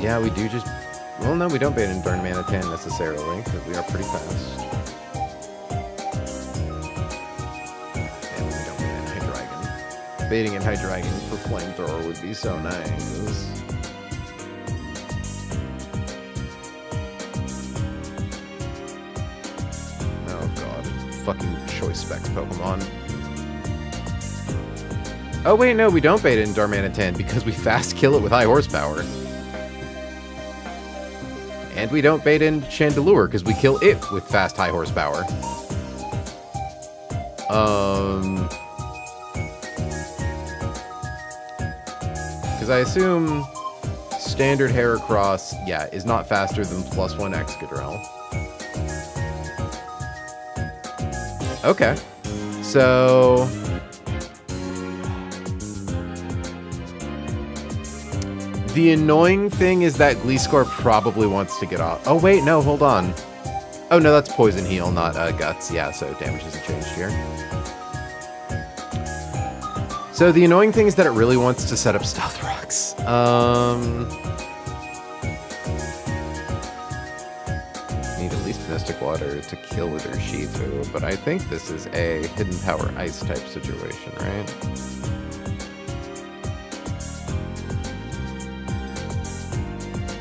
A: Yeah, we do just... Well, no, we don't bait in Burn Manatan necessarily, because we are pretty fast. And we don't bait in Hydreigon. Baiting and Hydreigon for Flamethrower would be so nice. Oh god. Fucking Choice Specs Pokemon. Oh wait, no, we don't bait it in Darmanitan because we fast kill it with high horsepower. And we don't bait in Chandelure because we kill it with fast high horsepower. Because I assume standard Heracross, yeah, is not faster than +1 Excadrill. Okay. So... the annoying thing is that Gleescore probably wants to get off. Oh, wait, no, hold on. Oh, no, that's Poison Heal, not Guts. Yeah, so damage isn't changed here. So the annoying thing is that it really wants to set up Stealth Rocks. Need at least Mystic Water to kill with Urshifu, but I think this is a Hidden Power Ice type situation, right?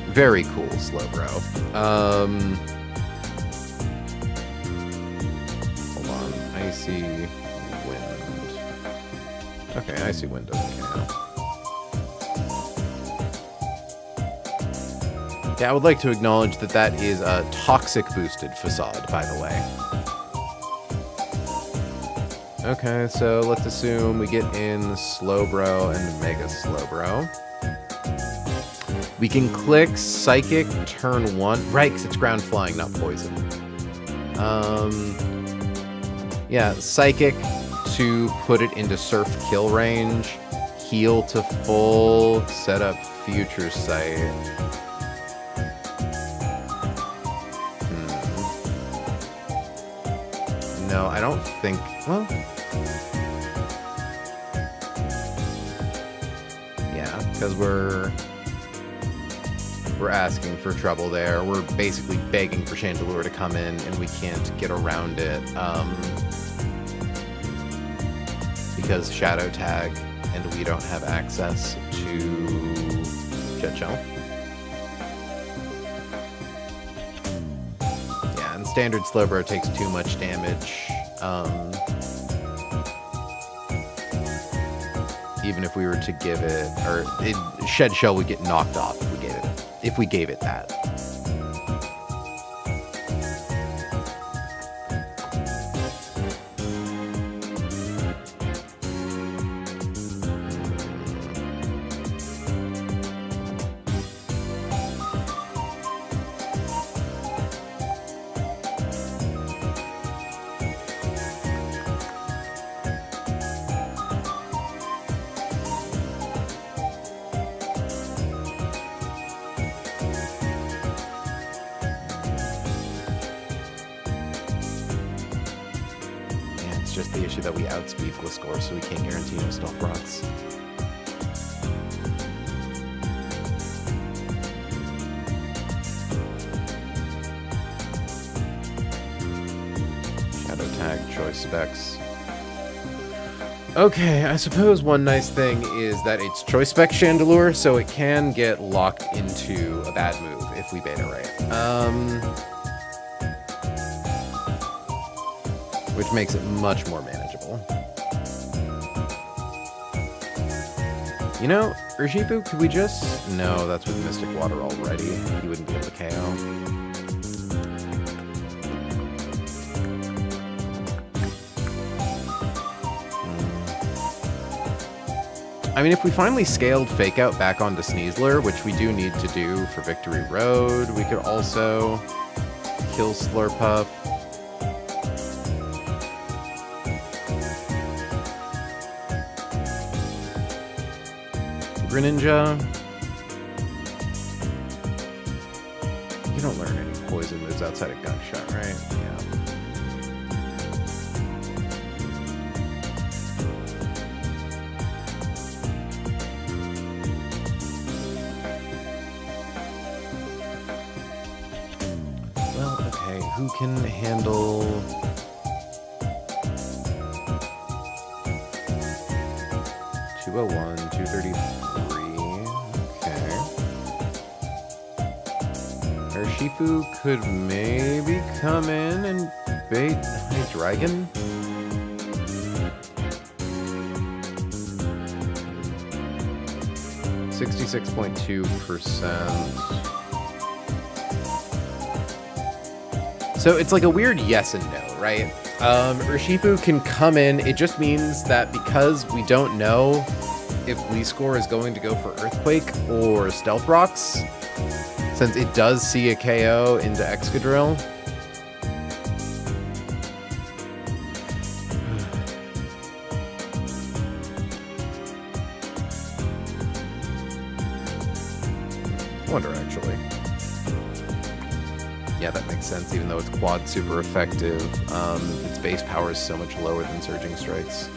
A: Very cool, Slowbro. Hold on. Icy Wind. Okay, Icy Wind doesn't count. Yeah, I would like to acknowledge that that is a Toxic boosted Facade, by the way. Okay, so let's assume we get in Slowbro and Mega Slowbro. We can click Psychic turn 1. Right, because it's ground flying, not poison. Yeah, Psychic to put it into Surf kill range. Heal to full. Set up Future Sight. No, I don't think... Well... Yeah, because we're asking for trouble there. We're basically begging for Chandelure to come in, and we can't get around it because Shadow Tag, and we don't have access to Jet Shell. Yeah, and standard Slowbro takes too much damage. Even if we were to give it, or Shed Shell would get knocked off if we gave it that. Just the issue that we outspeed Gliscor, so we can't guarantee no Stealth Rocks. Shadow Tag, Choice Specs. Okay, I suppose one nice thing is that it's Choice Spec Chandelure, so it can get locked into a bad move if we bait it right. Which makes it much more manageable. You know, Urshifu, could we just... No, that's with Mystic Water already. He wouldn't be able to KO. I mean, if we finally scaled Fake Out back onto Sneasler, which we do need to do for Victory Road, we could also kill Slurpuff. Greninja. You don't learn any poison moves outside of Gunshot, right? Yeah. Well, okay, who can handle... 33. Okay. Urshifu could maybe come in and bait Hydreigon. 66.2%. So it's like a weird yes and no, right? Urshifu can come in. It just means that because we don't know if Gleescore is going to go for Earthquake or Stealth Rocks, since it does see a KO into Excadrill. I wonder, actually. Yeah, that makes sense. Even though it's quad super effective, its base power is so much lower than Surging Strikes.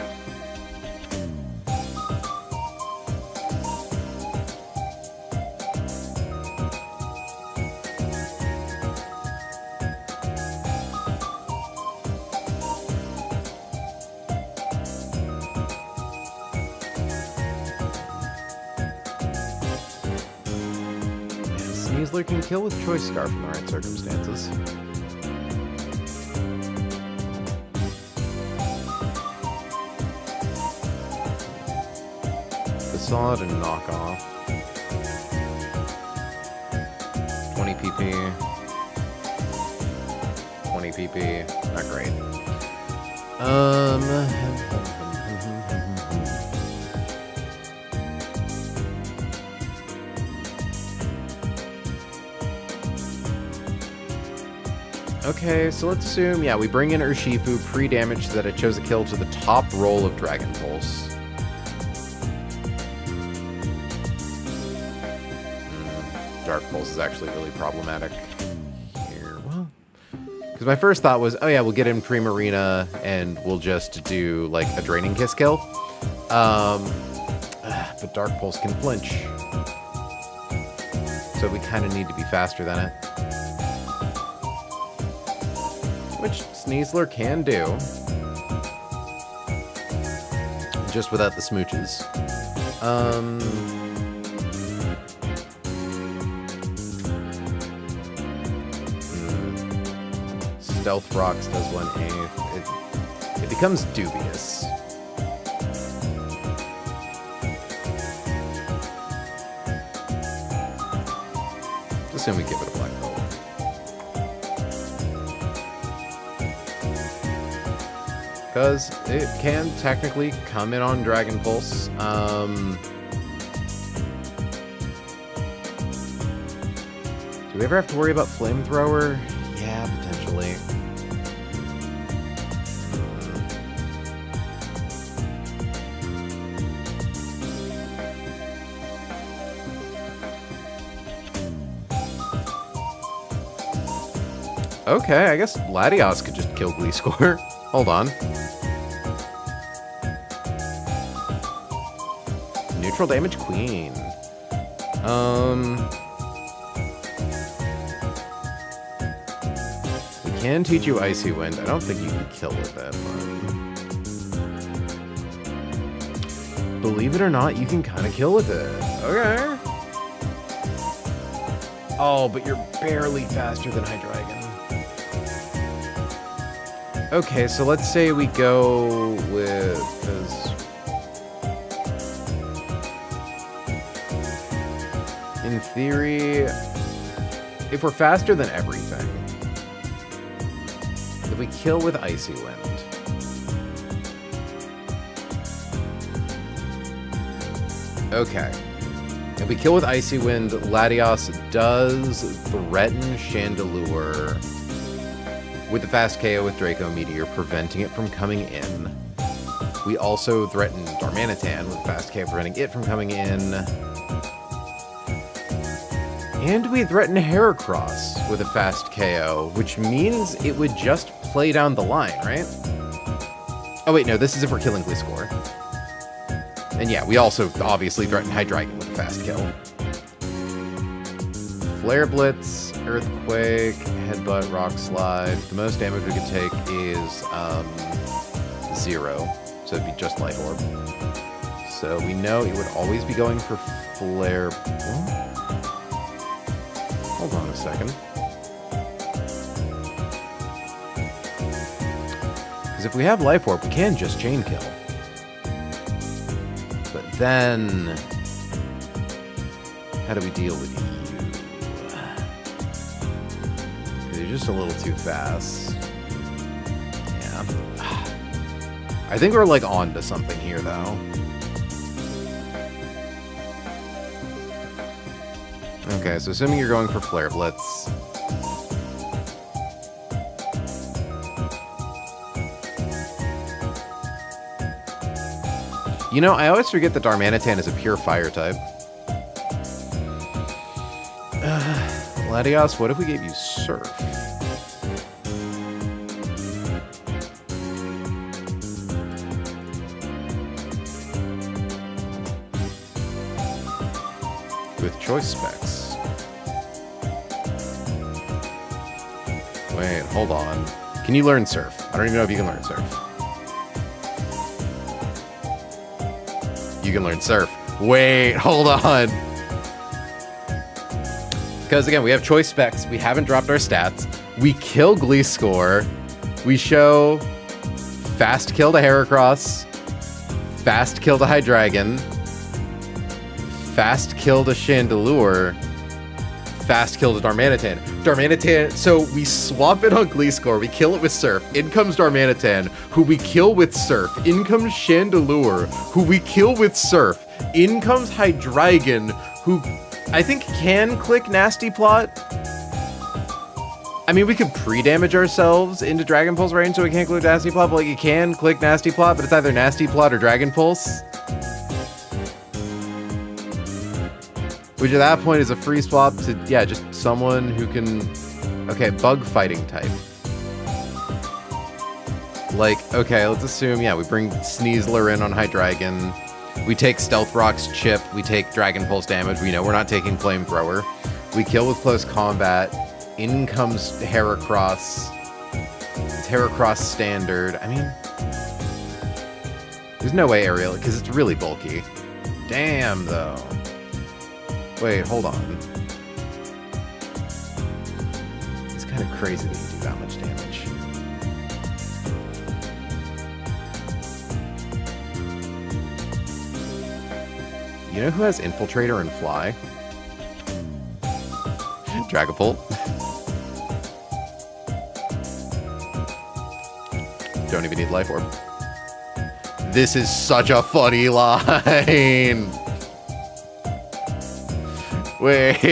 A: Sneasler can kill with Choice Scarf in the right circumstances. Facade and knock off. 20 PP. 20 PP. Not great. Okay, so let's assume, yeah, we bring in Urshifu pre-damage so that it shows a kill to the top roll of Dragon Pulse. Dark Pulse is actually really problematic here. Well, because my first thought was, oh yeah, we'll get in Primarina and we'll just do like a Draining Kiss kill. But Dark Pulse can flinch. So we kind of need to be faster than it. Which Sneasler can do. Just without the smooches. Stealth Rocks does 1/8. It becomes dubious. Let's assume we give it a black belt. Because it can technically come in on Dragon Pulse. Do we ever have to worry about Flamethrower? Yeah, potentially. Okay, I guess Latios could just kill Gleescore. Hold on. Neutral damage queen. We can teach you Icy Wind. I don't think you can kill with that, but believe it or not, you can kind of kill with it. Okay. Oh, but you're barely faster than Hydreigon. Okay, so let's say we go with, because in theory, if we're faster than everything, if we kill with Icy Wind, okay. If we kill with Icy Wind, Latios does threaten Chandelure with the fast KO with Draco Meteor, preventing it from coming in. We also threaten Darmanitan with fast KO, preventing it from coming in. And we threaten Heracross with a fast KO, which means it would just play down the line, right? Oh wait, no, this is if we're killing Gleescore. And yeah, we also obviously threaten Hydreigon with a fast kill. Flare Blitz, Earthquake, Headbutt, Rock Slide. The most damage we could take is 0. So it'd be just Light Orb. so we know it would always be going for flare. Hold on a second. Because if we have Life Orb, we can just chain kill. But then, how do we deal with you? You're just a little too fast. Yeah. I think we're like on to something here, though. Okay, so assuming you're going for Flare Blitz. You know, I always forget that Darmanitan is a pure fire type. Latios, what if we gave you Surf? With choice specs. Wait, hold on. Can you learn Surf? I don't even know if you can learn Surf. You can learn Surf. Wait, hold on. Because again, we have choice specs. We haven't dropped our stats. We kill Gleescore. We show fast kill to Heracross. Fast kill to Hydreigon. Fast kill to Chandelure. Fast kill to Darmanitan. Darmanitan, so we swap it on Gleescore, we kill it with Surf. In comes Darmanitan, who we kill with Surf. In comes Chandelure, who we kill with Surf. In comes Hydreigon, who I think can click Nasty Plot. I mean, we could pre-damage ourselves into Dragon Pulse range so we can't click Nasty Plot, but like, you can click Nasty Plot, but it's either Nasty Plot or Dragon Pulse. Which at that point is a free swap to, yeah, just someone who can... Okay, bug fighting type. Like, okay, let's assume, yeah, we bring Sneasler in on Hydreigon. We take Stealth Rock's chip. We take Dragon Pulse damage. We know we're not taking Flamethrower. We kill with close combat. In comes Heracross. It's Heracross standard. I mean... There's no way Aerial, because it's really bulky. Damn, though. Wait, hold on. It's kind of crazy that you do that much damage. You know who has Infiltrator and Fly? Dragapult. Don't even need Life Orb. This is such a funny line! Wait.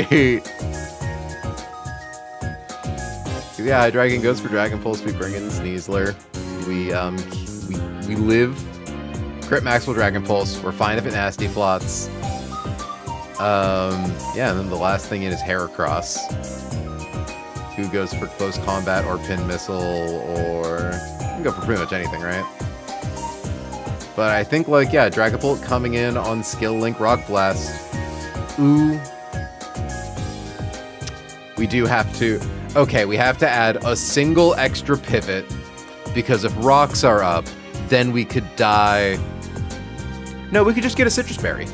A: Yeah, Hydreigon goes for Dragon Pulse. We bring in Sneasler. We live. Crit Max will Dragon Pulse. We're fine if it Nasty Plots. Yeah, and then the last thing in is Heracross, who goes for close combat or pin missile, or you can go for pretty much anything, right? But I think, like, yeah, Dragapult coming in on Skill Link Rock Blast. Ooh. We do have to... Okay, we have to add a single extra pivot, because if rocks are up, then we could die... No, we could just get a Citrus Berry.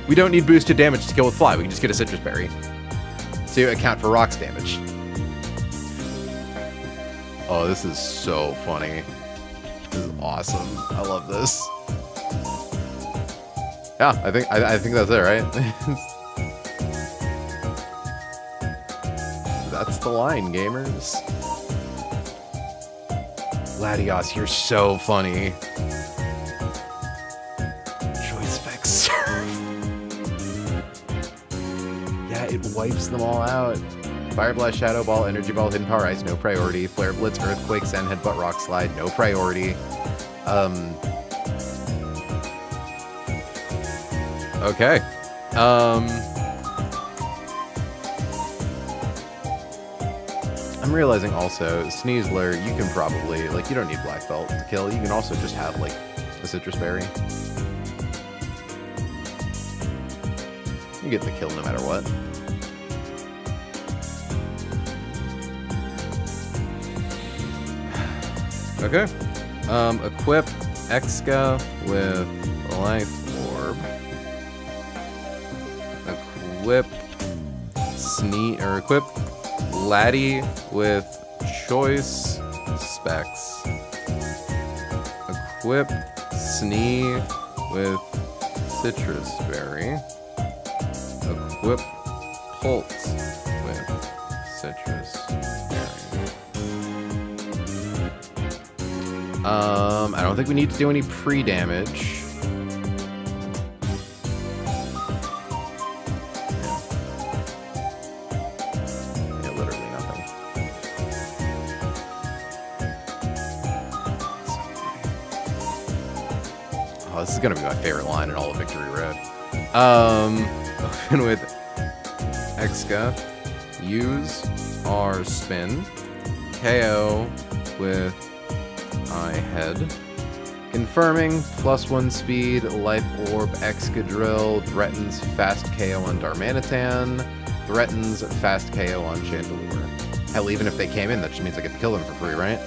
A: We don't need boosted damage to kill with Fly. We can just get a Citrus Berry to account for rocks damage. Oh, this is so funny. This is awesome. I love this. Yeah, I think that's it, right? That's the line, gamers. Latios, you're so funny. Choice Spec Surf. Yeah, it wipes them all out. Fire Blast, Shadow Ball, Energy Ball, Hidden Power Ice, no priority. Flare Blitz, Earthquake, Sand Headbutt, Rock Slide, no priority. Okay. I'm realizing also, Sneasler, you can probably, like, you don't need Black Belt to kill. You can also just have, like, a Citrus Berry. You get the kill no matter what. Okay. Equip Exca with Life Orb. equip equip Laddie with choice specs. Equip Snee with citrus berry. Equip Pult with citrus berry. I don't think we need to do any pre-damage. Yeah, literally nothing. Oh, this is gonna be my favorite line in all of Victory Road. Open with Exca. Use our spin. KO with I head. Confirming +1 speed, life orb Excadrill, threatens fast KO on Darmanitan, threatens fast KO on Chandelure. Hell, even if they came in, that just means I get to kill them for free, right?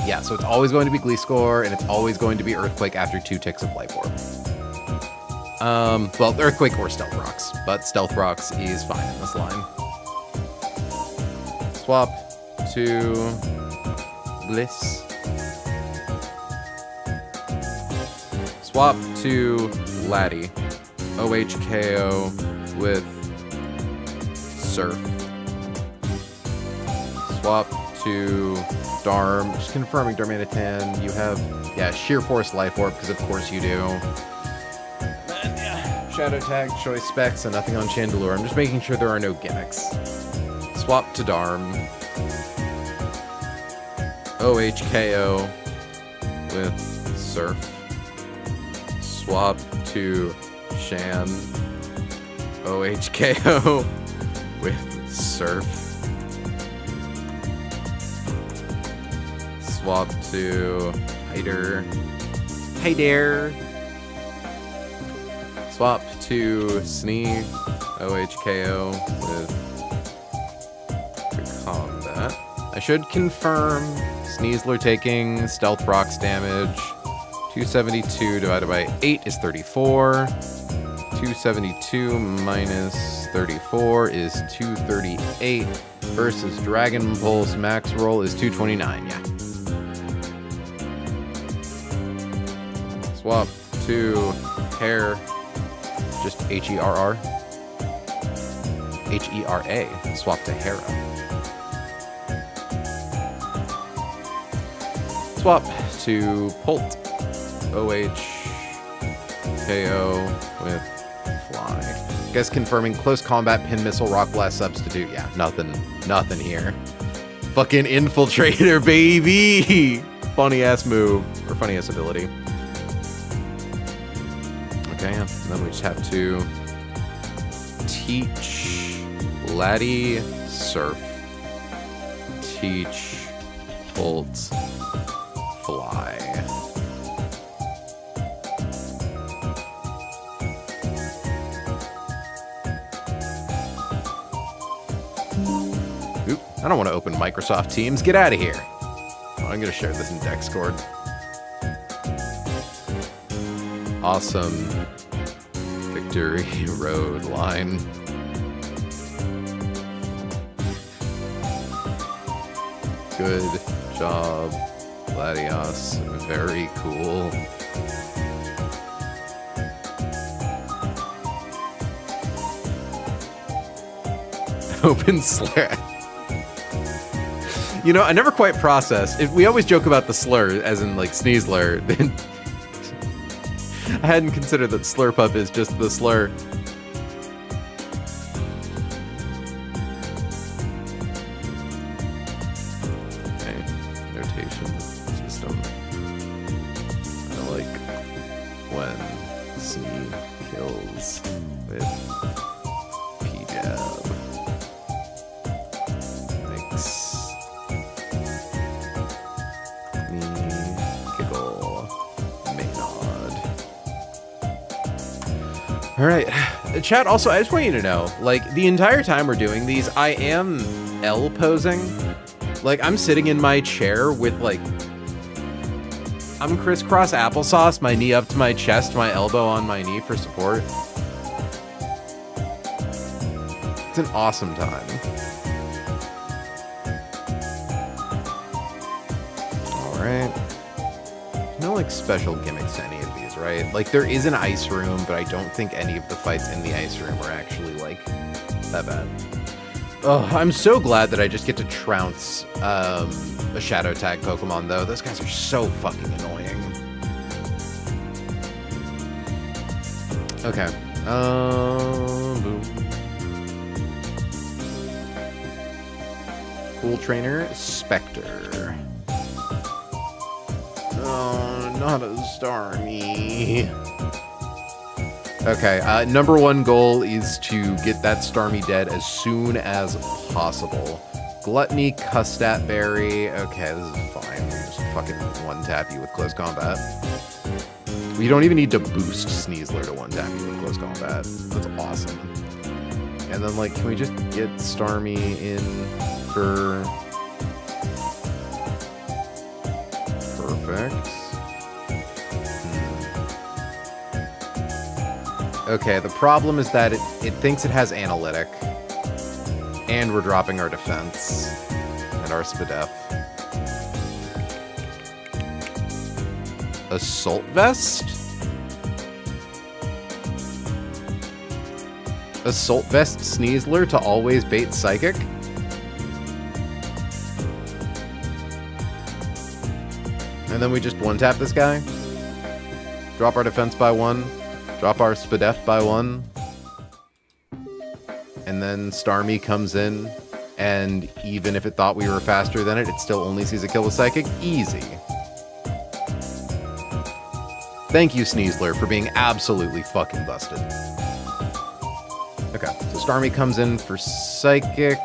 A: Yeah, so it's always going to be Gleescore, and it's always going to be Earthquake after 2 ticks of Life Orb. Well, Earthquake or Stealth Rocks, but Stealth Rocks is fine in this line. Swap to Bliss. Swap to Laddie. OHKO with Surf. Swap to Darm. Just confirming Darmanitan. You have, yeah, Sheer Force Life Orb, because of course you do. And yeah, Shadow Tag, Choice Specs, and nothing on Chandelure. I'm just making sure there are no gimmicks. Swap to Darm. OHKO with Surf. Swap to Shan. OHKO with Surf. Swap to Hider. Hey there. Swap to Snee. OHKO with Combat. I should confirm Sneasler taking Stealth Rocks damage. 272 divided by 8 is 34. 272 minus 34 is 238 versus Dragon Pulse max roll is 229, yeah. Swap to Hair, just H-E-R-R. H-E-R-A, swap to Hera. Swap to Pult. OHKO with Fly. Guess confirming close combat, pin missile, rock blast substitute. Yeah, nothing here. Fucking Infiltrator, baby! Funny ass move, or funny ass ability. Okay, and then we just have to teach Laddie Surf. Teach Pult Fly. Oop, I don't want to open Microsoft Teams. Get out of here. Oh, I'm going to share this in Discord. Awesome Victory Road line. Good job, Gladios. Very cool. Open slur. You know, I never quite processed. We always joke about the slur, as in like Sneasler. I hadn't considered that Slurpuff is just the slur. Okay, notation system. I like when Snee kills with P-Jab. Makes me giggle. Maynard. Alright, chat, also, I just want you to know, like, the entire time we're doing these, I am L posing. Like, I'm sitting in my chair with, like, I'm crisscross applesauce, my knee up to my chest, my elbow on my knee for support. It's an awesome time. Alright. No, like, special gimmicks to any of these, right? Like, there is an ice room, but I don't think any of the fights in the ice room are actually, like, that bad. Oh, I'm so glad that I just get to trounce a Shadow Tag Pokemon, though. Those guys are so fucking annoying. Okay. Boom. Cool Trainer, Spectre. Oh, not a Starmie. Okay, number one goal is to get that Starmie dead as soon as possible. Gluttony, Custat Berry. Okay, this is fine. Just fucking one-tap you with close combat. We don't even need to boost Sneasler to one-tap you with close combat. That's awesome. And then, like, can we just get Starmie in for... Perfect. Okay, the problem is that it thinks it has Analytic. And we're dropping our defense. And our Spadef. Assault Vest? Assault Vest Sneasler to always bait Psychic? And then we just one-tap this guy? Drop our defense by 1. Drop our Spadef by 1. And then Starmie comes in, and even if it thought we were faster than it, it still only sees a kill with Psychic? Easy. Thank you, Sneasler, for being absolutely fucking busted. Okay, so Starmie comes in for Psychic.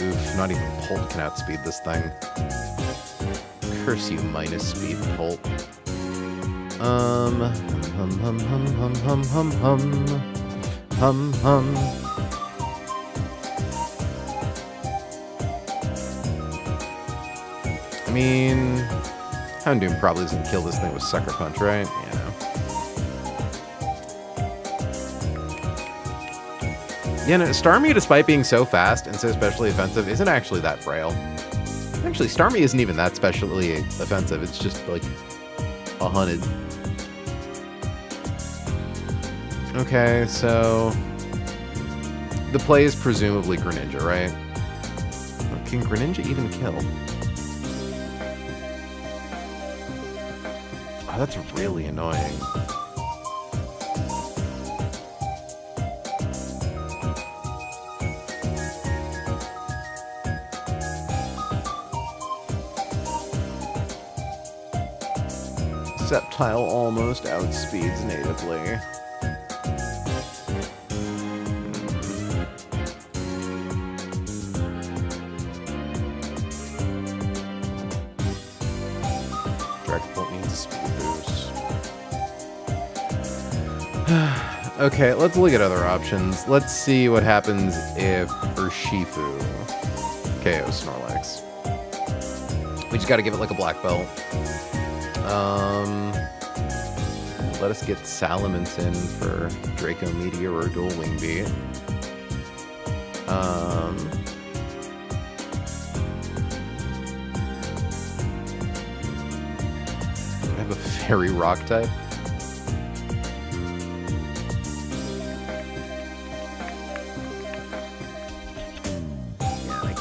A: Oof, not even Pult can outspeed this thing. Curse you, minus speed Pult. Hum. I mean, Houndoom probably doesn't kill this thing with Sucker Punch, right? Yeah. Yeah, no, Starmie, despite being so fast and so specially offensive, isn't actually that frail. Actually, Starmie isn't even that specially offensive. It's just, like, 100. Okay, so... the play is presumably Greninja, right? Can Greninja even kill? Oh, that's really annoying. Sceptile almost outspeeds natively. Okay, let's look at other options. Let's see what happens if Urshifu KOs Snorlax. We just gotta give it like a black belt. Let us get Salamence in for Draco Meteor or Dual Wing Beat. I have a Fairy Rock type.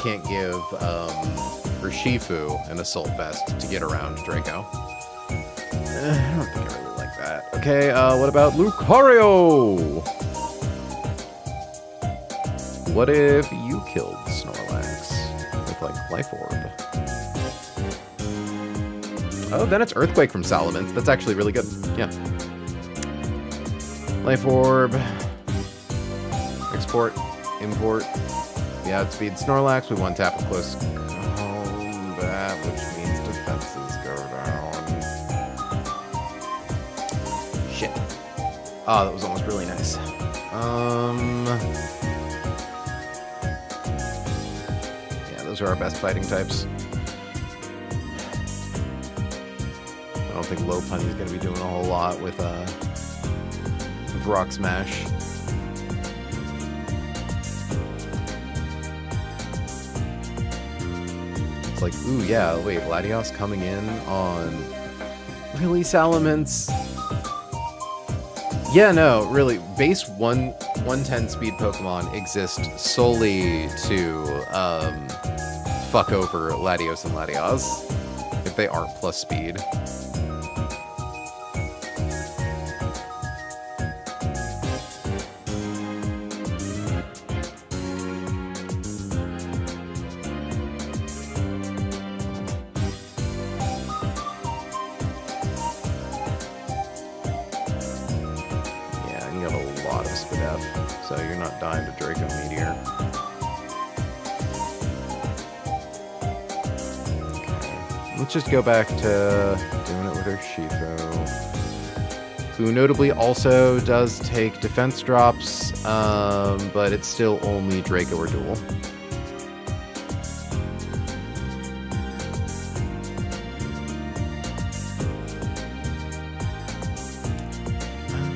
A: Can't give Urshifu an Assault Vest to get around Draco. I don't think I really like that. Okay, what about Lucario? What if you killed Snorlax with, like, Life Orb? Oh, then it's Earthquake from Salamence. That's actually really good. Yeah. Life Orb. Export. Import. We outspeed Snorlax, we one-tap with close combat, which means defenses go down. Shit. Oh, that was almost really nice. Yeah, those are our best fighting types. I don't think Lopunny's gonna be doing a whole lot with Rock Smash. it's like, ooh, yeah, wait, Latios coming in on... Really, Salamence? Yeah, no, really, base 110 speed Pokemon exist solely to fuck over Latios and Latios if they aren't plus speed. So you're not dying to Draco Meteor. Okay. Let's just go back to doing it with our Shifu, who notably also does take defense drops, but it's still only Draco or Duel.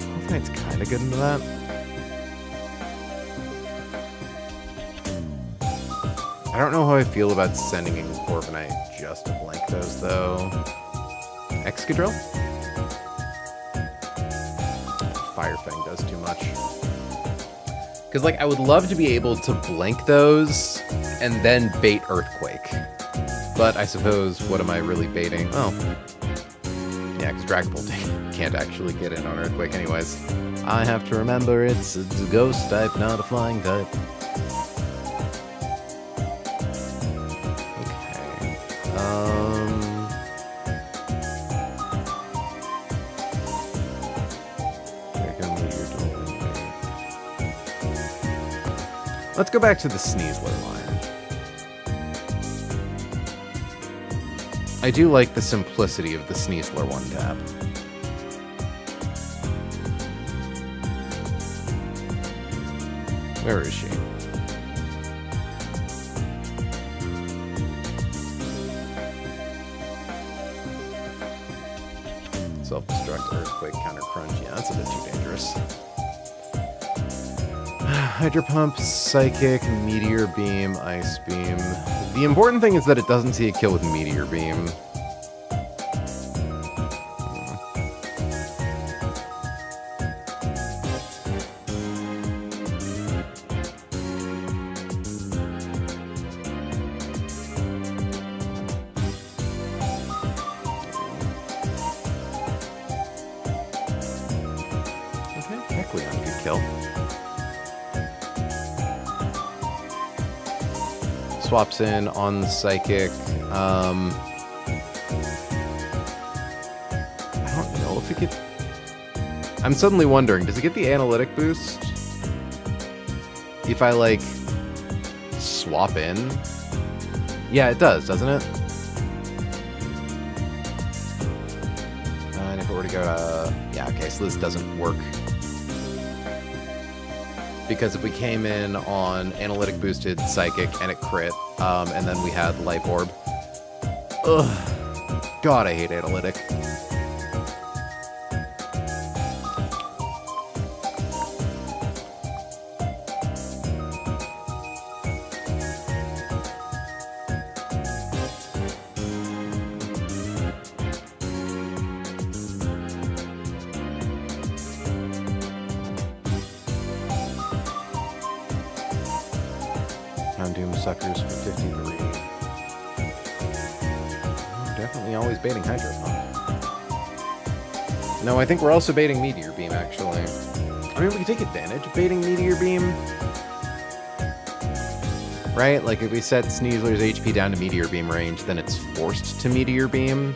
A: I think it's kind of good into that. I don't know how I feel about sending in Corviknight just to blank those, though. Excadrill? Fire Fang does too much. Because, like, I would love to be able to blank those and then bait Earthquake. But I suppose, what am I really baiting? Oh. Yeah, because Dragon Bolt can't actually get in on Earthquake anyways. I have to remember it's a ghost type, not a flying type. Let's go back to the Sneasler line. I do like the simplicity of the Sneasler one-tap. Where is she? Self-destruct, Earthquake, Counter Crunch. Yeah, that's a bit too dangerous. Hydro Pump, Psychic, Meteor Beam, Ice Beam. The important thing is that it doesn't see a kill with Meteor Beam. Okay, Kecleon, good kill. Swaps in on the Psychic. I don't know if it gets... I'm suddenly wondering, does it get the analytic boost? If I, like, swap in? Yeah, it does, doesn't it? And if it were to go to... Yeah, okay, so this doesn't work. Because if we came in on analytic boosted Psychic and it crit, and then we had Life Orb. Ugh. God, I hate analytic. Doom Suckers for 53. We're definitely always baiting Hydro Pump. No, I think we're also baiting Meteor Beam, actually. I mean, we can take advantage of baiting Meteor Beam. Right? Like, if we set Sneasler's HP down to Meteor Beam range, then it's forced to Meteor Beam.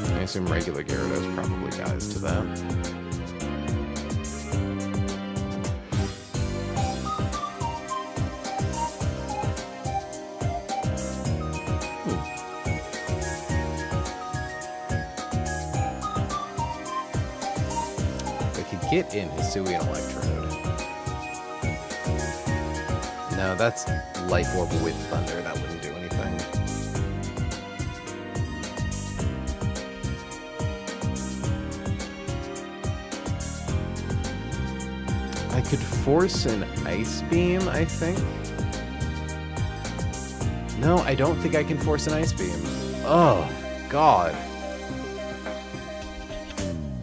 A: I assume regular Gyarados probably dies to that. hit in Hisuian Electrode. No, that's Life Orb with Thunder. That wouldn't do anything. I could force an Ice Beam, I think. No, I don't think I can force an Ice Beam. Oh, God.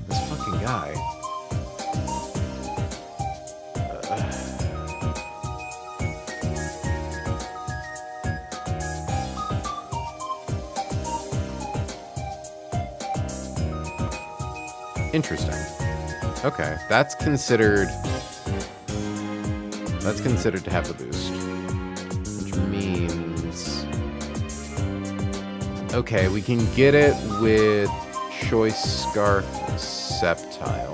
A: This fucking guy. Interesting. Okay, that's considered to have the boost. Which means... Okay, we can get it with Choice Scarf Sceptile.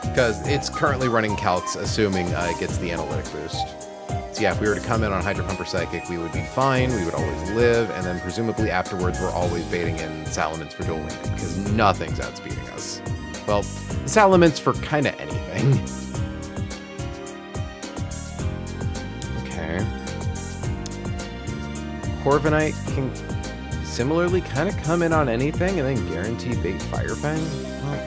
A: Because it's currently running Calcs, assuming it gets the analytic boost. So yeah, if we were to come in on Hydro Pump or Psychic, we would be fine, we would always live, and then presumably afterwards we're always baiting in Salamence for Dual Winged, because nothing's outspeeding us. Well, Salamence for kinda anything. Okay. Corviknight can similarly kind of come in on anything and then guarantee bait Fire Fang? Well,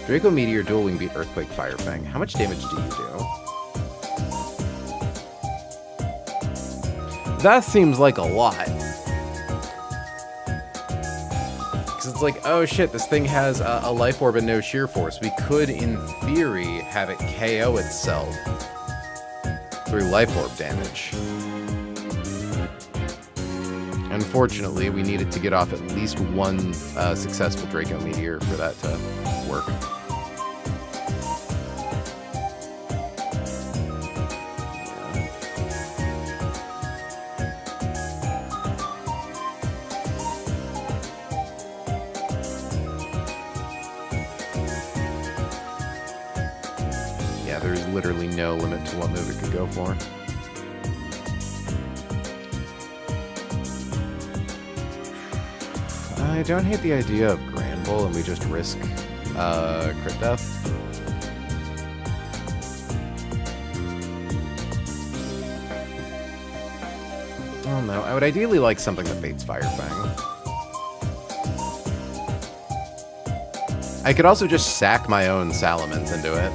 A: Draco Meteor Dual Wing beat Earthquake Fire Fang. How much damage do you do? That seems like a lot. Because it's like, oh shit, this thing has a Life Orb and no Sheer Force. We could, in theory, have it KO itself through Life Orb damage. Unfortunately, we needed to get off at least one successful Draco Meteor for that to work. There's literally no limit to what move it could go for. I don't hate the idea of Granbull and we just risk crit death. Oh no, I would ideally like something that baits Fire Fang. I could also just sack my own Salamence into it.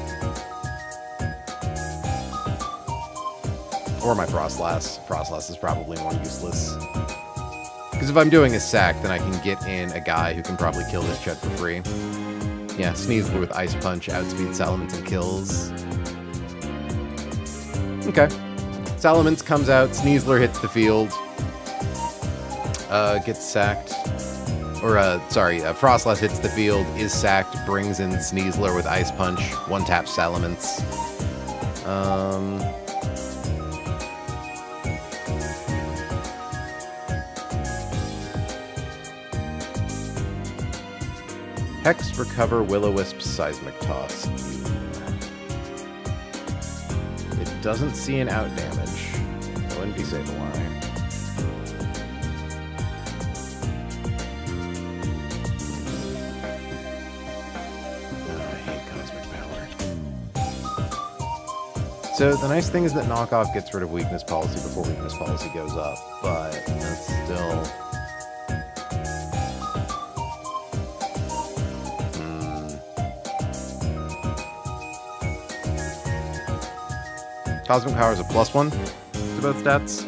A: Or my Frostlass. Frostlass is probably more useless. Because if I'm doing a sack, then I can get in a guy who can probably kill this Chet for free. Yeah, Sneasler with Ice Punch, outspeed Salamence and kills. Okay. Salamence comes out, Sneasler hits the field. Gets sacked. Or, Frostlass hits the field, is sacked, brings in Sneasler with Ice Punch, one-tap Salamence. Hex, Recover, Will-O-Wisp, Seismic Toss. It doesn't see an out damage. I wouldn't be safe why. Oh, I hate Cosmic Power. So the nice thing is that Knockoff gets rid of Weakness Policy before Weakness Policy goes up, but that's still... Cosmic Power is a +1 to both stats.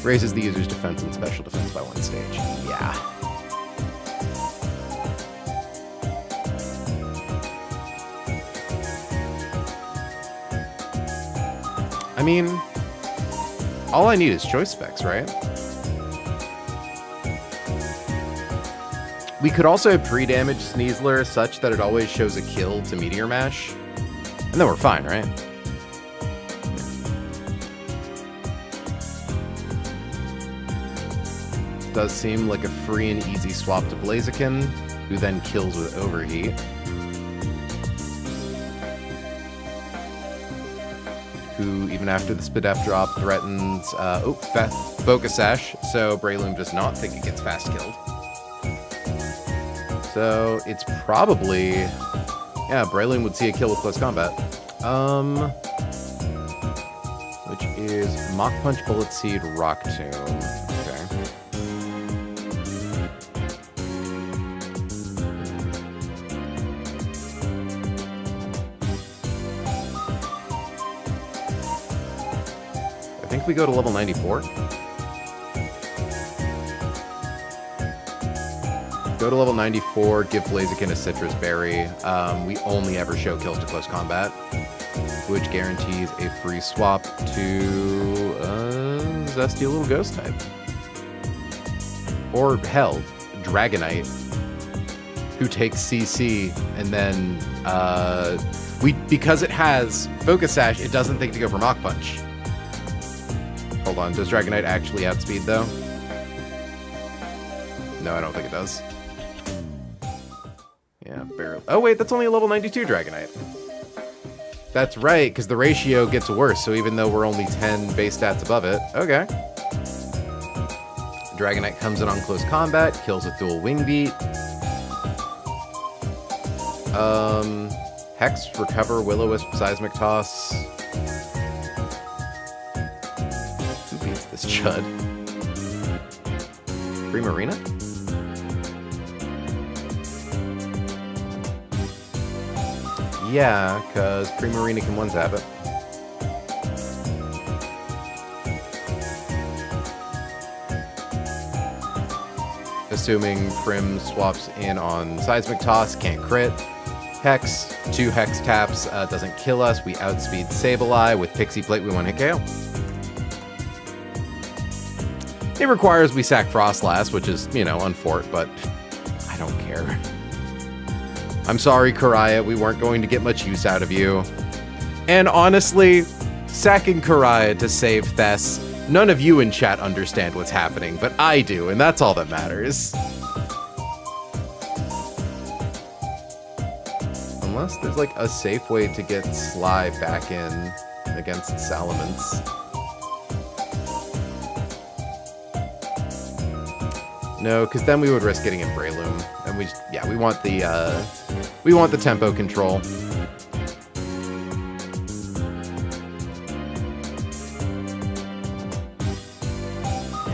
A: Raises the user's defense and special defense by 1 stage. Yeah. I mean, all I need is choice specs, right? We could also pre-damage Sneasler such that it always shows a kill to Meteor Mash. And then we're fine, right? Does seem like a free and easy swap to Blaziken, who then kills with Overheat. Who 2 even after the Spadef drop threatens Focus Sash, so Breloom does not think it gets fast killed. So it's probably... Yeah, Breloom would see a kill with close combat. Which is Mach Punch, Bullet Seed, Rock Tomb. Okay. I think we go to level 94. Go to level 94, give Blaziken a Citrus Berry. We only ever show kills to close combat, which guarantees a free swap to Zesty Little Ghost type. Or, hell, Dragonite, who takes CC, and then, because it has Focus Sash, it doesn't think to go for Mach Punch. Hold on, does Dragonite actually outspeed, though? No, I don't think it does. Yeah, barely. Oh, wait, that's only a level 92 Dragonite. That's right, because the ratio gets worse, so even though we're only 10 base stats above it. Okay. Dragonite comes in on close combat, kills with dual Wing Beat. Hex, Recover, Will-O-Wisp, Seismic Toss. Who beats this chud? Primarina? Yeah, because Primarina can one-tap it. Assuming Prim swaps in on Seismic Toss, can't crit. Hex, 2 Hex taps, doesn't kill us. We outspeed Sableye. With Pixie Plate, we 1-hit KO. It requires we sack Frostlass, which is, you know, unfort, but I don't care. I'm sorry, Karaya, we weren't going to get much use out of you. And honestly, sacking Karaya to save Thess, none of you in chat understand what's happening, but I do, and that's all that matters. Unless there's like a safe way to get Sly back in against Salamence. No, because then we would risk getting in Breloom, and we want the tempo control. And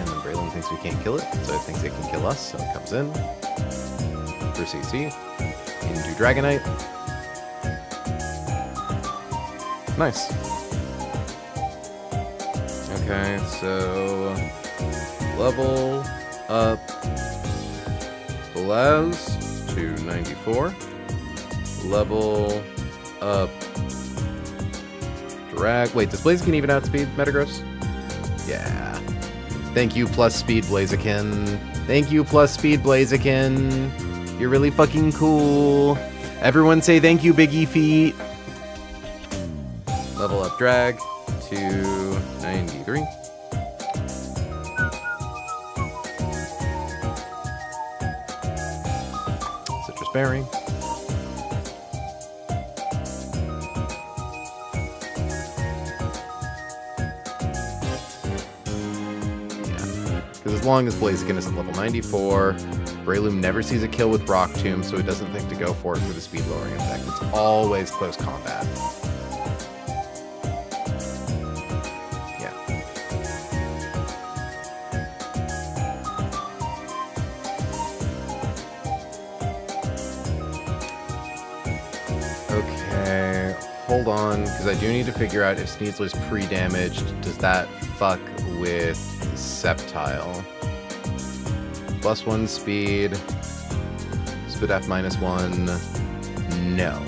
A: then Breloom thinks we can't kill it, so it thinks it can kill us, so it comes in for CC into Dragonite. Nice. Okay, so level up Blaz to 94. Level up Drag. Wait, does Blaziken even outspeed Metagross? Yeah. Thank you, plus speed Blaziken. Thank you, plus speed Blaziken. You're really fucking cool. Everyone say thank you, Biggie Feet. Level up Drag to 93. Citrus Berry. Because as long as Blaziken is at level 94, Breloom never sees a kill with Rock Tomb, so he doesn't think to go for it for the speed lowering effect. It's always close combat. Yeah. Okay, hold on, because I do need to figure out if Sneasler's pre-damaged. Does that fuck with Sceptile? +1 speed. Spadef -1. No.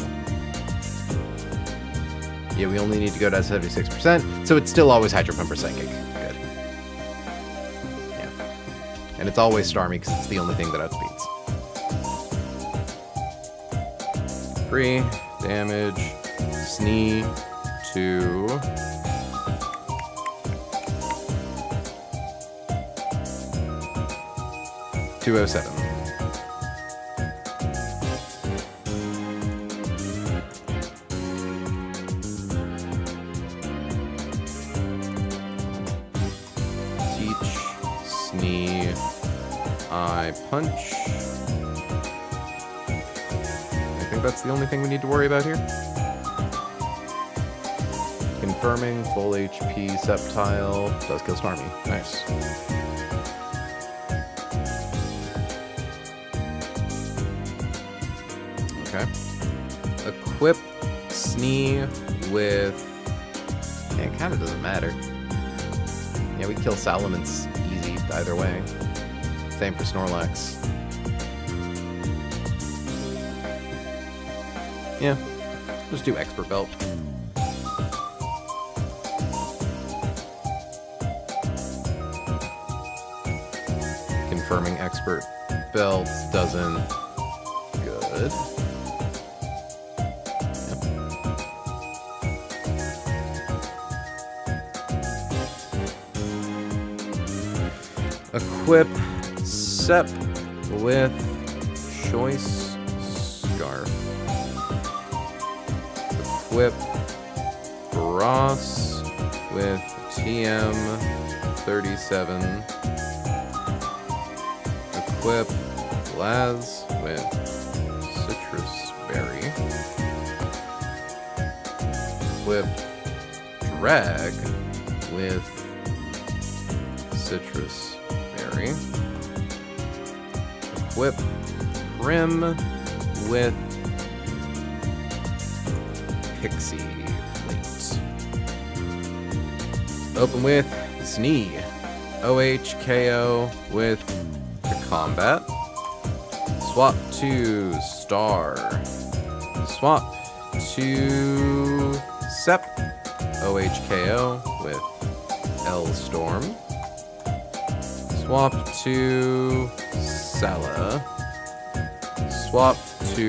A: Yeah, we only need to go to 76%, so it's still always Hydro Pump or Psychic. Good. Yeah. And it's always Starmie because it's the only thing that outspeeds. Free damage. Snee to 207. Snee, I punch. I think that's the only thing we need to worry about here. Confirming, full HP, Sceptile, does kill Snarmy. Nice. Okay. Equip Snee with... Yeah, it kind of doesn't matter. Yeah, we kill Salamence easy either way. Same for Snorlax. Yeah, just do Expert Belt. Confirming Expert Belt doesn't... Good. Equip Sep with Choice Scarf. Equip Frost with TM37. Equip Laz with Citrus Berry. Equip Drag with Citrus Berry. Equip Prim with Pixie Plate. Open with Snee. OHKO with the Combat. Swap to Star. Swap to Sep. OHKO with L-Storm. Swap to Sala. Swap to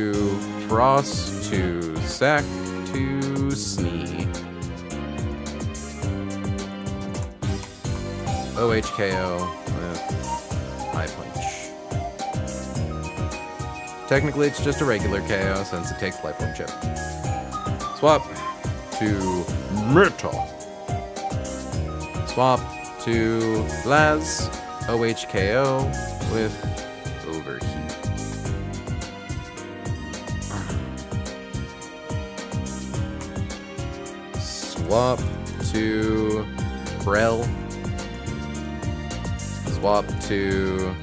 A: Frost to Sack to Snee. OHKO with High Punch. Technically, it's just a regular KO since it takes Life Orb Chip. Swap to Meteor. Swap to Laz. OHKO with Overheat. Swap to Brel. Swap to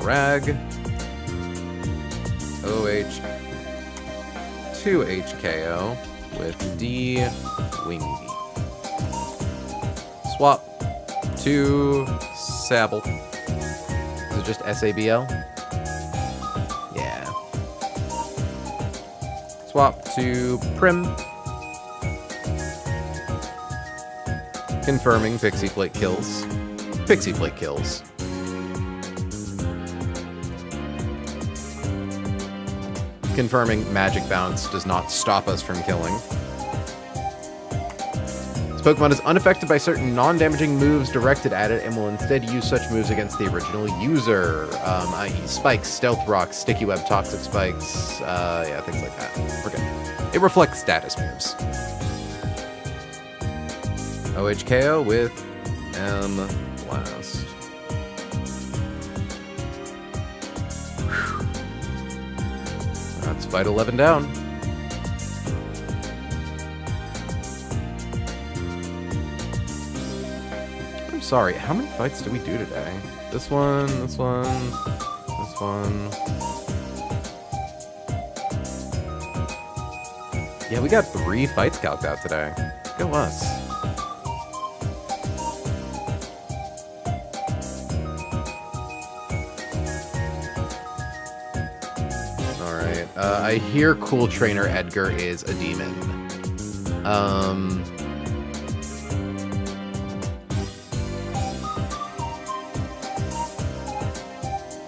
A: Drag. To HKO with D Wing Beat. Swap to Sabble. Is it just SABL? Yeah. Swap to Prim. Confirming Pixie Plate kills. Pixie Plate kills. Confirming Magic Bounce does not stop us from killing. This Pokemon is unaffected by certain non-damaging moves directed at it and will instead use such moves against the original user, i.e. Spikes, Stealth Rocks, Sticky Web, Toxic Spikes, yeah, things like that. We're good. It reflects status moves. OHKO with M-Blast. That's fight 11 down. I'm sorry, how many fights did we do today? This one, this one, this one. Yeah, we got 3 fights calced out today. Go us. I hear Cool Trainer Edgar is a demon.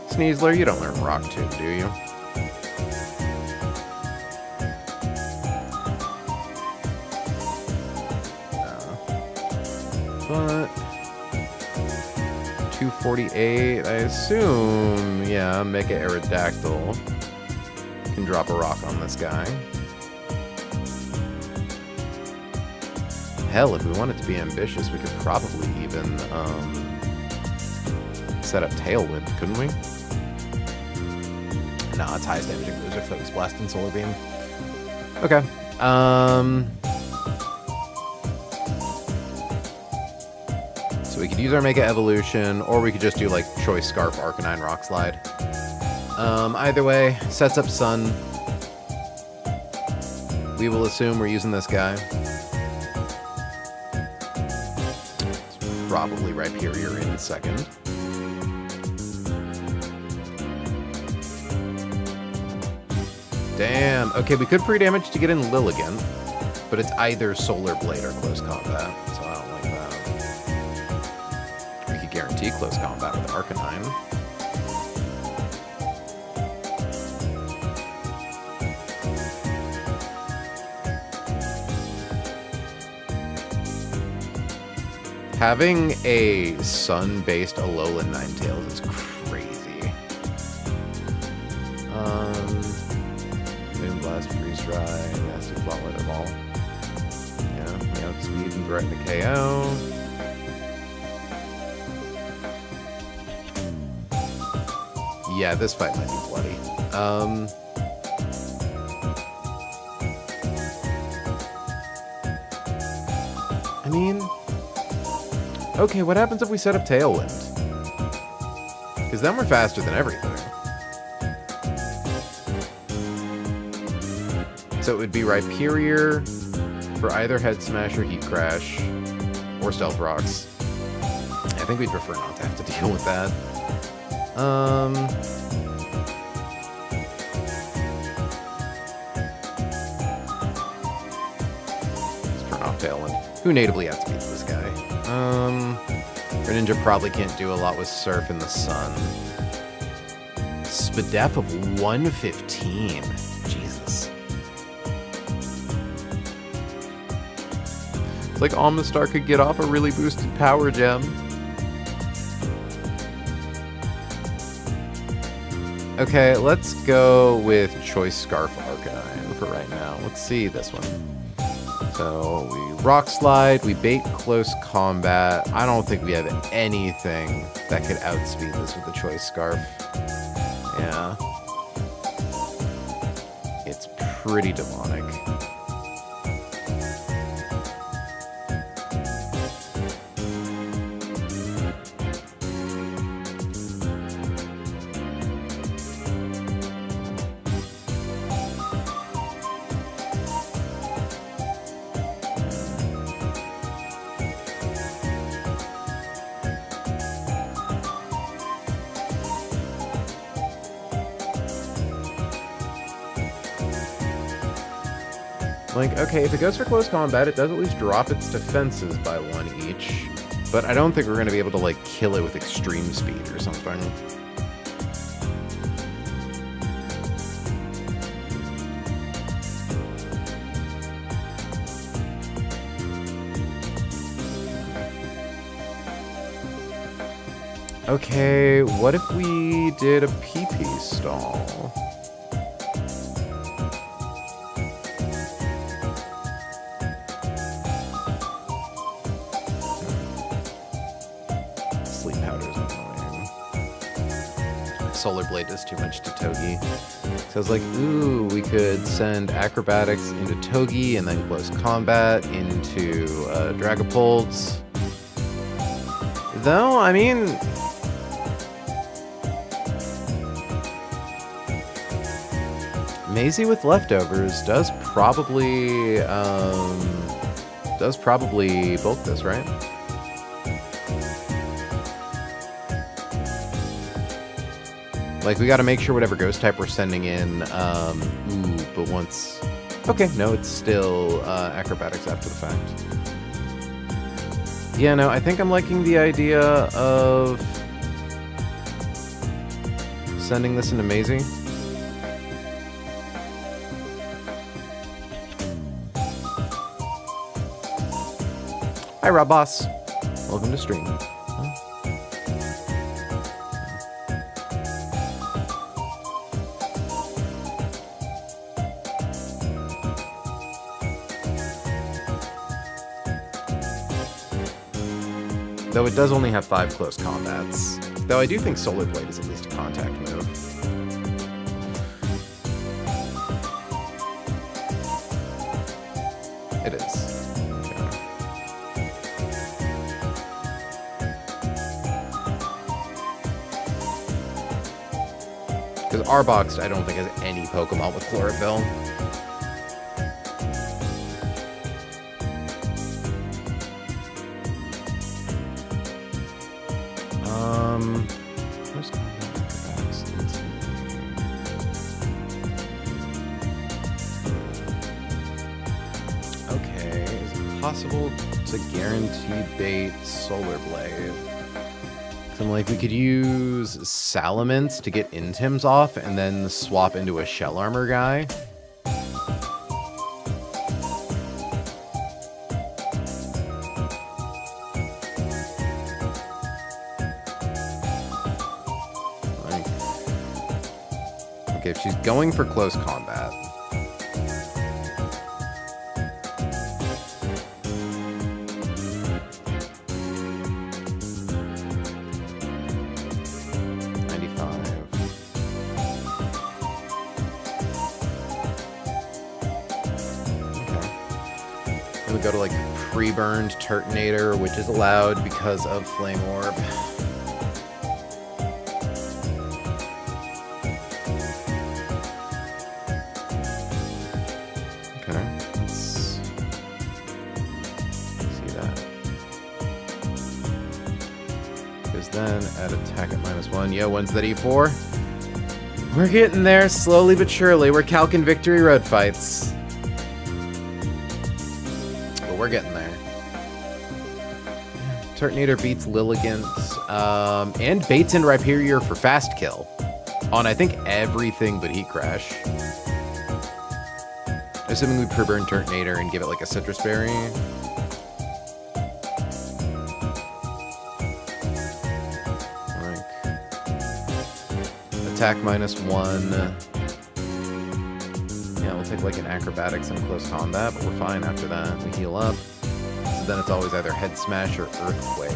A: Sneasler, you don't learn Rock Tomb, do you? But 248, I assume, yeah, Mega Aerodactyl can drop a rock on this guy. Hell, if we wanted to be ambitious, we could probably even set up Tailwind, couldn't we? No, it's highest damaging moves are Focus Blast and Solar Beam. Okay. So we could use our Mega Evolution, or we could just do like Choice Scarf, Arcanine, Rock Slide. Either way, sets up Sun. We will assume we're using this guy. It's probably Rhyperior in second. Damn. Okay, we could pre-damage to get in Lilligant, but it's either Solar Blade or Close Combat, so I don't like that. We could guarantee Close Combat with Arcanine. Having a Sun-based Alolan Ninetales is crazy. Moonblast, Freeze Dry, Nasty Plotlet of all. Yeah, Outspeed and threaten to KO. Yeah, this fight might be bloody. I mean... Okay, what happens if we set up Tailwind? Because then we're faster than everything. So it would be Rhyperior for either Head Smash or Heat Crash, or Stealth Rocks. I think we'd prefer not to have to deal with that. Let's turn off Tailwind. Who natively outspeeds this guy? Greninja probably can't do a lot with Surf in the Sun. Spadef of 115. Jesus. It's like Omastar could get off a really boosted Power Gem. Okay, let's go with Choice Scarf Arcanine for right now. Let's see this one. So we Rock Slide, we bait Close Combat. I don't think we have anything that could outspeed this with the Choice Scarf. Yeah. It's pretty demonic. Like, okay, if it goes for Close Combat, it does at least drop its defenses by 1 each. But I don't think we're going to be able to, like, kill it with Extreme Speed or something. Okay, what if we did a PP stall? Solar Blade does too much to Togi. So I was like, ooh, we could send Acrobatics into Togi and then Close Combat into Dragapults. Though, I mean... Maisie with Leftovers does probably bulk this, right? Like, we gotta make sure whatever ghost type we're sending in, but once... Okay, no, it's still Acrobatics after the fact. Yeah, no, I think I'm liking the idea of sending this into Maisie. Hi, Rob Boss. Welcome to stream. Though it does only have 5 close combats. Though I do think Solar Blade is at least a contact move. It is. Okay. Because Arbok, I don't think, has any Pokemon with Chlorophyll. Where's okay, is it possible to guarantee bait Solar Blade? I'm like, we could use Salamence to get Intims off and then swap into a Shell Armor guy. Like, okay, if she's going for close combat. Go to like pre-burned Turtonator, which is allowed because of Flame Orb. Okay, let's see that. Because then at attack at -1, yeah, when's that E4? We're getting there slowly but surely. We're Calc and Victory Road fights. We're getting there. Turtonator beats Lilligant, and baits in Rhyperior for fast kill on, I think, everything but Heat Crash. Assuming we pre-burn Turtonator and give it like a Citrus Berry. Like, attack -1. We'll take like an Acrobatics in close combat, but we're fine after that. We heal up. So then it's always either Head Smash or Earthquake.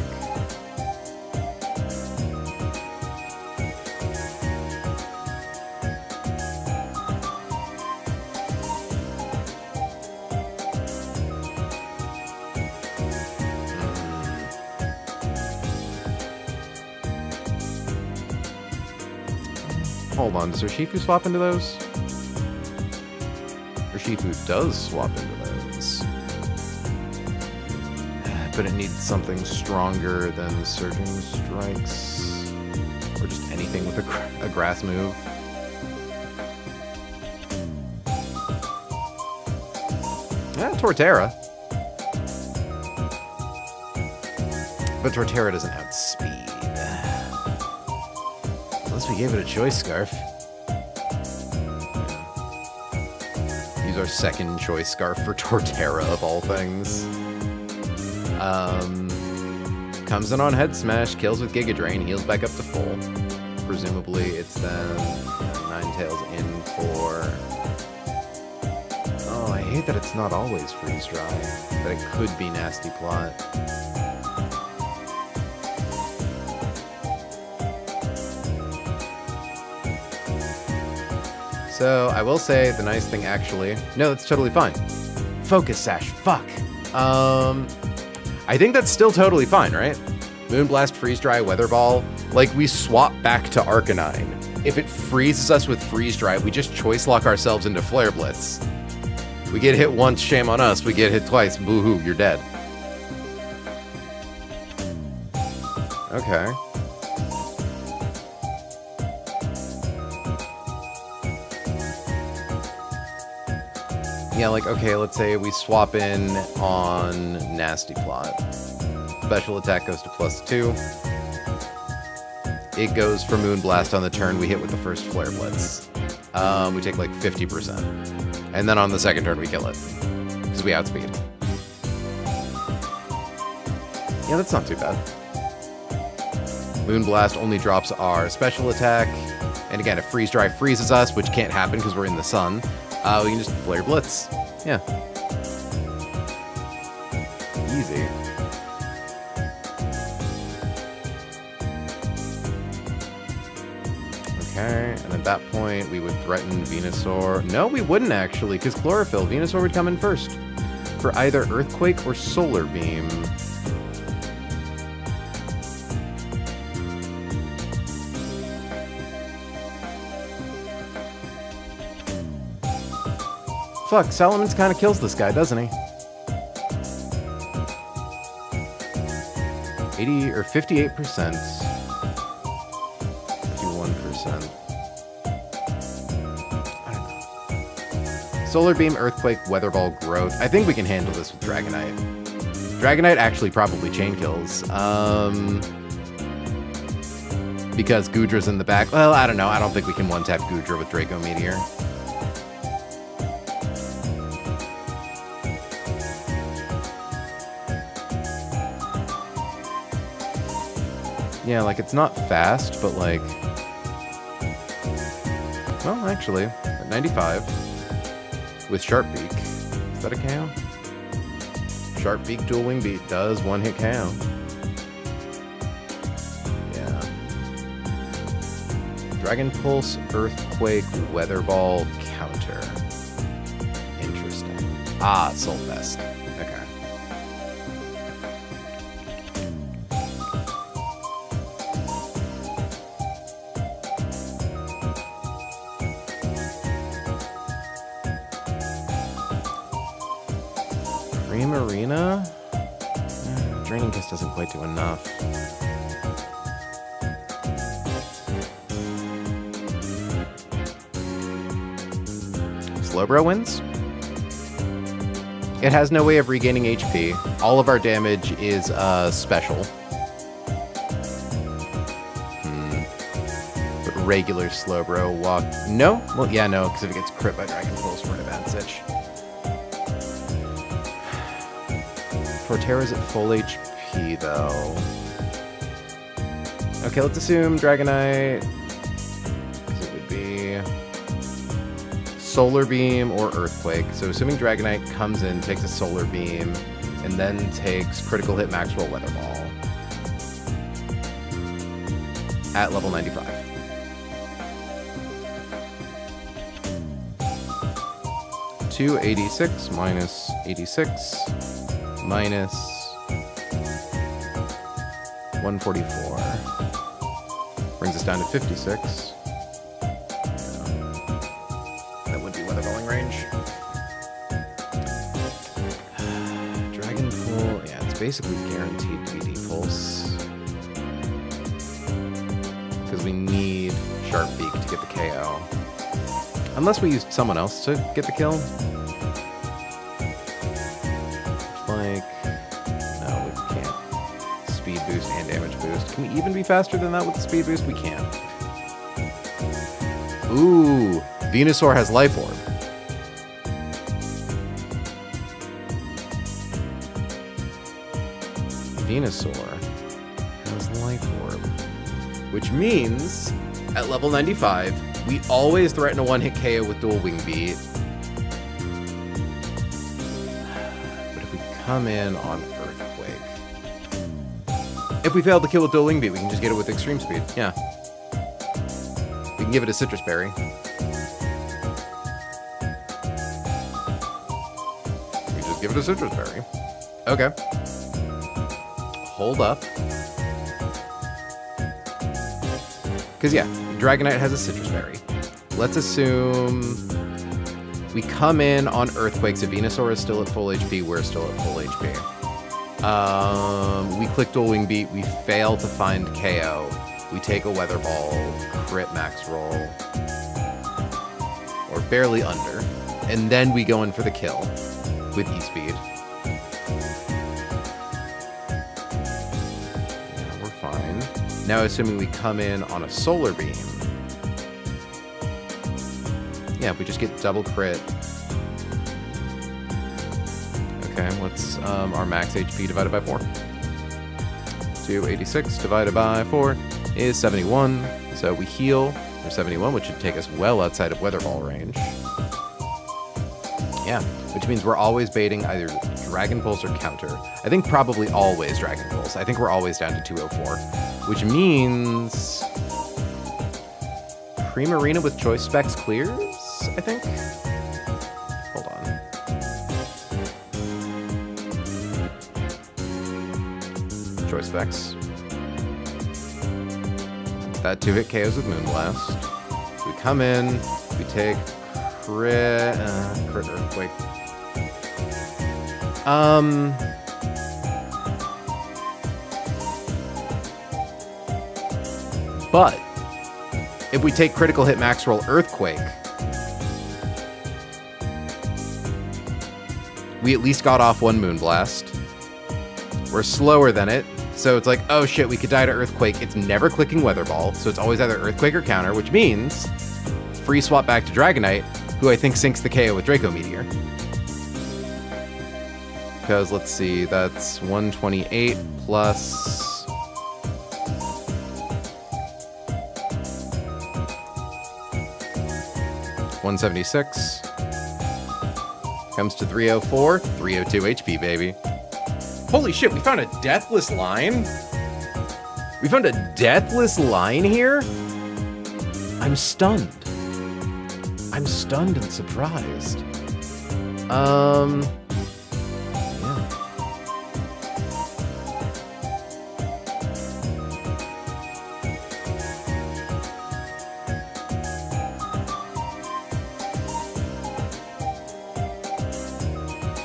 A: Hold on, does Urshifu swap into those? Urshifu does swap into those. But it needs something stronger than Surging Strikes. Or just anything with a grass move. Torterra. But Torterra doesn't have speed. Unless we gave it a Choice Scarf. Use our second Choice Scarf for Torterra, of all things. Comes in on Head Smash, kills with Giga Drain, heals back up to full. Presumably, it's then Ninetales in for... Oh, I hate that it's not always Freeze Dry. But it could be Nasty Plot. So, I will say the nice thing actually... No, that's totally fine. Focus Sash, fuck. I think that's still totally fine, right? Moonblast, Freeze Dry, Weather Ball. Like, we swap back to Arcanine. If it freezes us with Freeze Dry, we just Choice Lock ourselves into Flare Blitz. We get hit once, shame on us. We get hit twice, boo-hoo, you're dead. Okay. Yeah, like, okay, let's say we swap in on Nasty Plot. Special attack goes to +2. It goes for Moonblast on the turn we hit with the first Flare Blitz. We take like 50%. And then on the second turn we kill it. Because we outspeed. Yeah, that's not too bad. Moonblast only drops our special attack. And again, if Freeze Dry freezes us, which can't happen because we're in the sun, we can just Flare Blitz. Yeah. Easy. Okay, and at that point, we would threaten Venusaur. No, we wouldn't actually, because Chlorophyll. Venusaur would come in first for either Earthquake or Solar Beam. Fuck, Salamence kind of kills this guy, doesn't he? 80 or 58%. 51%. I don't know. Solar Beam, Earthquake, Weather Ball, Growth. I think we can handle this with Dragonite. Dragonite actually probably chain kills. Because Goodra's in the back. Well, I don't know. I don't think we can one-tap Goodra with Draco Meteor. Yeah, like, it's not fast, but, like... Well, actually, at 95, with Sharp Beak, is that a KO? Sharp Beak Dual Wing Beat does one-hit KO. Yeah. Dragon Pulse, Earthquake, Weather Ball, counter. Interesting. Ah, Soul Fest. Okay. Arena? Draining Kiss doesn't quite do enough. Slowbro wins? It has no way of regaining HP. All of our damage is special. But regular Slowbro walk... No? Well, yeah, no, because if it gets crit by Dragon Pulse, we're in a bad sitch. Torterra's at full HP, though. Okay, let's assume Dragonite, because it would be Solar Beam or Earthquake. So assuming Dragonite comes in, takes a Solar Beam, and then takes Critical Hit Max Roll Weather Ball at level 95. $286 minus 86. Minus 144. Brings us down to 56. That would be weather balling range. Dragon Pool, yeah, it's basically guaranteed PD Pulse. Because we need Sharp Beak to get the KO. Unless we used someone else to get the kill. And damage boost. Can we even be faster than that with the speed boost? We can. Ooh, Venusaur has Life Orb. Venusaur has Life Orb. Which means, at level 95, we always threaten a one-hit KO with Dual Wing Beat. But if we come in on if we fail to kill with Dual Wing Beat, we can just get it with Extreme Speed. Yeah. We can give it a Citrus Berry. We just give it a Citrus Berry. Okay. Hold up. Because, yeah, Dragonite has a Citrus Berry. Let's assume we come in on Earthquakes. If Venusaur is still at full HP, we're still at full HP. We click Dual Wing Beat, we fail to find KO. We take a Weather Ball, crit max roll, or barely under, and then we go in for the kill with E-Speed. Yeah, we're fine. Now, assuming we come in on a Solar Beam. Yeah, if we just get double crit. Okay, what's our max HP divided by 4? 286 divided by 4 is 71. So we heal for 71, which should take us well outside of Weather Ball range. Yeah, which means we're always baiting either Dragon Pulse or counter. I think probably always Dragon Pulse. I think we're always down to 204, which means Primarina with choice specs clears, I think? Hold on. Choice specs. That 2-hit KOs with Moonblast. We come in, we take crit Earthquake. But if we take critical hit max roll Earthquake, we at least got off 1 Moonblast. We're slower than it, so it's like, oh shit, we could die to Earthquake. It's never clicking Weather Ball, so it's always either Earthquake or counter, which means free swap back to Dragonite, who I think sinks the KO with Draco Meteor. Because, let's see, that's 128 plus... $176. Comes to 304. 302 HP, baby. Holy shit, we found a deathless line? We found a deathless line here? I'm stunned. I'm stunned and surprised. Yeah.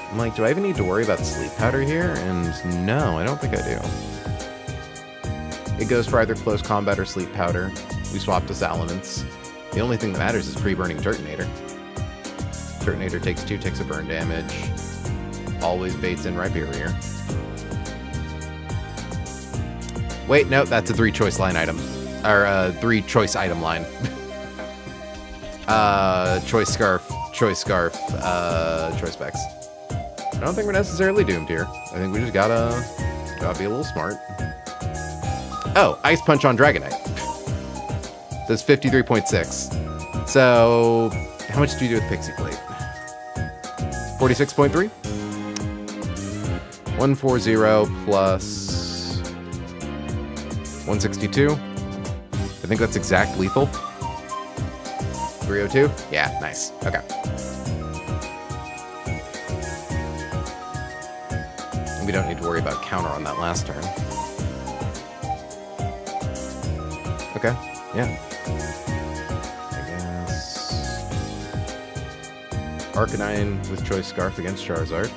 A: I'm like, do I even need to worry about sleep powder here? And no, I don't think I do. It goes for either close combat or sleep powder. We swapped to Salamence. The only thing that matters is pre-burning Turtonator. Turtonator takes 2 ticks of burn damage. Always baits in Rhyperior. Wait, no, that's a 3-choice line item. Or, 3-choice item line. Choice Scarf, Choice Scarf, Choice Specs. I don't think we're necessarily doomed here. I think we just gotta be a little smart. Oh, Ice Punch on Dragonite. Does 53.6. So, how much do you do with Pixie Plate? 46.3? 140 plus 162. I think that's exact lethal. 302? Yeah, nice. Okay. We don't need to worry about counter on that last turn. Okay, yeah. I guess... Arcanine with Choice Scarf against Charizard.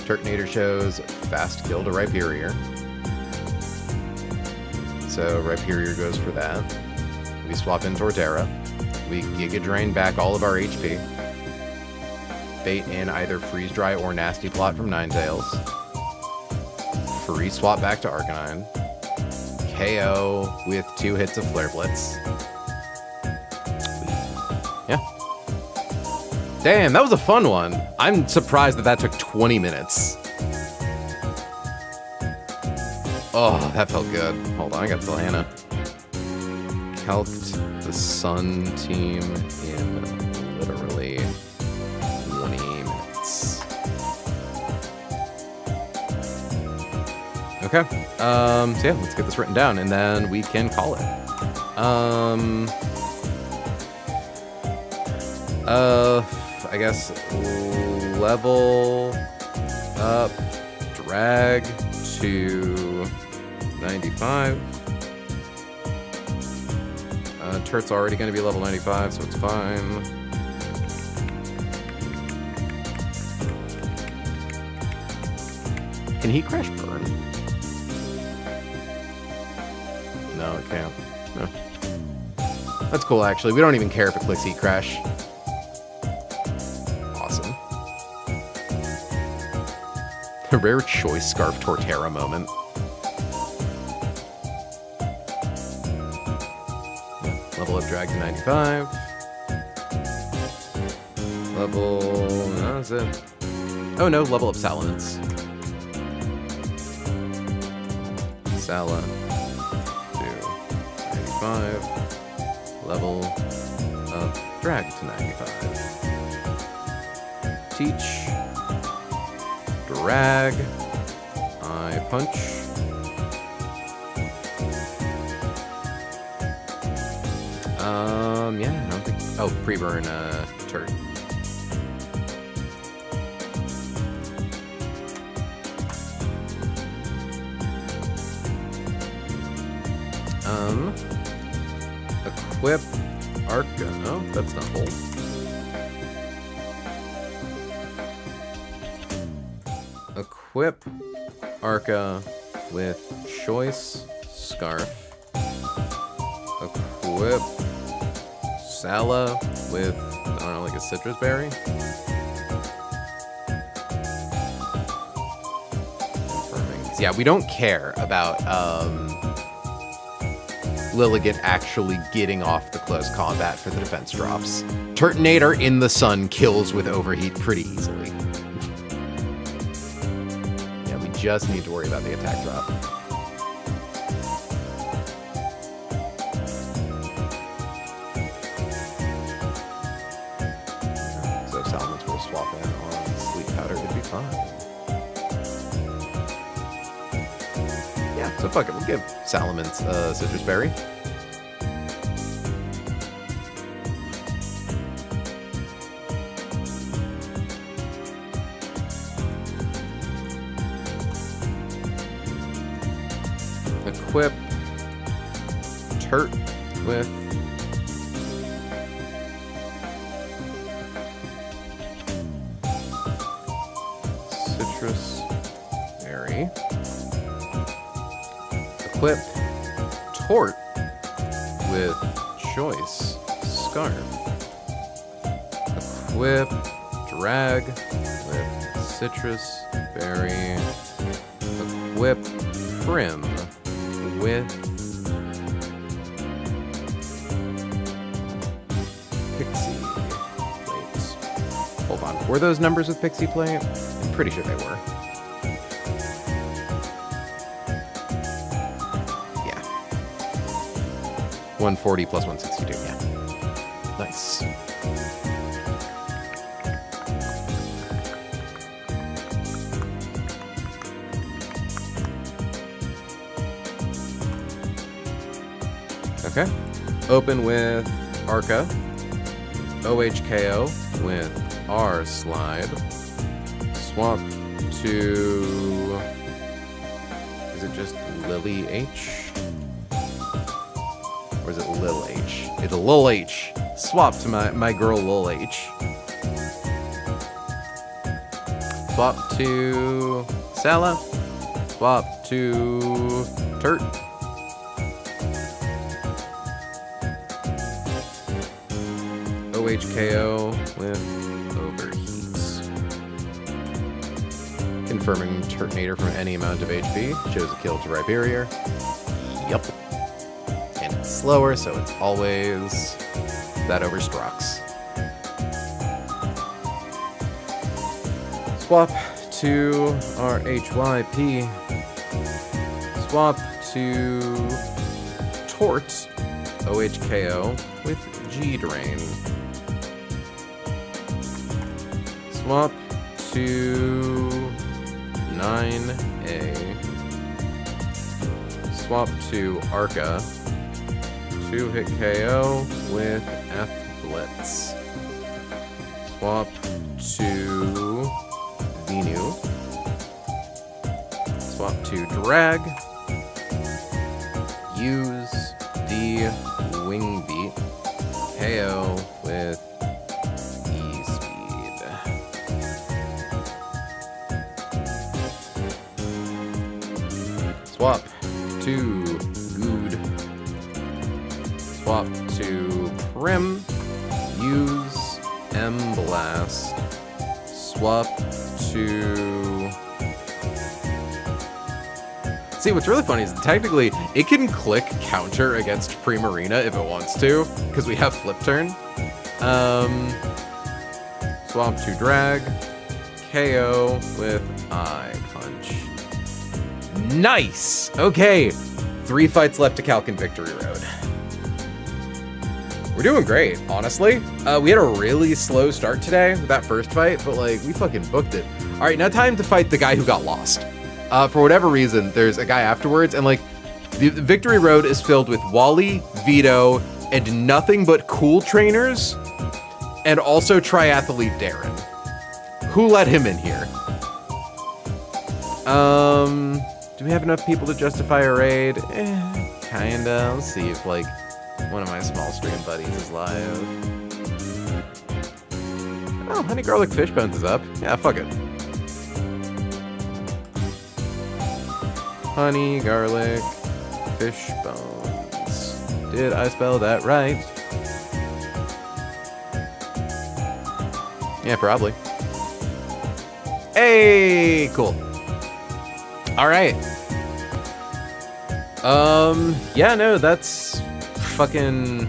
A: Turtonator shows fast kill to Rhyperior. So Rhyperior goes for that. We swap in Torterra. We Giga Drain back all of our HP. Bait in either Freeze Dry or Nasty Plot from Ninetales. Free swap back to Arcanine. KO with 2 hits of Flare Blitz. Yeah. Damn, that was a fun one. I'm surprised that took 20 minutes. Oh, that felt good. Hold on, I got Zelhana. Calced the Sun team in literally 20 minutes. Okay. So yeah, let's get this written down, and then we can call it. I guess level up, drag to 95. Turt's already going to be level 95, so it's fine. Can he crash burn? No, it can't. No. That's cool, actually. We don't even care if it clicks Heat Crash. Awesome. A rare Choice Scarf Torterra moment. Level up drag to 95. Level... no, that's it. Oh no, level up Salamence. Sala to 95. Level up drag to 95. Teach. Drag. I punch. Oh, pre-burn turret. Equip Arca. No, that's not bold. Equip Arca with Choice Scarf. Equip Sala with, I don't know, like a citrus berry. Confirming. Yeah, we don't care about Lilligant actually getting off the close combat for the defense drops. Turtonator in the sun kills with overheat pretty easily. Yeah, we just need to worry about the attack drop. So if Salamence were to swap in on Sleep Powder, it'd be fine. Yeah, so fuck it, we'll give Salamence Citrus Berry. Equip Turt with Citrus Berry. Equip Tort with Choice Scarf. Equip Drag with Citrus Berry. Equip Prim with Pixie Plate. Hold on, were those numbers with Pixie Plate? I'm pretty sure they were. 140 plus 162, yeah. Nice. Okay. Open with Arca. OHKO with R Slide. Swap to... Is it just Lily H? Or is it Lil H? It's a Lil H. Swap to my girl Lil H. Swap to Sala. Swap to Turt. OHKO with Overheats. Confirming Turtonator from any amount of HP. Shows a kill to Rhyperior. Yup. Slower, so it's always that overstrucks. Swap to RHYP. Swap to Tort OHKO with G-Drain. Swap to 9A. Swap to Arca. 2-hit KO with F Blitz. Swap to Venu. Swap to Drag. Use the Wing Beat. KO with E-Speed. Swap to Good. Swap to Prim. Use M-Blast. Swap to... See, what's really funny is technically it can click counter against Primarina if it wants to, because we have flip turn. Swap to Drag. KO with I Punch. Nice! Okay, 3 fights left to Calc and Victory Road. We're doing great, honestly. We had a really slow start today with that first fight, but like, we fucking booked it. All right, now time to fight the guy who got lost. For whatever reason, there's a guy afterwards, and like, the Victory Road is filled with Wally, Vito, and nothing but cool trainers and also triathlete Darren. Who let him in here? Do we have enough people to justify a raid? Kinda. Let's see if, like, one of my small stream buddies is live. Oh, Honey Garlic Fishbones is up. Yeah, fuck it. Honey Garlic Fishbones. Did I spell that right? Yeah, probably. Hey, cool. All right. Yeah, no, that's fucking...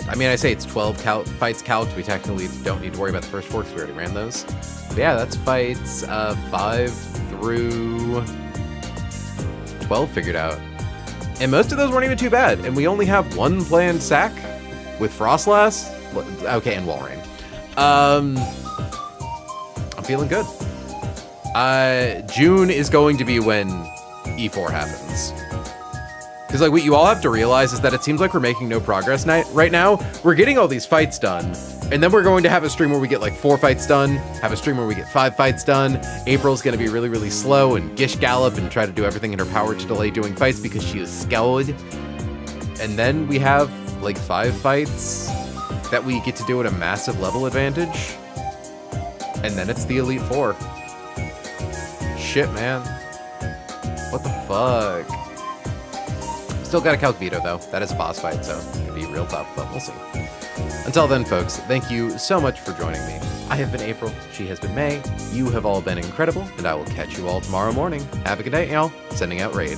A: I mean, I say it's 12 fights calc. We technically don't need to worry about the first 4 because we already ran those. But yeah, that's fights 5 through 12 figured out. And most of those weren't even too bad. And we only have 1 planned sack with Frostlass. Okay, and Walrein. I'm feeling good. June is going to be when E4 happens. Because, like, what you all have to realize is that it seems like we're making no progress right now. We're getting all these fights done, and then we're going to have a stream where we get, like, 4 fights done, have a stream where we get 5 fights done. April's going to be really, really slow and gish gallop and try to do everything in her power to delay doing fights because she is scared. And then we have, like, 5 fights that we get to do at a massive level advantage. And then it's the Elite 4. Shit, man. What the fuck? Still got a Calc Veto, though. That is a boss fight, so it could be real tough, but we'll see. Until then, folks, thank you so much for joining me. I have been April. She has been May. You have all been incredible, and I will catch you all tomorrow morning. Have a good night, y'all. Sending out raid.